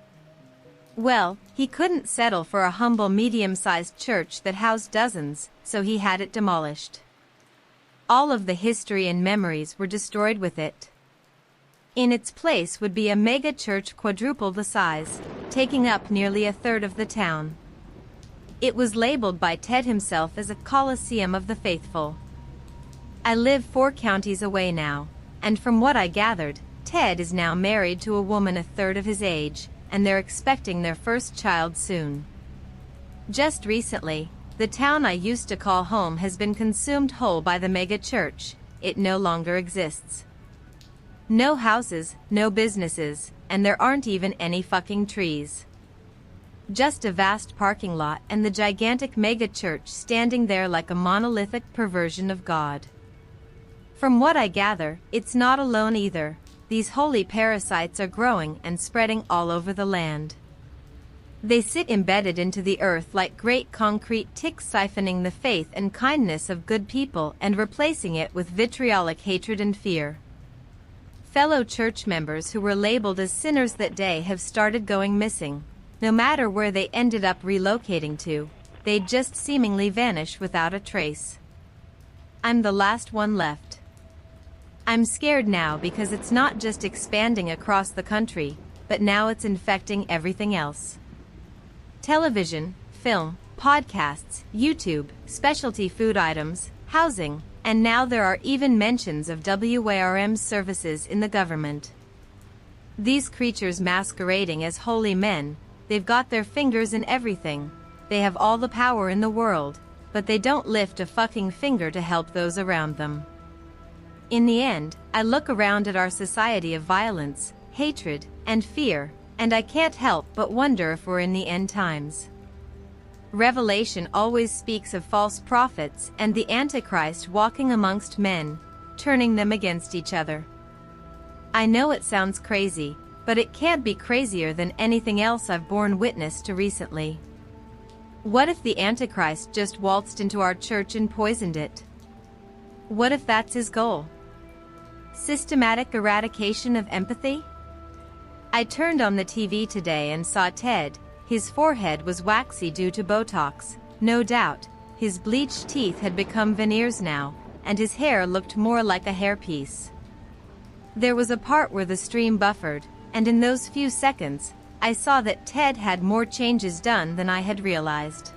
Well, he couldn't settle for a humble medium-sized church that housed dozens, so he had it demolished. All of the history and memories were destroyed with it. In its place would be a mega church quadruple the size, taking up nearly a third of the town. It was labeled by Ted himself as a Colosseum of the Faithful. I live 4 counties away now, and from what I gathered, Ted is now married to a woman a third of his age, and they're expecting their first child soon. Just recently, the town I used to call home has been consumed whole by the mega church. It no longer exists. No houses, no businesses, and there aren't even any fucking trees. Just a vast parking lot and the gigantic mega church standing there like a monolithic perversion of God. From what I gather, it's not alone either. These holy parasites are growing and spreading all over the land. They sit embedded into the earth like great concrete ticks, siphoning the faith and kindness of good people and replacing it with vitriolic hatred and fear. Fellow church members who were labeled as sinners that day have started going missing. No matter where they ended up relocating to, they'd just seemingly vanish without a trace. I'm the last one left. I'm scared now because it's not just expanding across the country, but now it's infecting everything else. Television, film, podcasts, YouTube, specialty food items, housing, and now there are even mentions of WARM's services in the government. These creatures masquerading as holy men, they've got their fingers in everything. They have all the power in the world, but they don't lift a fucking finger to help those around them. In the end, I look around at our society of violence, hatred, and fear, and I can't help but wonder if we're in the end times. Revelation always speaks of false prophets and the Antichrist walking amongst men, turning them against each other. I know it sounds crazy, but it can't be crazier than anything else I've borne witness to recently. What if the Antichrist just waltzed into our church and poisoned it? What if that's his goal? Systematic eradication of empathy? I turned on the TV today and saw Ted. His forehead was waxy due to Botox, no doubt. His bleached teeth had become veneers now, and his hair looked more like a hairpiece. There was a part where the stream buffered, and in those few seconds, I saw that Ted had more changes done than I had realized.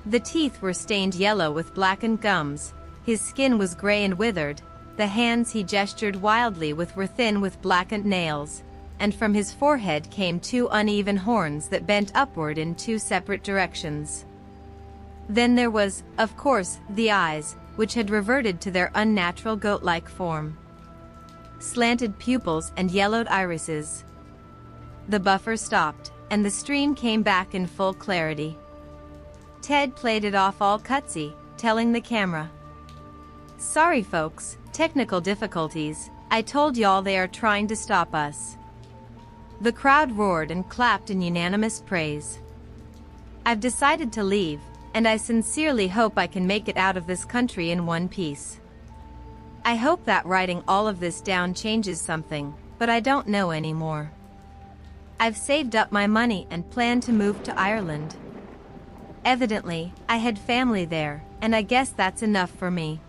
The teeth were stained yellow with blackened gums, his skin was gray and withered, the hands he gestured wildly with were thin with blackened nails, and from his forehead came two uneven horns that bent upward in two separate directions. Then there was, of course, the eyes, which had reverted to their unnatural goat-like form. Slanted pupils and yellowed irises. The buffer stopped, and the stream came back in full clarity. Ted played it off all cutsy, telling the camera, "Sorry folks, technical difficulties, I told y'all they are trying to stop us." The crowd roared and clapped in unanimous praise. I've decided to leave, and I sincerely hope I can make it out of this country in one piece. I hope that writing all of this down changes something, but I don't know anymore. I've saved up my money and plan to move to Ireland. Evidently, I had family there, and I guess that's enough for me.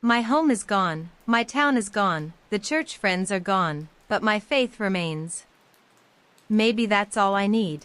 My home is gone, my town is gone, the church friends are gone, but my faith remains. Maybe that's all I need.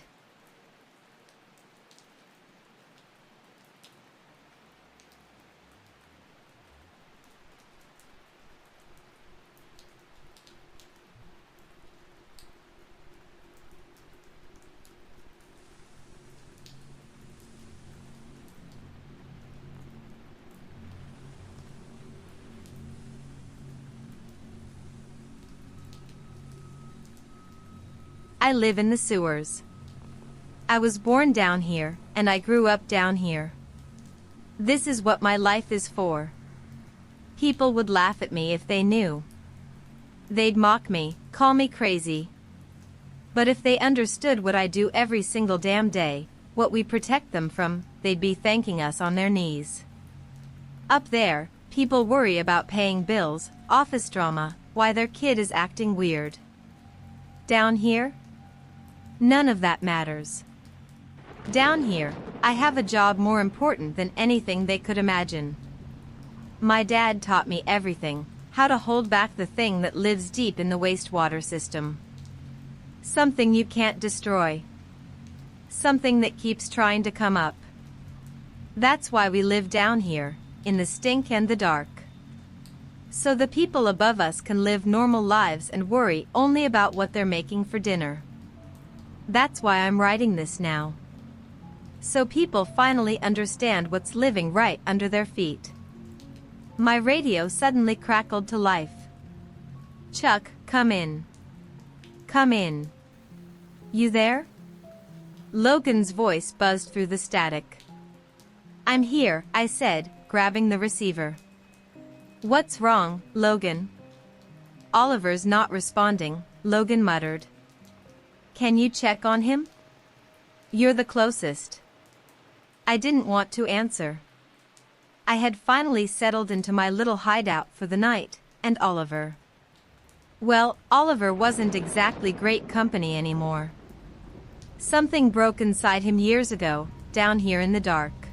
I live in the sewers. I was born down here, and I grew up down here. This is what my life is for. People would laugh at me if they knew. They'd mock me, call me crazy. But if they understood what I do every single damn day, what we protect them from, they'd be thanking us on their knees. Up there, people worry about paying bills, office drama, why their kid is acting weird. Down here? None of that matters. Down here, I have a job more important than anything they could imagine. My dad taught me everything, how to hold back the thing that lives deep in the wastewater system. Something you can't destroy. Something that keeps trying to come up. That's why we live down here, in the stink and the dark. So the people above us can live normal lives and worry only about what they're making for dinner. That's why I'm writing this now. So people finally understand what's living right under their feet. My radio suddenly crackled to life. "Chuck, come in. Come in. You there?" Logan's voice buzzed through the static. "I'm here," I said, grabbing the receiver. "What's wrong, Logan?" "Oliver's not responding," Logan muttered. "Can you check on him? You're the closest." I didn't want to answer. I had finally settled into my little hideout for the night, and Oliver. Well, Oliver wasn't exactly great company anymore. Something broke inside him years ago, down here in the dark.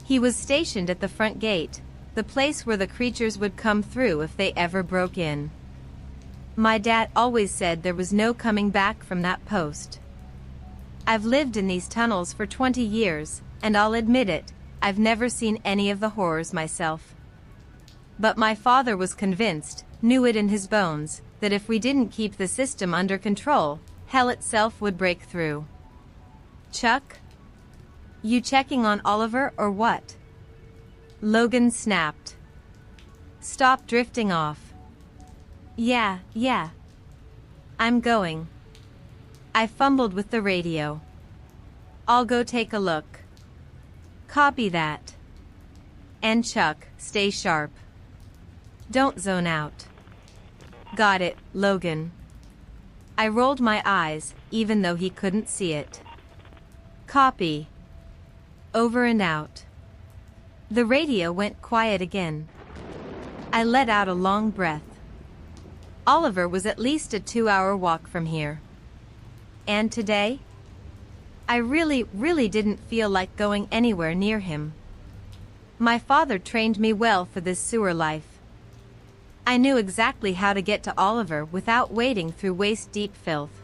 He was stationed at the front gate, the place where the creatures would come through if they ever broke in. My dad always said there was no coming back from that post. I've lived in these tunnels for 20 years, and I'll admit it, I've never seen any of the horrors myself. But my father was convinced, knew it in his bones, that if we didn't keep the system under control, hell itself would break through. Chuck? You checking on Oliver or what? Logan snapped. Stop drifting off. Yeah. I'm going. I fumbled with the radio. I'll go take a look. Copy that. And Chuck, stay sharp. Don't zone out. Got it, Logan. I rolled my eyes, even though he couldn't see it. Copy. Over and out. The radio went quiet again. I let out a long breath. Oliver was at least a 2-hour walk from here. And today? I really didn't feel like going anywhere near him. My father trained me well for this sewer life. I knew exactly how to get to Oliver without wading through waist-deep filth.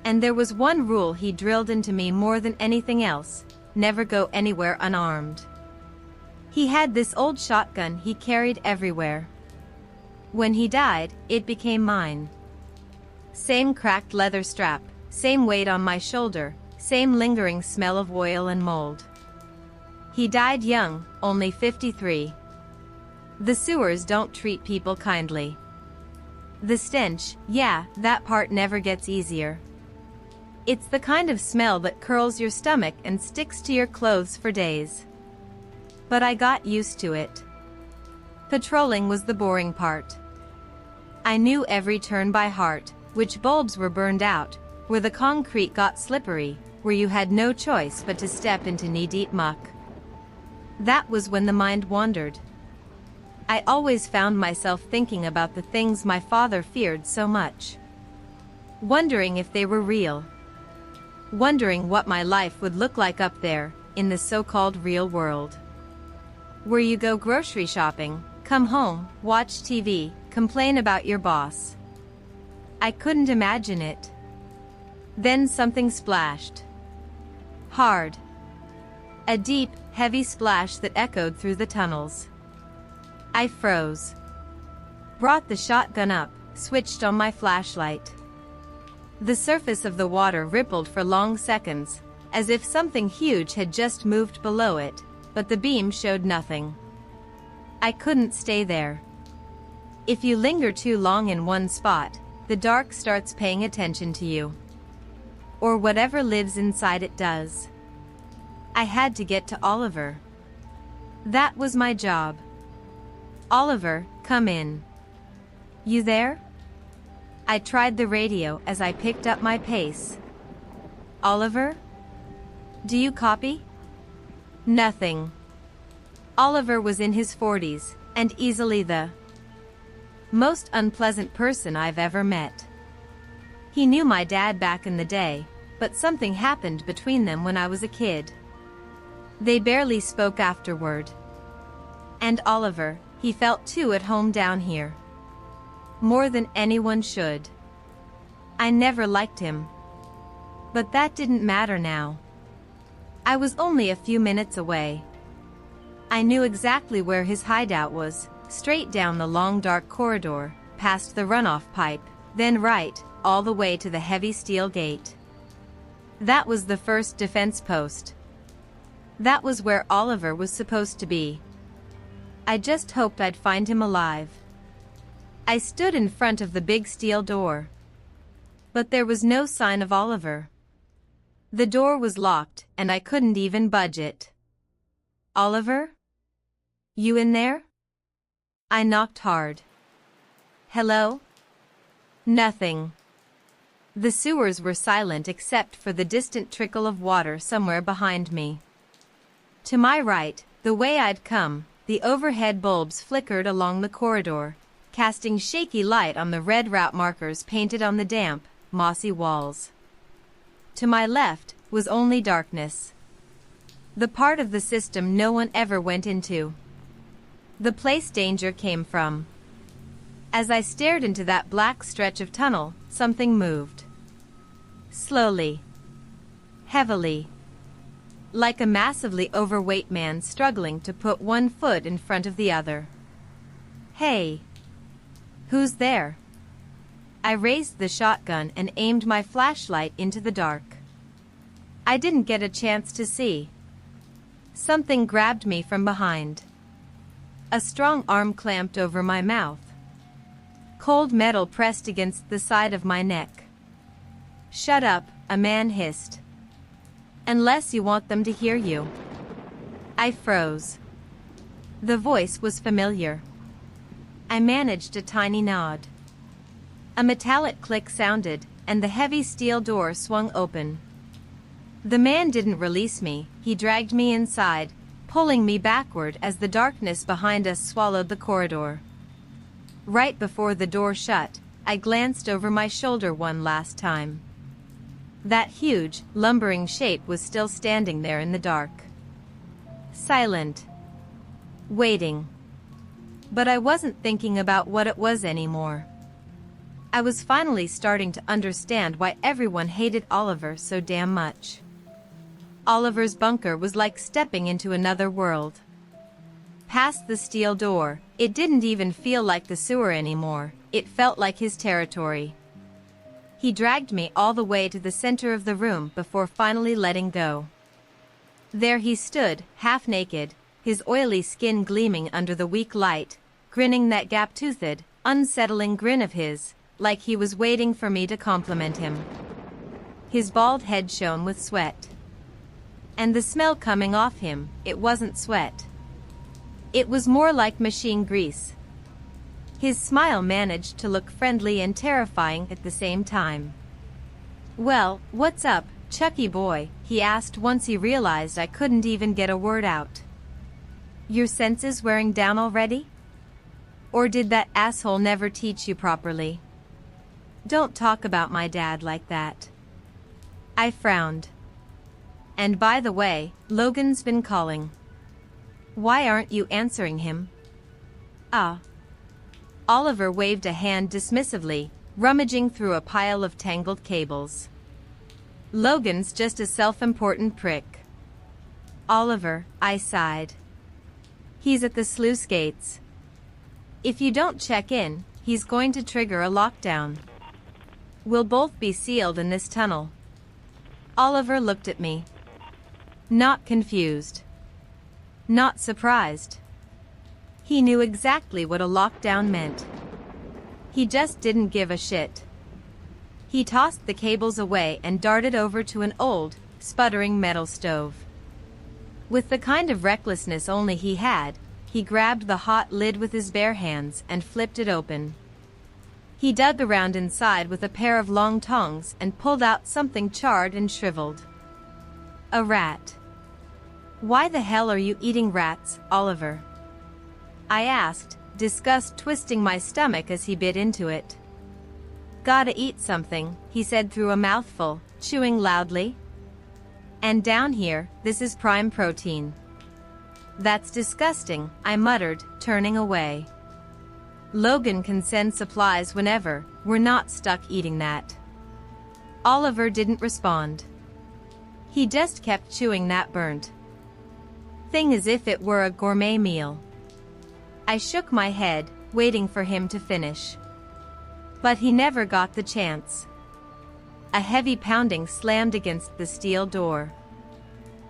And there was one rule he drilled into me more than anything else: never go anywhere unarmed. He had this old shotgun he carried everywhere. When he died, it became mine. Same cracked leather strap, same weight on my shoulder, same lingering smell of oil and mold. He died young, only 53. The sewers don't treat people kindly. The stench, yeah, that part never gets easier. It's the kind of smell that curls your stomach and sticks to your clothes for days. But I got used to it. Patrolling was the boring part. I knew every turn by heart, which bulbs were burned out, where the concrete got slippery, where you had no choice but to step into knee-deep muck. That was when the mind wandered. I always found myself thinking about the things my father feared so much. Wondering if they were real. Wondering what my life would look like up there, in the so-called real world. Where you go grocery shopping, come home, watch TV, complain about your boss. I couldn't imagine it. Then something splashed. Hard. A deep, heavy splash that echoed through the tunnels. I froze. Brought the shotgun up, switched on my flashlight. The surface of the water rippled for long seconds, as if something huge had just moved below it, but the beam showed nothing. I couldn't stay there. If you linger too long in one spot, the dark starts paying attention to you. Or whatever lives inside it does. I had to get to Oliver. That was my job. Oliver, come in. You there? I tried the radio as I picked up my pace. Oliver? Do you copy? Nothing. Oliver was in his 40s, and easily the most unpleasant person I've ever met. He knew my dad back in the day, but something happened between them when I was a kid. They barely spoke afterward. And Oliver, he felt too at home down here. More than anyone should. I never liked him. But that didn't matter now. I was only a few minutes away. I knew exactly where his hideout was, straight down the long dark corridor, past the runoff pipe, then right, all the way to the heavy steel gate. That was the first defense post. That was where Oliver was supposed to be. I just hoped I'd find him alive. I stood in front of the big steel door. But there was no sign of Oliver. The door was locked, and I couldn't even budge it. Oliver? You in there? I knocked hard. Hello? Nothing. The sewers were silent except for the distant trickle of water somewhere behind me. To my right, the way I'd come, the overhead bulbs flickered along the corridor, casting shaky light on the red route markers painted on the damp, mossy walls. To my left was only darkness. The part of the system no one ever went into. the place danger came from. As I stared into that black stretch of tunnel, something moved. Slowly. Heavily. Like a massively overweight man struggling to put one foot in front of the other. Hey! Who's there? I raised the shotgun and aimed my flashlight into the dark. I didn't get a chance to see. Something grabbed me from behind. A strong arm clamped over my mouth. Cold metal pressed against the side of my neck. "Shut up," a man hissed. "Unless you want them to hear you." I froze. The voice was familiar. I managed a tiny nod. A metallic click sounded, and the heavy steel door swung open. The man didn't release me, he dragged me inside, pulling me backward as the darkness behind us swallowed the corridor. Right before the door shut, I glanced over my shoulder one last time. That huge, lumbering shape was still standing there in the dark. Silent. Waiting. But I wasn't thinking about what it was anymore. I was finally starting to understand why everyone hated Oliver so damn much. Oliver's bunker was like stepping into another world. Past the steel door, it didn't even feel like the sewer anymore, it felt like his territory. He dragged me all the way to the center of the room before finally letting go. There he stood, half naked, his oily skin gleaming under the weak light, grinning that gap-toothed, unsettling grin of his, like he was waiting for me to compliment him. His bald head shone with sweat. And the smell coming off him, it wasn't sweat. It was more like machine grease. His smile managed to look friendly and terrifying at the same time. "Well, what's up, Chucky boy?" he asked once he realized I couldn't even get a word out. "Your senses wearing down already? Or did that asshole never teach you properly? Don't talk about my dad like that." I frowned. "And by the way, Logan's been calling. Why aren't you answering him?" "Ah." Oliver waved a hand dismissively, rummaging through a pile of tangled cables. "Logan's just a self-important prick." "Oliver," I sighed. "He's at the sluice gates. If you don't check in, he's going to trigger a lockdown. We'll both be sealed in this tunnel." Oliver looked at me. Not confused. Not surprised. He knew exactly what a lockdown meant. He just didn't give a shit. He tossed the cables away and darted over to an old, sputtering metal stove. With the kind of recklessness only he had, he grabbed the hot lid with his bare hands and flipped it open. He dug around inside with a pair of long tongs and pulled out something charred and shriveled. A rat. "Why the hell are you eating rats, Oliver?" I asked, disgust twisting my stomach as he bit into it. "Gotta eat something," he said through a mouthful, chewing loudly. "And down here, this is prime protein." "That's disgusting," I muttered, turning away. "Logan can send supplies whenever, we're not stuck eating that." Oliver didn't respond. He just kept chewing that burnt thing as if it were a gourmet meal. I shook my head, waiting for him to finish. But he never got the chance. A heavy pounding slammed against the steel door.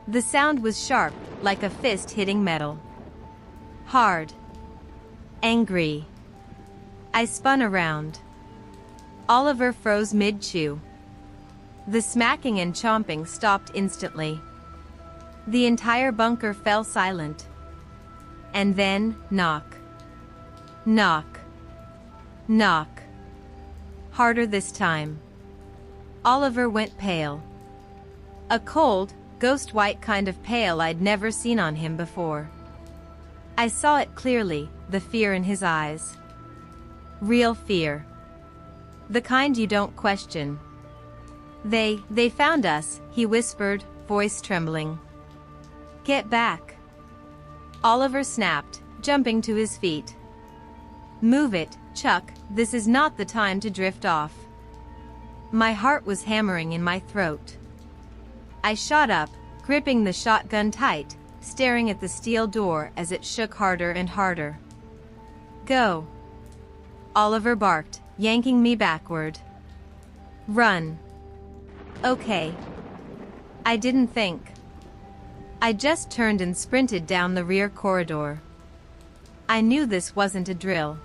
The sound was sharp, like a fist hitting metal. Hard. Angry. I spun around. Oliver froze mid-chew. The smacking and chomping stopped instantly. The entire bunker fell silent. And then, knock. Knock. Knock. Harder this time. Oliver went pale. A cold, ghost-white kind of pale I'd never seen on him before. I saw it clearly, the fear in his eyes. Real fear. The kind you don't question. They found us," he whispered, voice trembling. "Get back." Oliver snapped, jumping to his feet. "Move it, Chuck, this is not the time to drift off." My heart was hammering in my throat. I shot up, gripping the shotgun tight, staring at the steel door as it shook harder and harder. "Go!" Oliver barked, yanking me backward. "Run." "Okay." I didn't think. I just turned and sprinted down the rear corridor. I knew this wasn't a drill.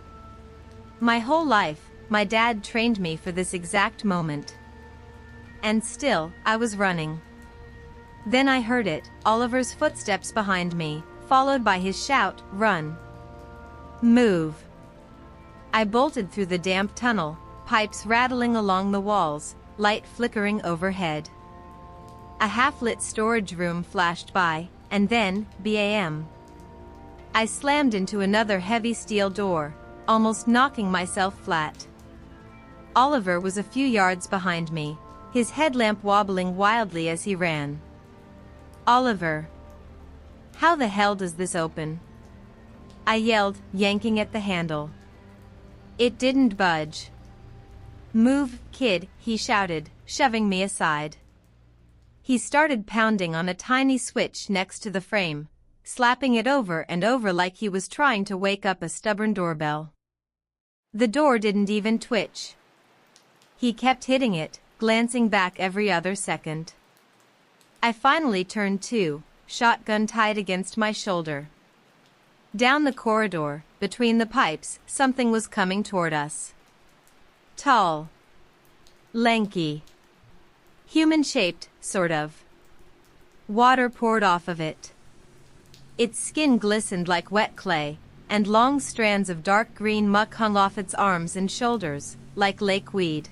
My whole life, my dad trained me for this exact moment. And still, I was running. Then I heard it, Oliver's footsteps behind me, followed by his shout, "Run! Move!" I bolted through the damp tunnel, pipes rattling along the walls, light flickering overhead. A half-lit storage room flashed by, and then, bam! I slammed into another heavy steel door, almost knocking myself flat. Oliver was a few yards behind me, his headlamp wobbling wildly as he ran. "Oliver! How the hell does this open?" I yelled, yanking at the handle. It didn't budge. "Move, kid," he shouted, shoving me aside. He started pounding on a tiny switch next to the frame, slapping it over and over like he was trying to wake up a stubborn doorbell. The door didn't even twitch. He kept hitting it, glancing back every other second. I finally turned to, shotgun tied against my shoulder. Down the corridor, between the pipes, something was coming toward us. Tall. Lanky. Human-shaped, sort of. Water poured off of it. Its skin glistened like wet clay, and long strands of dark green muck hung off its arms and shoulders, like lake weed.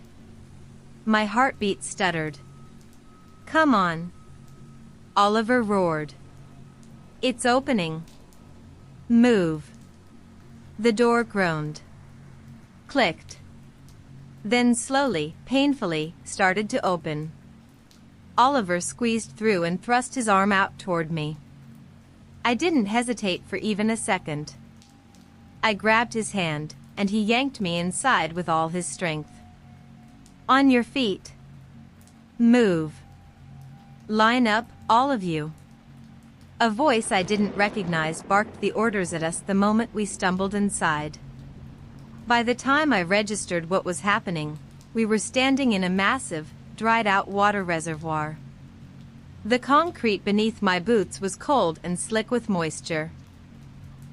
My heartbeat stuttered. "Come on!" Oliver roared. "It's opening. Move." The door groaned. Clicked. Then slowly, painfully, started to open. Oliver squeezed through and thrust his arm out toward me. I didn't hesitate for even a second. I grabbed his hand, and he yanked me inside with all his strength. "On your feet. Move. Line up, all of you." A voice I didn't recognize barked the orders at us the moment we stumbled inside. By the time I registered what was happening, we were standing in a massive, dried-out water reservoir. The concrete beneath my boots was cold and slick with moisture.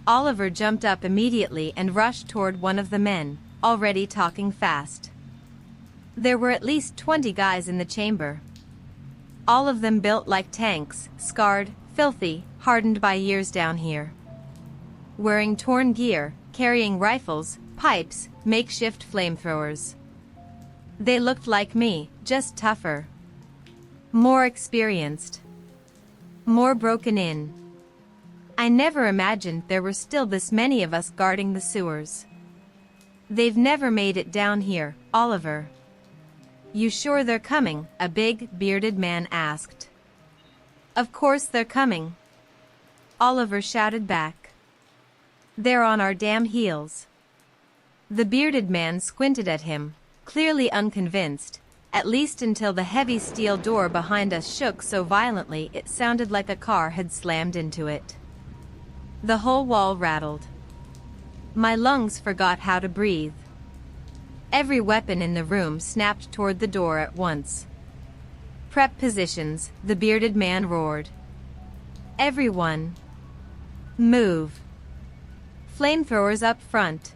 Oliver jumped up immediately and rushed toward one of the men, already talking fast. There were at least 20 guys in the chamber. All of them built like tanks, scarred, filthy, hardened by years down here. Wearing torn gear, carrying rifles, pipes, makeshift flamethrowers. They looked like me, just tougher. More experienced. More broken in. I never imagined there were still this many of us guarding the sewers. "They've never made it down here, Oliver." "You sure they're coming?" a big, bearded man asked. "Of course they're coming," Oliver shouted back. "They're on our damn heels." The bearded man squinted at him, clearly unconvinced, at least until the heavy steel door behind us shook so violently it sounded like a car had slammed into it. The whole wall rattled. My lungs forgot how to breathe. Every weapon in the room snapped toward the door at once. "Prep positions," the bearded man roared. "Everyone. Move. Flamethrowers up front."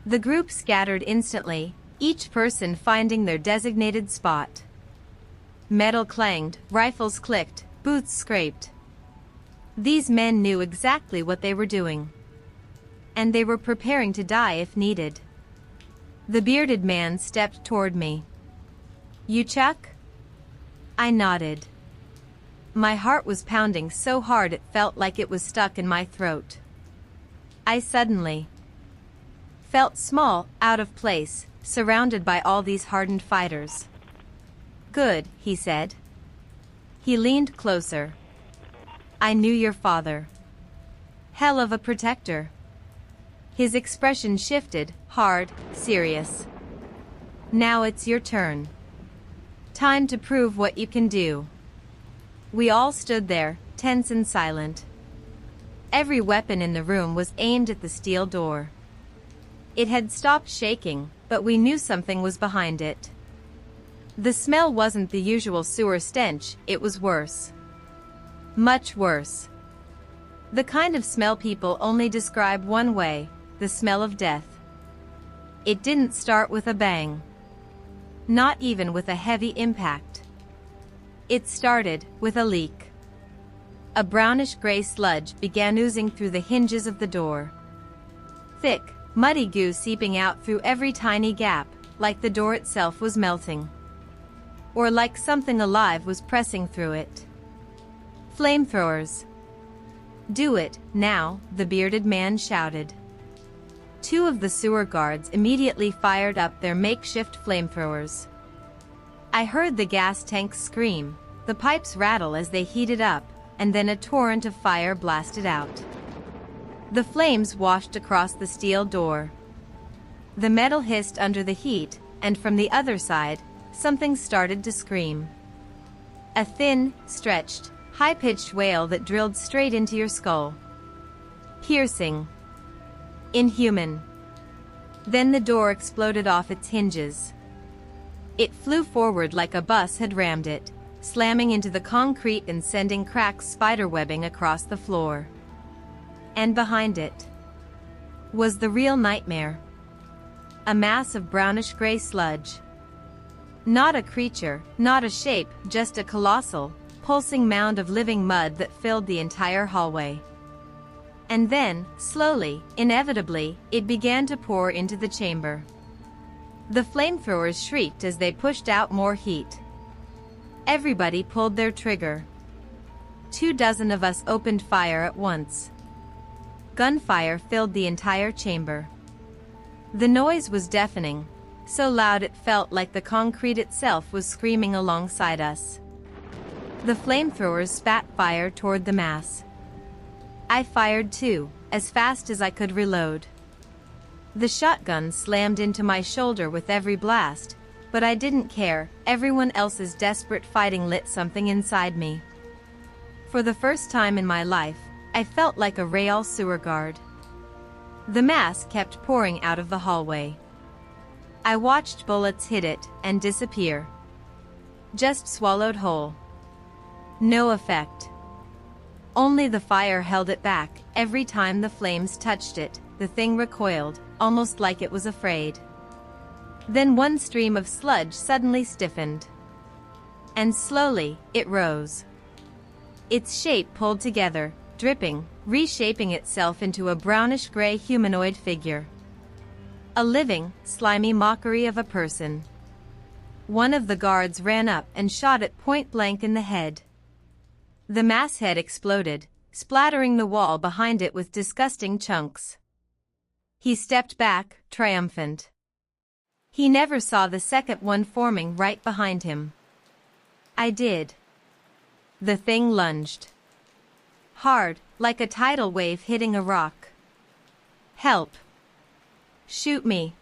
The group scattered instantly, each person finding their designated spot. Metal clanged, rifles clicked, boots scraped. These men knew exactly what they were doing. And they were preparing to die if needed. The bearded man stepped toward me. "You Chuck?" I nodded. My heart was pounding so hard it felt like it was stuck in my throat. I suddenly felt small, out of place, surrounded by all these hardened fighters. "Good," he said. He leaned closer. "I knew your father. Hell of a protector. His expression shifted, hard, serious. Now it's your turn. Time to prove what you can do. We all stood there, tense and silent. Every weapon in the room was aimed at the steel door. It had stopped shaking, but we knew something was behind it. The smell wasn't the usual sewer stench, it was worse. Much worse. The kind of smell people only describe one way, the smell of death. It didn't start with a bang. Not even with a heavy impact. It started with a leak. A brownish-gray sludge began oozing through the hinges of the door. Thick, muddy goo seeping out through every tiny gap, like the door itself was melting. Or like something alive was pressing through it. Flamethrowers. Do it, now, the bearded man shouted. Two of the sewer guards immediately fired up their makeshift flamethrowers. I heard the gas tanks scream, the pipes rattle as they heated up, and then a torrent of fire blasted out. The flames washed across the steel door. The metal hissed under the heat, and from the other side, something started to scream. A thin, stretched, high-pitched wail that drilled straight into your skull. Piercing. Inhuman. Then the door exploded off its hinges. It flew forward like a bus had rammed it, slamming into the concrete and sending cracks spiderwebbing across the floor. And behind it was the real nightmare. A mass of brownish-gray sludge. Not a creature, not a shape, just a colossal, pulsing mound of living mud that filled the entire hallway. And then, slowly, inevitably, it began to pour into the chamber. The flamethrowers shrieked as they pushed out more heat. Everybody pulled their trigger. 24 of us opened fire at once. Gunfire filled the entire chamber. The noise was deafening, so loud it felt like the concrete itself was screaming alongside us. The flamethrowers spat fire toward the mass. I fired too, as fast as I could reload. The shotgun slammed into my shoulder with every blast, but I didn't care, everyone else's desperate fighting lit something inside me. For the first time in my life, I felt like a real sewer guard. The mass kept pouring out of the hallway. I watched bullets hit it and disappear. Just swallowed whole. No effect. Only the fire held it back. Every time the flames touched it, the thing recoiled, almost like it was afraid. Then one stream of sludge suddenly stiffened. And slowly, it rose. Its shape pulled together, dripping, reshaping itself into a brownish-gray humanoid figure. A living, slimy mockery of a person. One of the guards ran up and shot it point-blank in the head. The mass head exploded, splattering the wall behind it with disgusting chunks. He stepped back, triumphant. He never saw the second one forming right behind him. I did. The thing lunged. Hard, like a tidal wave hitting a rock. Help. Shoot me.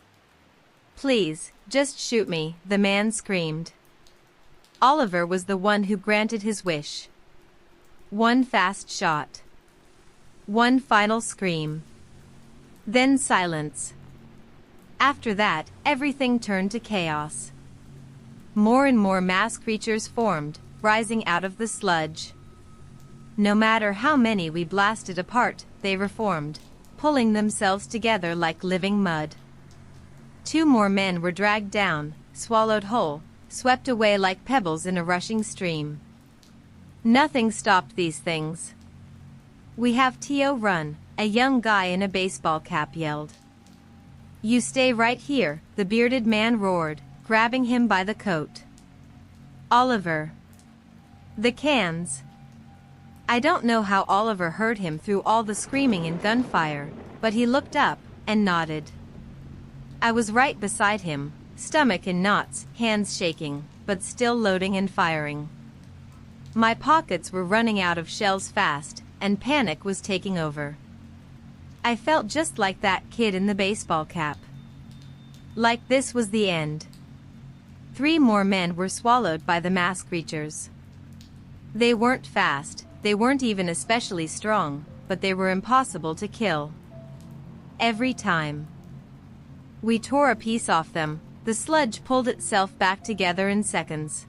Please, just shoot me, the man screamed. Oliver was the one who granted his wish. One fast shot. One final scream. Then silence. After that, everything turned to chaos. More and more mass creatures formed, rising out of the sludge. No matter how many we blasted apart, they reformed, pulling themselves together like living mud. 2 more men were dragged down, swallowed whole, swept away like pebbles in a rushing stream. Nothing stopped these things. We have T.O. run, a young guy in a baseball cap yelled. You stay right here, the bearded man roared, grabbing him by the coat. Oliver. The cans. I don't know how Oliver heard him through all the screaming and gunfire, but he looked up and nodded. I was right beside him, stomach in knots, hands shaking, but still loading and firing. My pockets were running out of shells fast, and panic was taking over. I felt just like that kid in the baseball cap. Like this was the end. 3 more men were swallowed by the mass creatures. They weren't fast, they weren't even especially strong, but they were impossible to kill. Every time we tore a piece off them, the sludge pulled itself back together in seconds.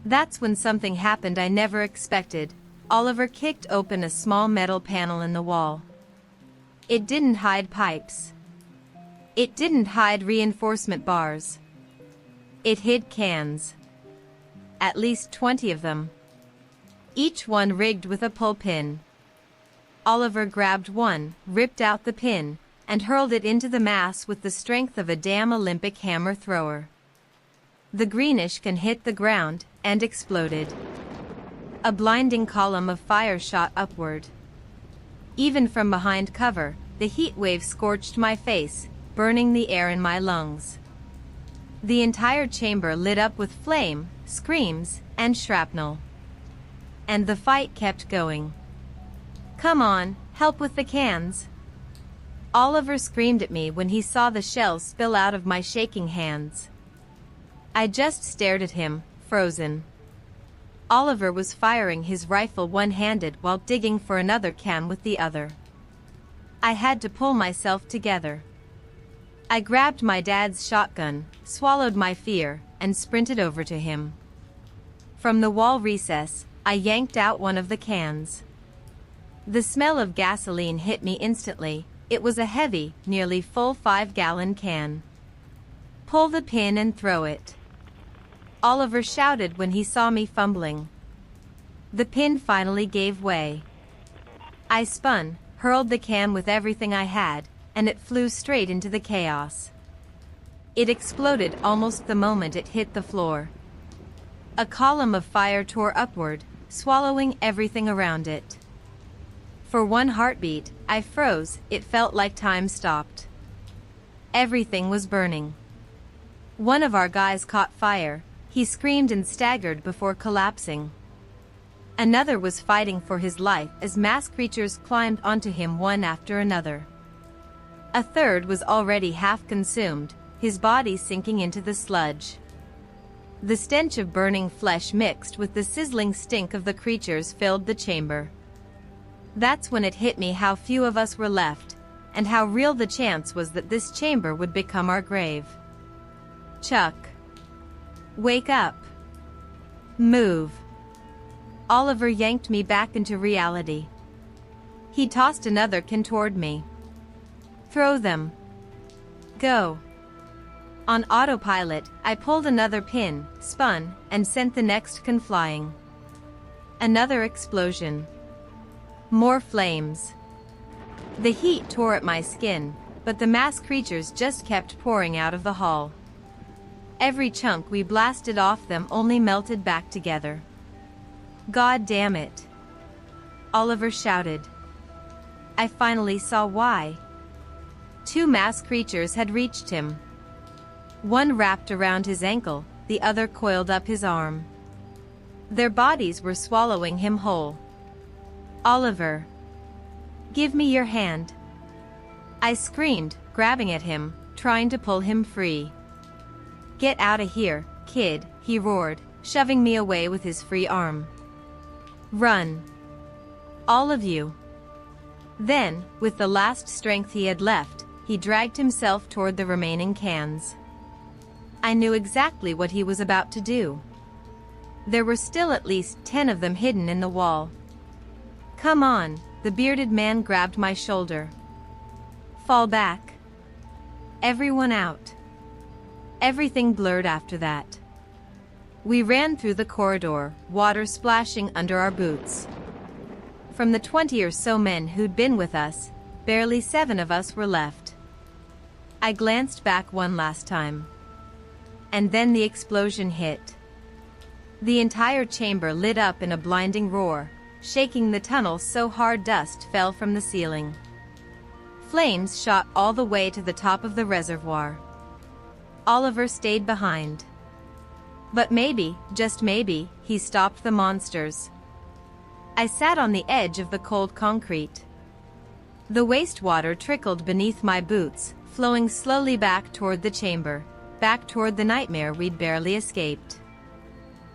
That's when something happened I never expected. Oliver kicked open a small metal panel in the wall. It didn't hide pipes. It didn't hide reinforcement bars. It hid cans. At least 20 of them. Each one rigged with a pull pin. Oliver grabbed one, ripped out the pin, and hurled it into the mass with the strength of a damn Olympic hammer thrower. The greenish can hit the ground, and exploded. A blinding column of fire shot upward. Even from behind cover, the heat wave scorched my face, burning the air in my lungs. The entire chamber lit up with flame, screams, and shrapnel. And the fight kept going. "Come on, help with the cans." Oliver screamed at me when he saw the shells spill out of my shaking hands. I just stared at him, frozen. Oliver was firing his rifle one-handed while digging for another can with the other. I had to pull myself together. I grabbed my dad's shotgun, swallowed my fear, and sprinted over to him. From the wall recess, I yanked out one of the cans. The smell of gasoline hit me instantly. It was a heavy, nearly full 5-gallon can. "Pull the pin and throw it," Oliver shouted when he saw me fumbling. The pin finally gave way. I spun, hurled the can with everything I had, and it flew straight into the chaos. It exploded almost the moment it hit the floor. A column of fire tore upward, swallowing everything around it. For one heartbeat, I froze. It felt like time stopped. Everything was burning. One of our guys caught fire. He screamed and staggered before collapsing. Another was fighting for his life as mass creatures climbed onto him one after another. A third was already half consumed, his body sinking into the sludge. The stench of burning flesh mixed with the sizzling stink of the creatures filled the chamber. That's when it hit me how few of us were left, and how real the chance was that this chamber would become our grave. "Chuck, wake up. Move." Oliver yanked me back into reality. He tossed another can toward me. "Throw them. Go." On autopilot, I pulled another pin, spun, and sent the next can flying. Another explosion. More flames. The heat tore at my skin, but the mass creatures just kept pouring out of the hall. Every chunk we blasted off them only melted back together. "God damn it!" Oliver shouted. I finally saw why. 2 mass creatures had reached him. One wrapped around his ankle, the other coiled up his arm. Their bodies were swallowing him whole. "Oliver, give me your hand." I screamed, grabbing at him, trying to pull him free. "Get out of here, kid," he roared, shoving me away with his free arm. "Run. All of you." Then, with the last strength he had left, he dragged himself toward the remaining cans. I knew exactly what he was about to do. There were still at least 10 of them hidden in the wall. "Come on," the bearded man grabbed my shoulder. "Fall back. Everyone out." Everything blurred after that. We ran through the corridor, water splashing under our boots. From the 20 or so men who'd been with us, barely 7 of us were left. I glanced back one last time. And then the explosion hit. The entire chamber lit up in a blinding roar, shaking the tunnel so hard dust fell from the ceiling. Flames shot all the way to the top of the reservoir. Oliver stayed behind. But maybe, just maybe, he stopped the monsters. I sat on the edge of the cold concrete. The wastewater trickled beneath my boots, flowing slowly back toward the chamber, back toward the nightmare we'd barely escaped.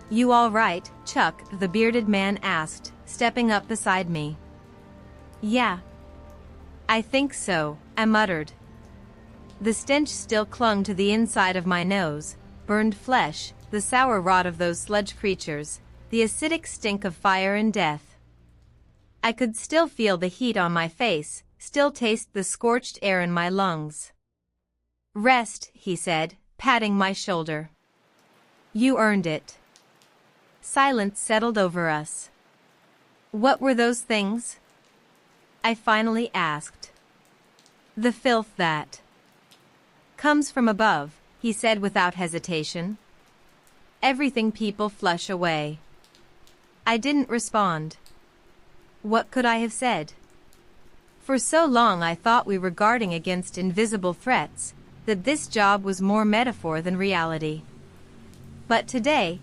"You all right, Chuck?" the bearded man asked, stepping up beside me. "Yeah. I think so," I muttered. The stench still clung to the inside of my nose, burned flesh, the sour rot of those sludge creatures, the acidic stink of fire and death. I could still feel the heat on my face, still taste the scorched air in my lungs. "Rest," he said, patting my shoulder. "You earned it." Silence settled over us. "What were those things?" I finally asked. "The filth that comes from above," he said without hesitation. "Everything people flush away." I didn't respond. What could I have said? For so long I thought we were guarding against invisible threats, that this job was more metaphor than reality. But today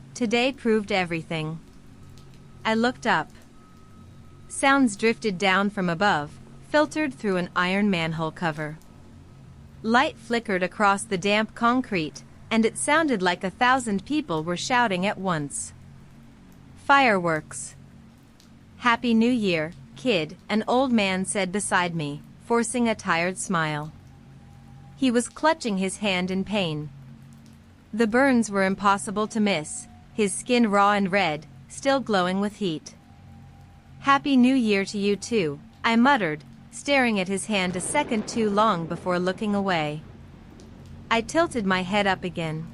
proved everything. I looked up. Sounds drifted down from above, filtered through an iron manhole cover. Light flickered across the damp concrete, and it sounded like 1,000 people were shouting at once. "Fireworks." "Happy New Year, kid," an old man said beside me, forcing a tired smile. He was clutching his hand in pain. The burns were impossible to miss, his skin raw and red, still glowing with heat. "Happy New Year to you too," I muttered, staring at his hand a second too long before looking away. I tilted my head up again.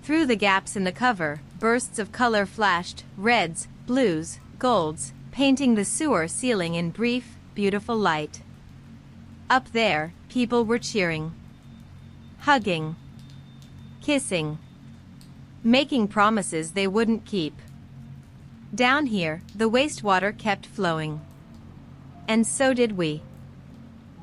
Through the gaps in the cover, bursts of color flashed, reds, blues, golds, painting the sewer ceiling in brief, beautiful light. Up there, people were cheering, hugging, kissing, making promises they wouldn't keep. Down here, the wastewater kept flowing. And so did we.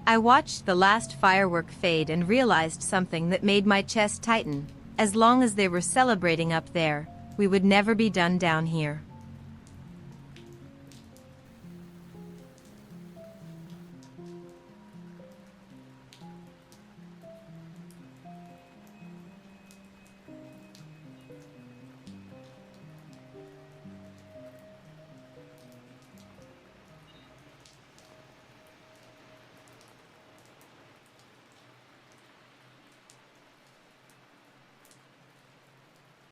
I watched the last firework fade and realized something that made my chest tighten. As long as they were celebrating up there, we would never be done down here.